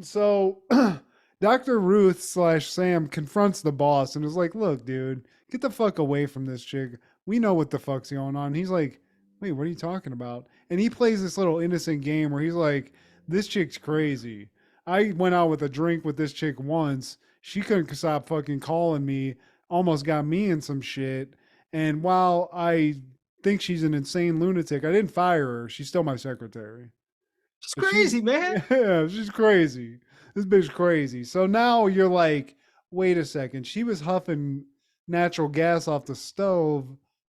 [SPEAKER 5] So Dr. Ruth / Sam confronts the boss and is like, look, dude, get the fuck away from this chick. We know what the fuck's going on. He's like, wait, what are you talking about? And he plays this little innocent game where he's like, this chick's crazy. I went out with a drink with this chick once. She couldn't stop fucking calling me, almost got me in some shit. And while I think she's an insane lunatic, I didn't fire her. She's still my secretary.
[SPEAKER 4] She's crazy, man.
[SPEAKER 5] Yeah, she's crazy. This bitch crazy. So now you're like, wait a second. She was huffing natural gas off the stove,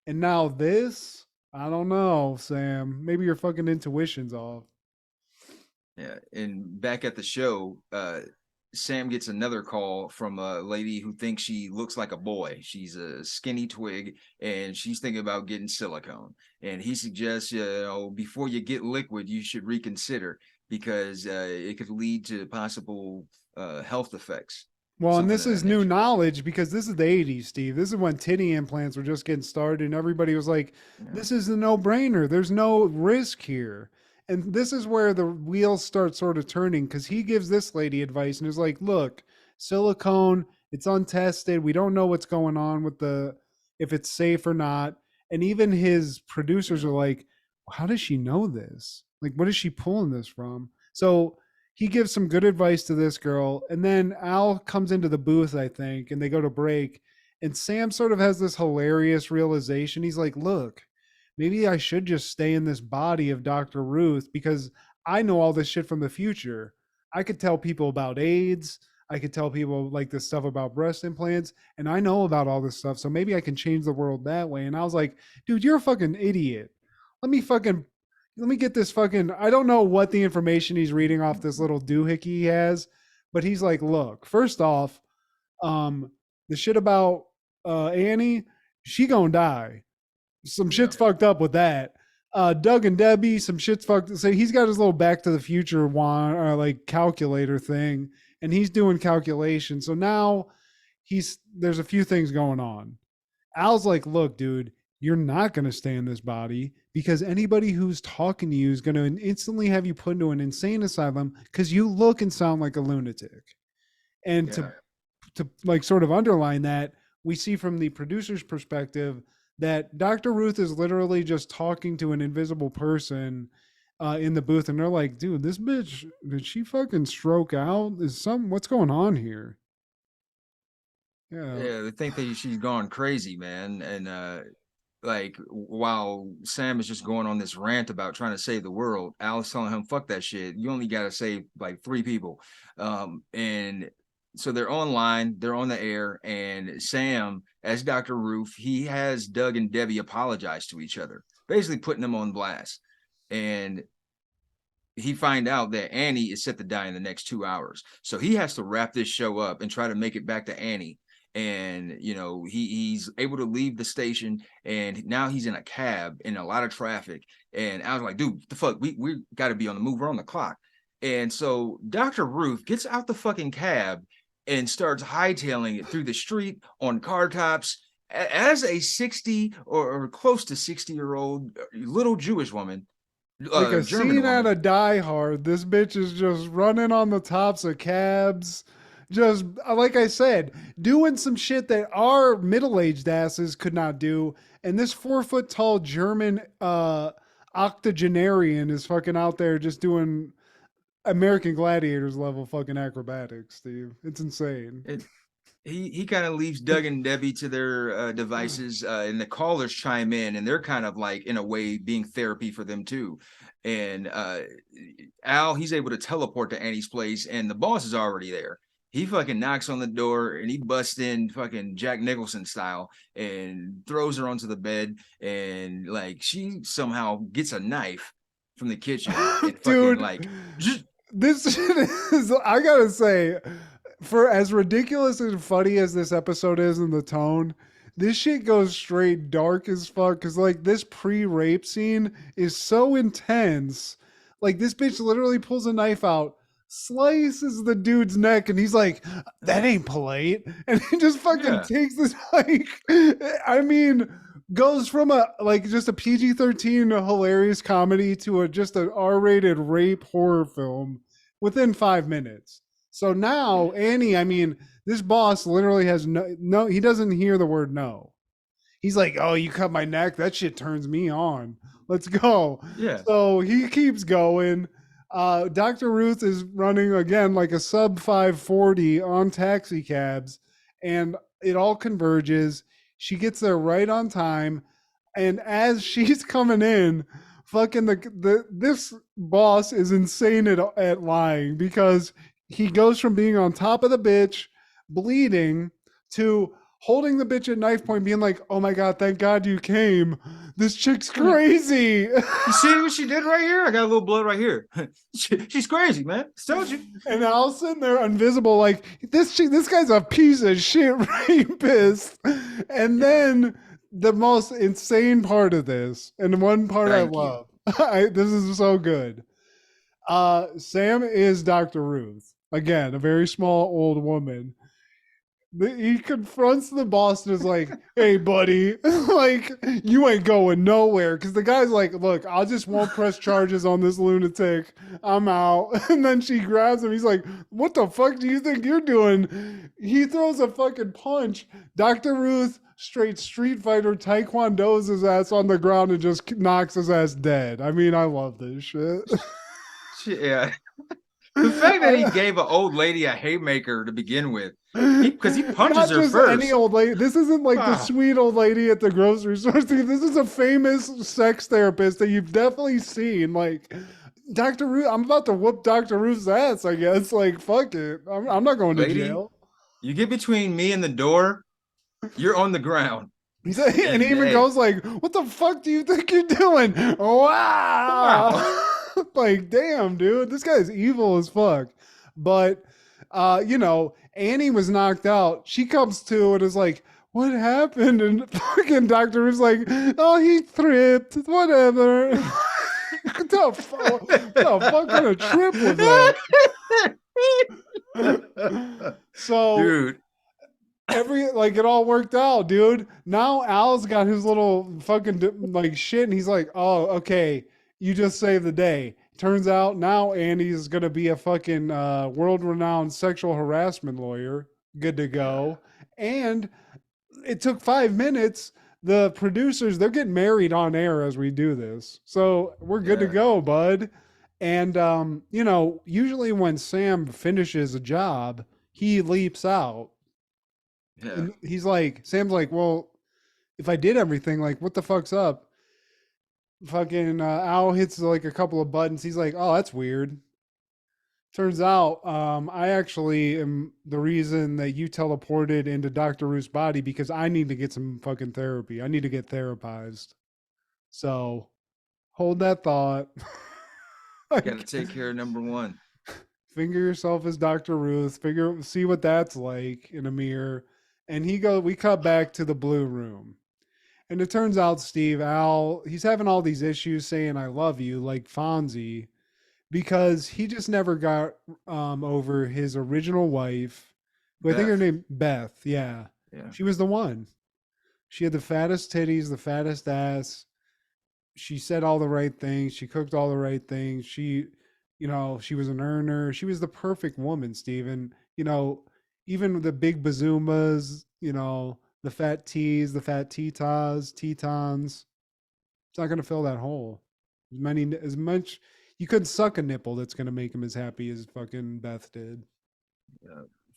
[SPEAKER 5] and now this? I don't know, Sam. Maybe your fucking intuition's off.
[SPEAKER 4] Yeah, and back at the show, Sam gets another call from a lady who thinks she looks like a boy. She's a skinny twig, and she's thinking about getting silicone. And he suggests, before you get liquid, you should reconsider because it could lead to possible health effects.
[SPEAKER 5] Well, and this is new knowledge because this is the 80s, Steve. This is when titty implants were just getting started, and everybody was like, this is a no-brainer. There's no risk here. And this is where the wheels start sort of turning because he gives this lady advice and is like, look, silicone, it's untested. We don't know what's going on with if it's safe or not. And even his producers are like, how does she know this? Like, what is she pulling this from? So he gives some good advice to this girl. And then Al comes into the booth, I think, and they go to break. And Sam sort of has this hilarious realization. He's like, look, maybe I should just stay in this body of Dr. Ruth because I know all this shit from the future. I could tell people about AIDS. I could tell people like this stuff about breast implants, and I know about all this stuff. So maybe I can change the world that way. And I was like, dude, you're a fucking idiot. Let me get this fucking, I don't know what the information he's reading off this little doohickey he has, but he's like, look, first off, the shit about Annie, she gonna die. Some shit's fucked up with that. Doug and Debbie, some shit's fucked. So he's got his little Back to the Future wand, like calculator thing, and he's doing calculations. So now there's a few things going on. Al's like, look, dude, you're not going to stay in this body because anybody who's talking to you is going to instantly have you put into an insane asylum because you look and sound like a lunatic. And to like sort of underline that, we see from the producer's perspective that Dr. Ruth is literally just talking to an invisible person in the booth. And they're like, dude, this bitch, did she fucking stroke out? What's going on here?
[SPEAKER 4] Yeah, they think that she's gone crazy, man. And like while Sam is just going on this rant about trying to save the world, Al's telling him, fuck that shit. You only got to save like 3 people. And so they're online, they're on the air, and Sam, as Dr. Ruth, he has Doug and Debbie apologize to each other, basically putting them on blast. And he find out that Annie is set to die in the next 2 hours. So he has to wrap this show up and try to make it back to Annie. And, you know, he's able to leave the station, and now he's in a cab in a lot of traffic. And I was like, dude, the fuck, we got to be on the move. We're on the clock. And so Dr. Ruth gets out the fucking cab and starts hightailing it through the street on car tops as a 60 or close to 60-year-old little Jewish woman.
[SPEAKER 5] Like a
[SPEAKER 4] German
[SPEAKER 5] scene
[SPEAKER 4] woman.
[SPEAKER 5] out of Die Hard. This bitch is just running on the tops of cabs. Just, like I said, doing some shit that our middle-aged asses could not do. And this 4-foot-tall German octogenarian is fucking out there just doing American Gladiators level fucking acrobatics, Steve. It's insane.
[SPEAKER 4] He kind of leaves Doug and Debbie to their devices, and the callers chime in, and they're kind of like, in a way, being therapy for them too. And Al, he's able to teleport to Annie's place, and the boss is already there. He fucking knocks on the door, and he busts in fucking Jack Nicholson style and throws her onto the bed, and like she somehow gets a knife from the kitchen. And
[SPEAKER 5] Dude,
[SPEAKER 4] like,
[SPEAKER 5] this shit is, I gotta say, for as ridiculous and funny as this episode is in the tone, this shit goes straight dark as fuck. Cause like this pre-rape scene is so intense. Like this bitch literally pulls a knife out, slices the dude's neck, and he's like, that ain't polite. And he just fucking takes this like, I mean, goes from a like just a PG-13 hilarious comedy to just an R-rated rape horror film within 5 minutes. So now Annie, I mean, this boss literally has no, he doesn't hear the word no. He's like, oh, you cut my neck? That shit turns me on. Let's go.
[SPEAKER 4] Yeah.
[SPEAKER 5] So he keeps going. Dr. Ruth is running again like a sub 540 on taxi cabs, and it all converges. She gets there right on time. And as she's coming in, fucking this boss is insane at lying, because he goes from being on top of the bitch, bleeding, to holding the bitch at knife point, being like, oh my God, thank God you came. This chick's crazy.
[SPEAKER 4] You see what she did right here? I got a little blood right here. She's crazy, man. I told you.
[SPEAKER 5] And Al's sitting there invisible, like, this guy's a piece of shit rapist. And then the most insane part of this, and one part I love, this is so good. Sam is Dr. Ruth. Again, a very small old woman. He confronts the boss and is like, hey, buddy, like, you ain't going nowhere. Because the guy's like, look, I just won't press charges on this lunatic. I'm out. And then she grabs him. He's like, what the fuck do you think you're doing? He throws a fucking punch. Dr. Ruth straight Street Fighter taekwondo's his ass on the ground and just knocks his ass dead. I mean, I love this shit.
[SPEAKER 4] Yeah. The fact that he gave an old lady a haymaker to begin with, because he punches her first.
[SPEAKER 5] Any old lady. This isn't like the sweet old lady at the grocery store. This is a famous sex therapist that you've definitely seen. Like, Dr. Ruth, I'm about to whoop Dr. Ruth's ass, I guess. Like, fuck it. I'm not going to jail.
[SPEAKER 4] You get between me and the door, you're on the ground.
[SPEAKER 5] And he even goes like, what the fuck do you think you're doing? Wow. Like, damn, dude, this guy's evil as fuck. But, you know, Annie was knocked out. She comes to and is like, what happened? And fucking Dr. was like, oh, he tripped, whatever. What the fuck kind of trip was that? So, dude, it all worked out, dude. Now Al's got his little fucking like shit, and he's like, oh, okay, you just saved the day. Turns out now Annie's gonna be a fucking world-renowned sexual harassment lawyer. Good to go. And it took 5 minutes. The producers, they're getting married on air as we do this. So we're good to go, bud. And, you know, usually when Sam finishes a job, he leaps out. Yeah. And Sam's like, well, if I did everything, like, what the fuck's up? Fucking Al hits like a couple of buttons. He's like, oh, that's weird. Turns out, I actually am the reason that you teleported into Dr. Ruth's body because I need to get some fucking therapy. I need to get therapized. So hold that thought.
[SPEAKER 4] Got to take care of number one.
[SPEAKER 5] Finger yourself as Dr. Ruth. See what that's like in a mirror. And we cut back to the blue room. And it turns out, Steve, he's having all these issues saying I love you, like Fonzie, because he just never got over his original wife, who I think her name Beth. Yeah. She was the one. She had the fattest titties, the fattest ass. She said all the right things. She cooked all the right things. She was an earner. She was the perfect woman, Steven. Even the big bazoomas, the fat T's, the fat Tetons, it's not going to fill that hole. As much you couldn't suck a nipple that's going to make him as happy as fucking Beth did.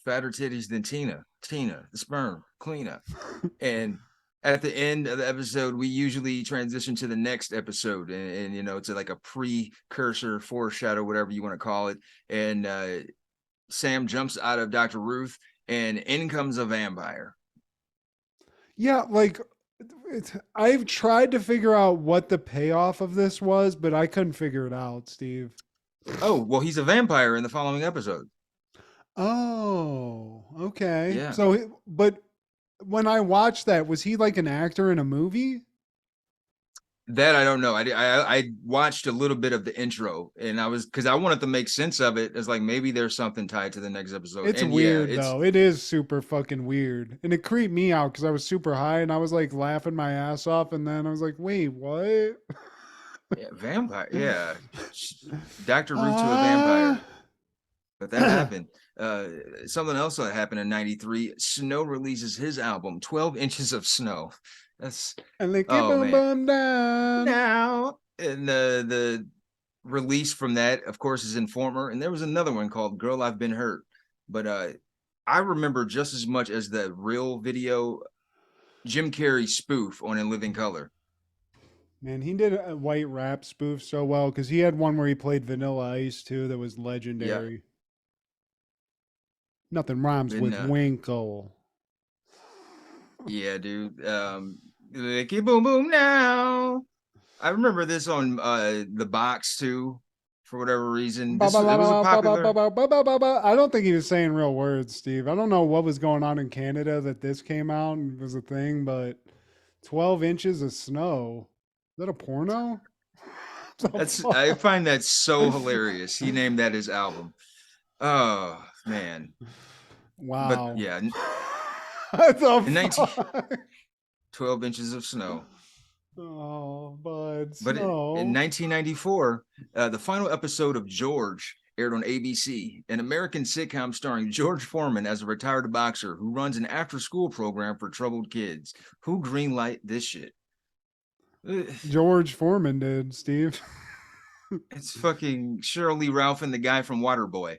[SPEAKER 4] Fatter titties than Tina, the sperm cleanup. And at the end of the episode, we usually transition to the next episode, and it's like a precursor, foreshadow, whatever you want to call it. And Sam jumps out of Dr. Ruth, and in comes a vampire.
[SPEAKER 5] Yeah, I've tried to figure out what the payoff of this was, but I couldn't figure it out, Steve.
[SPEAKER 4] Oh, well, he's a vampire in the following episode.
[SPEAKER 5] Oh, okay.
[SPEAKER 4] Yeah.
[SPEAKER 5] So, but when I watched that, was he like an actor in a movie?
[SPEAKER 4] That I don't know. I watched a little bit of the intro, and because I wanted to make sense of it. It's like maybe there's something tied to the next episode.
[SPEAKER 5] It's weird though. It is super fucking weird, and it creeped me out because I was super high and I was like laughing my ass off, and then I was like, "Wait, what?"
[SPEAKER 4] Yeah, vampire. Yeah, Dr. Ruth to a vampire. But that happened. Something else that happened in '93. Snow releases his album, 12 Inches of Snow. That's
[SPEAKER 5] and Lickee Boom Boom
[SPEAKER 4] Now. And the release from that, of course, is Informer. And there was another one called Girl, I've Been Hurt. But I remember just as much as the real video Jim Carrey spoof on In Living Color.
[SPEAKER 5] Man, he did a white rap spoof so well because he had one where he played Vanilla Ice too that was legendary. Yeah. Nothing rhymes with Winkle.
[SPEAKER 4] Yeah, dude. Lickee Boom Boom Now. I remember this on the box too, for whatever reason. It was a popular.
[SPEAKER 5] I don't think he was saying real words, Steve. I don't know what was going on in Canada that this came out and was a thing, but 12 inches of snow. Is that a porno?
[SPEAKER 4] I find that so hilarious. He named that his album. Oh man.
[SPEAKER 5] Wow.
[SPEAKER 4] But yeah.
[SPEAKER 5] That's a
[SPEAKER 4] 12 inches of snow.
[SPEAKER 5] Oh, but
[SPEAKER 4] in 1994, the final episode of George aired on ABC, an American sitcom starring George Foreman as a retired boxer who runs an after-school program for troubled kids. Who greenlight this shit?
[SPEAKER 5] George Foreman did, Steve.
[SPEAKER 4] It's fucking Shirley Ralph and the guy from Waterboy.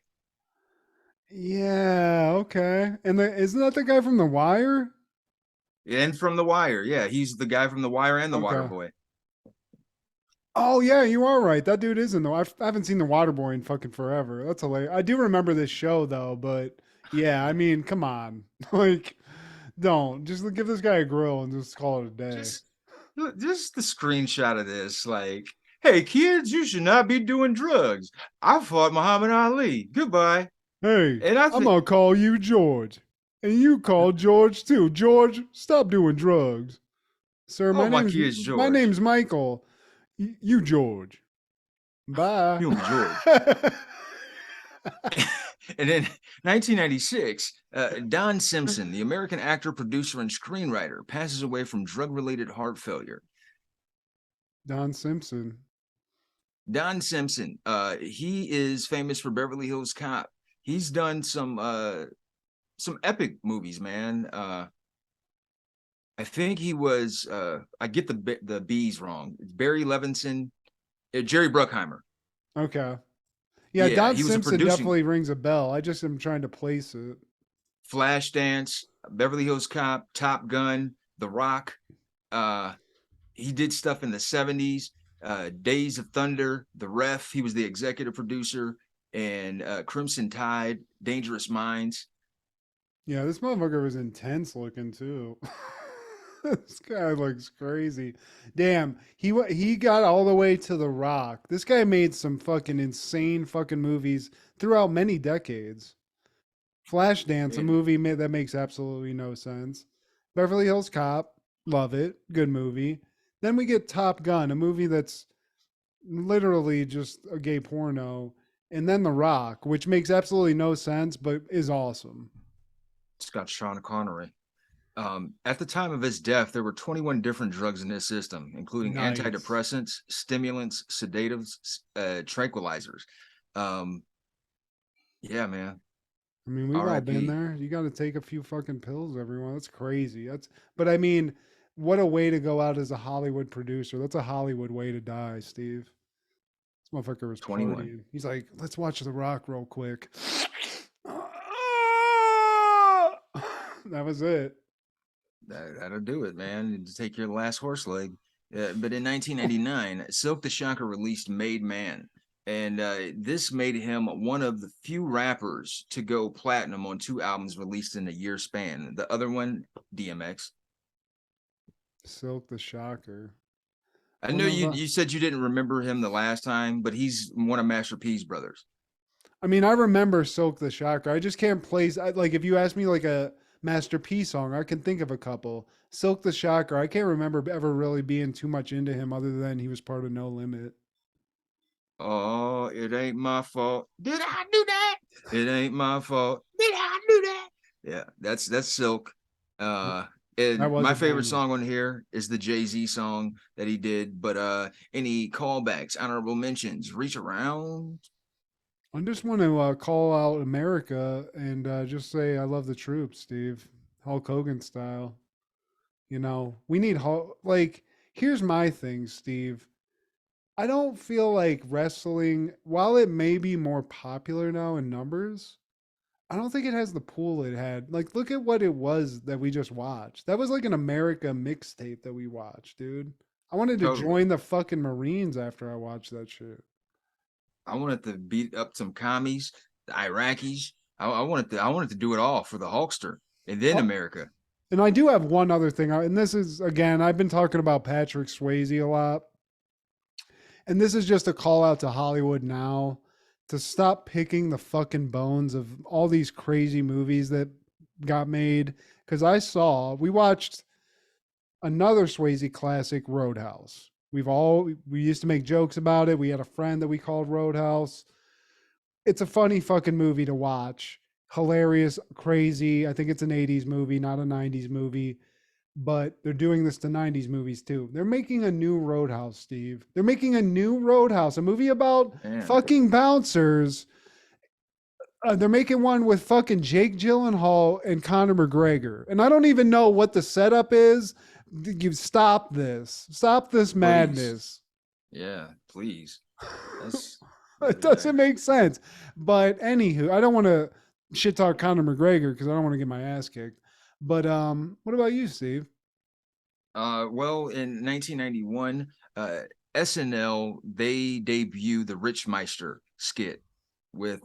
[SPEAKER 5] Yeah, okay. And isn't that the guy from The Wire?
[SPEAKER 4] And from The Wire, yeah. He's the guy from The Wire and the Waterboy.
[SPEAKER 5] Oh, yeah, you are right. That dude is in I haven't seen The Waterboy in fucking forever. That's hilarious. I do remember this show, though, but yeah, I mean, come on. Don't. Just give this guy a grill and just call it a day.
[SPEAKER 4] Just the screenshot of this, hey, kids, you should not be doing drugs. I fought Muhammad Ali. Goodbye.
[SPEAKER 5] Hey, I'm going to call you George. And you call George, too. George, stop doing drugs. Sir, my name's Michael. You George. Bye.
[SPEAKER 4] You George. And in 1996, Don Simpson, the American actor, producer, and screenwriter, passes away from drug-related heart failure.
[SPEAKER 5] Don Simpson.
[SPEAKER 4] He is famous for Beverly Hills Cop. He's done some epic movies, man. I think he was. I get the B's wrong. Barry Levinson, Jerry Bruckheimer.
[SPEAKER 5] Okay. Yeah, Don Simpson definitely rings a bell. I just am trying to place it.
[SPEAKER 4] Flashdance, Beverly Hills Cop, Top Gun, The Rock. He did stuff in the 70s. Days of Thunder, The Ref. He was the executive producer. and Crimson Tide, Dangerous Minds.
[SPEAKER 5] Yeah, this motherfucker was intense looking too. This guy looks crazy. Damn, he got all the way to The Rock. This guy made some fucking insane fucking movies throughout many decades. Flashdance, a
[SPEAKER 4] And
[SPEAKER 5] movie that makes absolutely no sense. Beverly Hills Cop, love it, good movie. Then we get Top Gun, a movie that's literally just a gay porno, and then The Rock, which makes absolutely no sense but is awesome.
[SPEAKER 4] it's got Sean Connery. At the time of his death, there were 21 different drugs in his system, including
[SPEAKER 5] Nice.
[SPEAKER 4] antidepressants, stimulants, sedatives, tranquilizers. Yeah, man.
[SPEAKER 5] I mean, we've all been
[SPEAKER 4] R.I.P.
[SPEAKER 5] there. You got to take a few fucking pills, everyone. That's crazy. But I mean, what a way to go out as a Hollywood producer. That's a Hollywood way to die, Steve. This motherfucker was
[SPEAKER 4] 21.
[SPEAKER 5] partying. He's like, let's watch The Rock real quick. That was it.
[SPEAKER 4] That'll do it, man. To take your last horse leg. But in 1999, Silk the Shocker released Made Man. And this made him one of the few rappers to go platinum on 2 albums released in a year span. The other one, DMX.
[SPEAKER 5] Silk the Shocker.
[SPEAKER 4] I know you said you didn't remember him the last time, but he's one of Master P's brothers.
[SPEAKER 5] I mean, I remember Silk the Shocker. I just can't place. Like, if you ask me like a Master P song, I can think of a couple. Silk the Shocker, I can't remember ever really being too much into him other than he was part of No Limit.
[SPEAKER 4] Oh, it ain't my fault. Did I do that? It ain't my fault. Did I do that? Yeah, that's Silk. And my favorite song on here is the Jay-Z song that he did. But any callbacks, honorable mentions, reach around.
[SPEAKER 5] I just want to call out America and just say I love the troops, Steve. Hulk Hogan style. You know, we need Hulk. Like, here's my thing, Steve. I don't feel like wrestling, while it may be more popular now in numbers, I don't think it has the pool it had. Like, look at what it was that we just watched. That was like an America mixtape that we watched, dude. I wanted to join the fucking Marines after I watched that shit.
[SPEAKER 4] I wanted to beat up some commies, the Iraqis. I wanted to do it all for the Hulkster and then America.
[SPEAKER 5] And I do have one other thing, and this is, again, I've been talking about Patrick Swayze a lot. And this is just a call out to Hollywood now to stop picking the fucking bones of all these crazy movies that got made. Because we watched another Swayze classic, Roadhouse. We used to make jokes about it. We had a friend that we called Roadhouse. It's a funny fucking movie to watch. Hilarious, crazy. I think it's an 80s movie, not a 90s movie. But they're doing this to 90s movies too. They're making a new Roadhouse, Steve. They're making a new Roadhouse, a movie about fucking bouncers. They're making one with fucking Jake Gyllenhaal and Conor McGregor. And I don't even know what the setup is. You stop this. Stop this madness.
[SPEAKER 4] Yeah, please.
[SPEAKER 5] It doesn't make sense. But anywho, I don't want to shit talk Conor McGregor because I don't want to get my ass kicked. But what about you, Steve?
[SPEAKER 4] Well, in 1991, SNL, they debuted the Richmeister skit with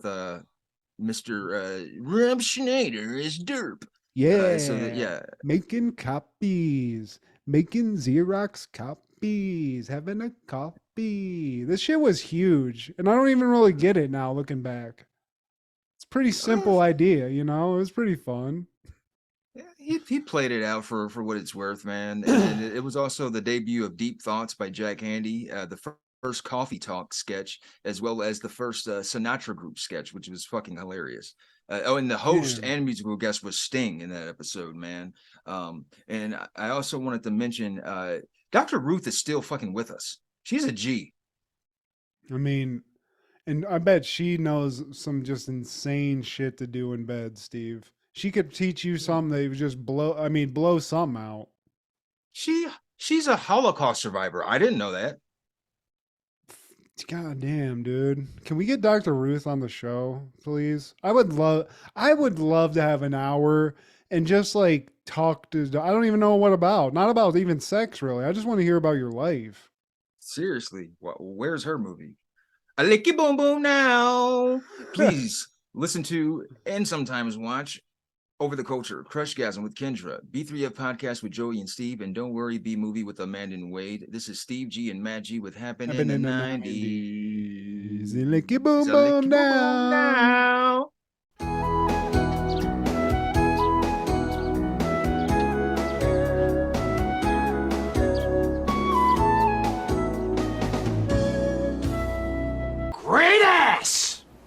[SPEAKER 4] Mr. Rob Schneider as Derp.
[SPEAKER 5] Yeah. Making copies. Making Xerox copies. Having a copy. This shit was huge. And I don't even really get it now looking back. It's a pretty simple idea, you know? It was pretty fun.
[SPEAKER 4] He played it out for what it's worth, man. And it was also the debut of Deep Thoughts by Jack Handy, the first Coffee Talk sketch, as well as the first Sinatra Group sketch, which was fucking hilarious. And the host and musical guest was Sting in that episode, man. And I also wanted to mention Dr. Ruth is still fucking with us. She's a G.
[SPEAKER 5] I mean, and I bet she knows some just insane shit to do in bed, Steve. She could teach you something that would just blow something out.
[SPEAKER 4] She's a Holocaust survivor. I didn't know that.
[SPEAKER 5] God damn, dude. Can we get Dr. Ruth on the show, please? I would love to have an hour and just like talk to, I don't even know what about. Not about even sex, really. I just want to hear about your life.
[SPEAKER 4] Seriously. Where's her movie? A Lickee Boom Boom Now. Please listen to and sometimes watch Over the Culture, Crushgasm with Kendra, B3F Podcast with Joey and Steve, and Don't Worry, B Movie with Amanda and Wade. This is Steve G and Matt G with Happen in the 90s.
[SPEAKER 5] Lickee Boom Boom Now.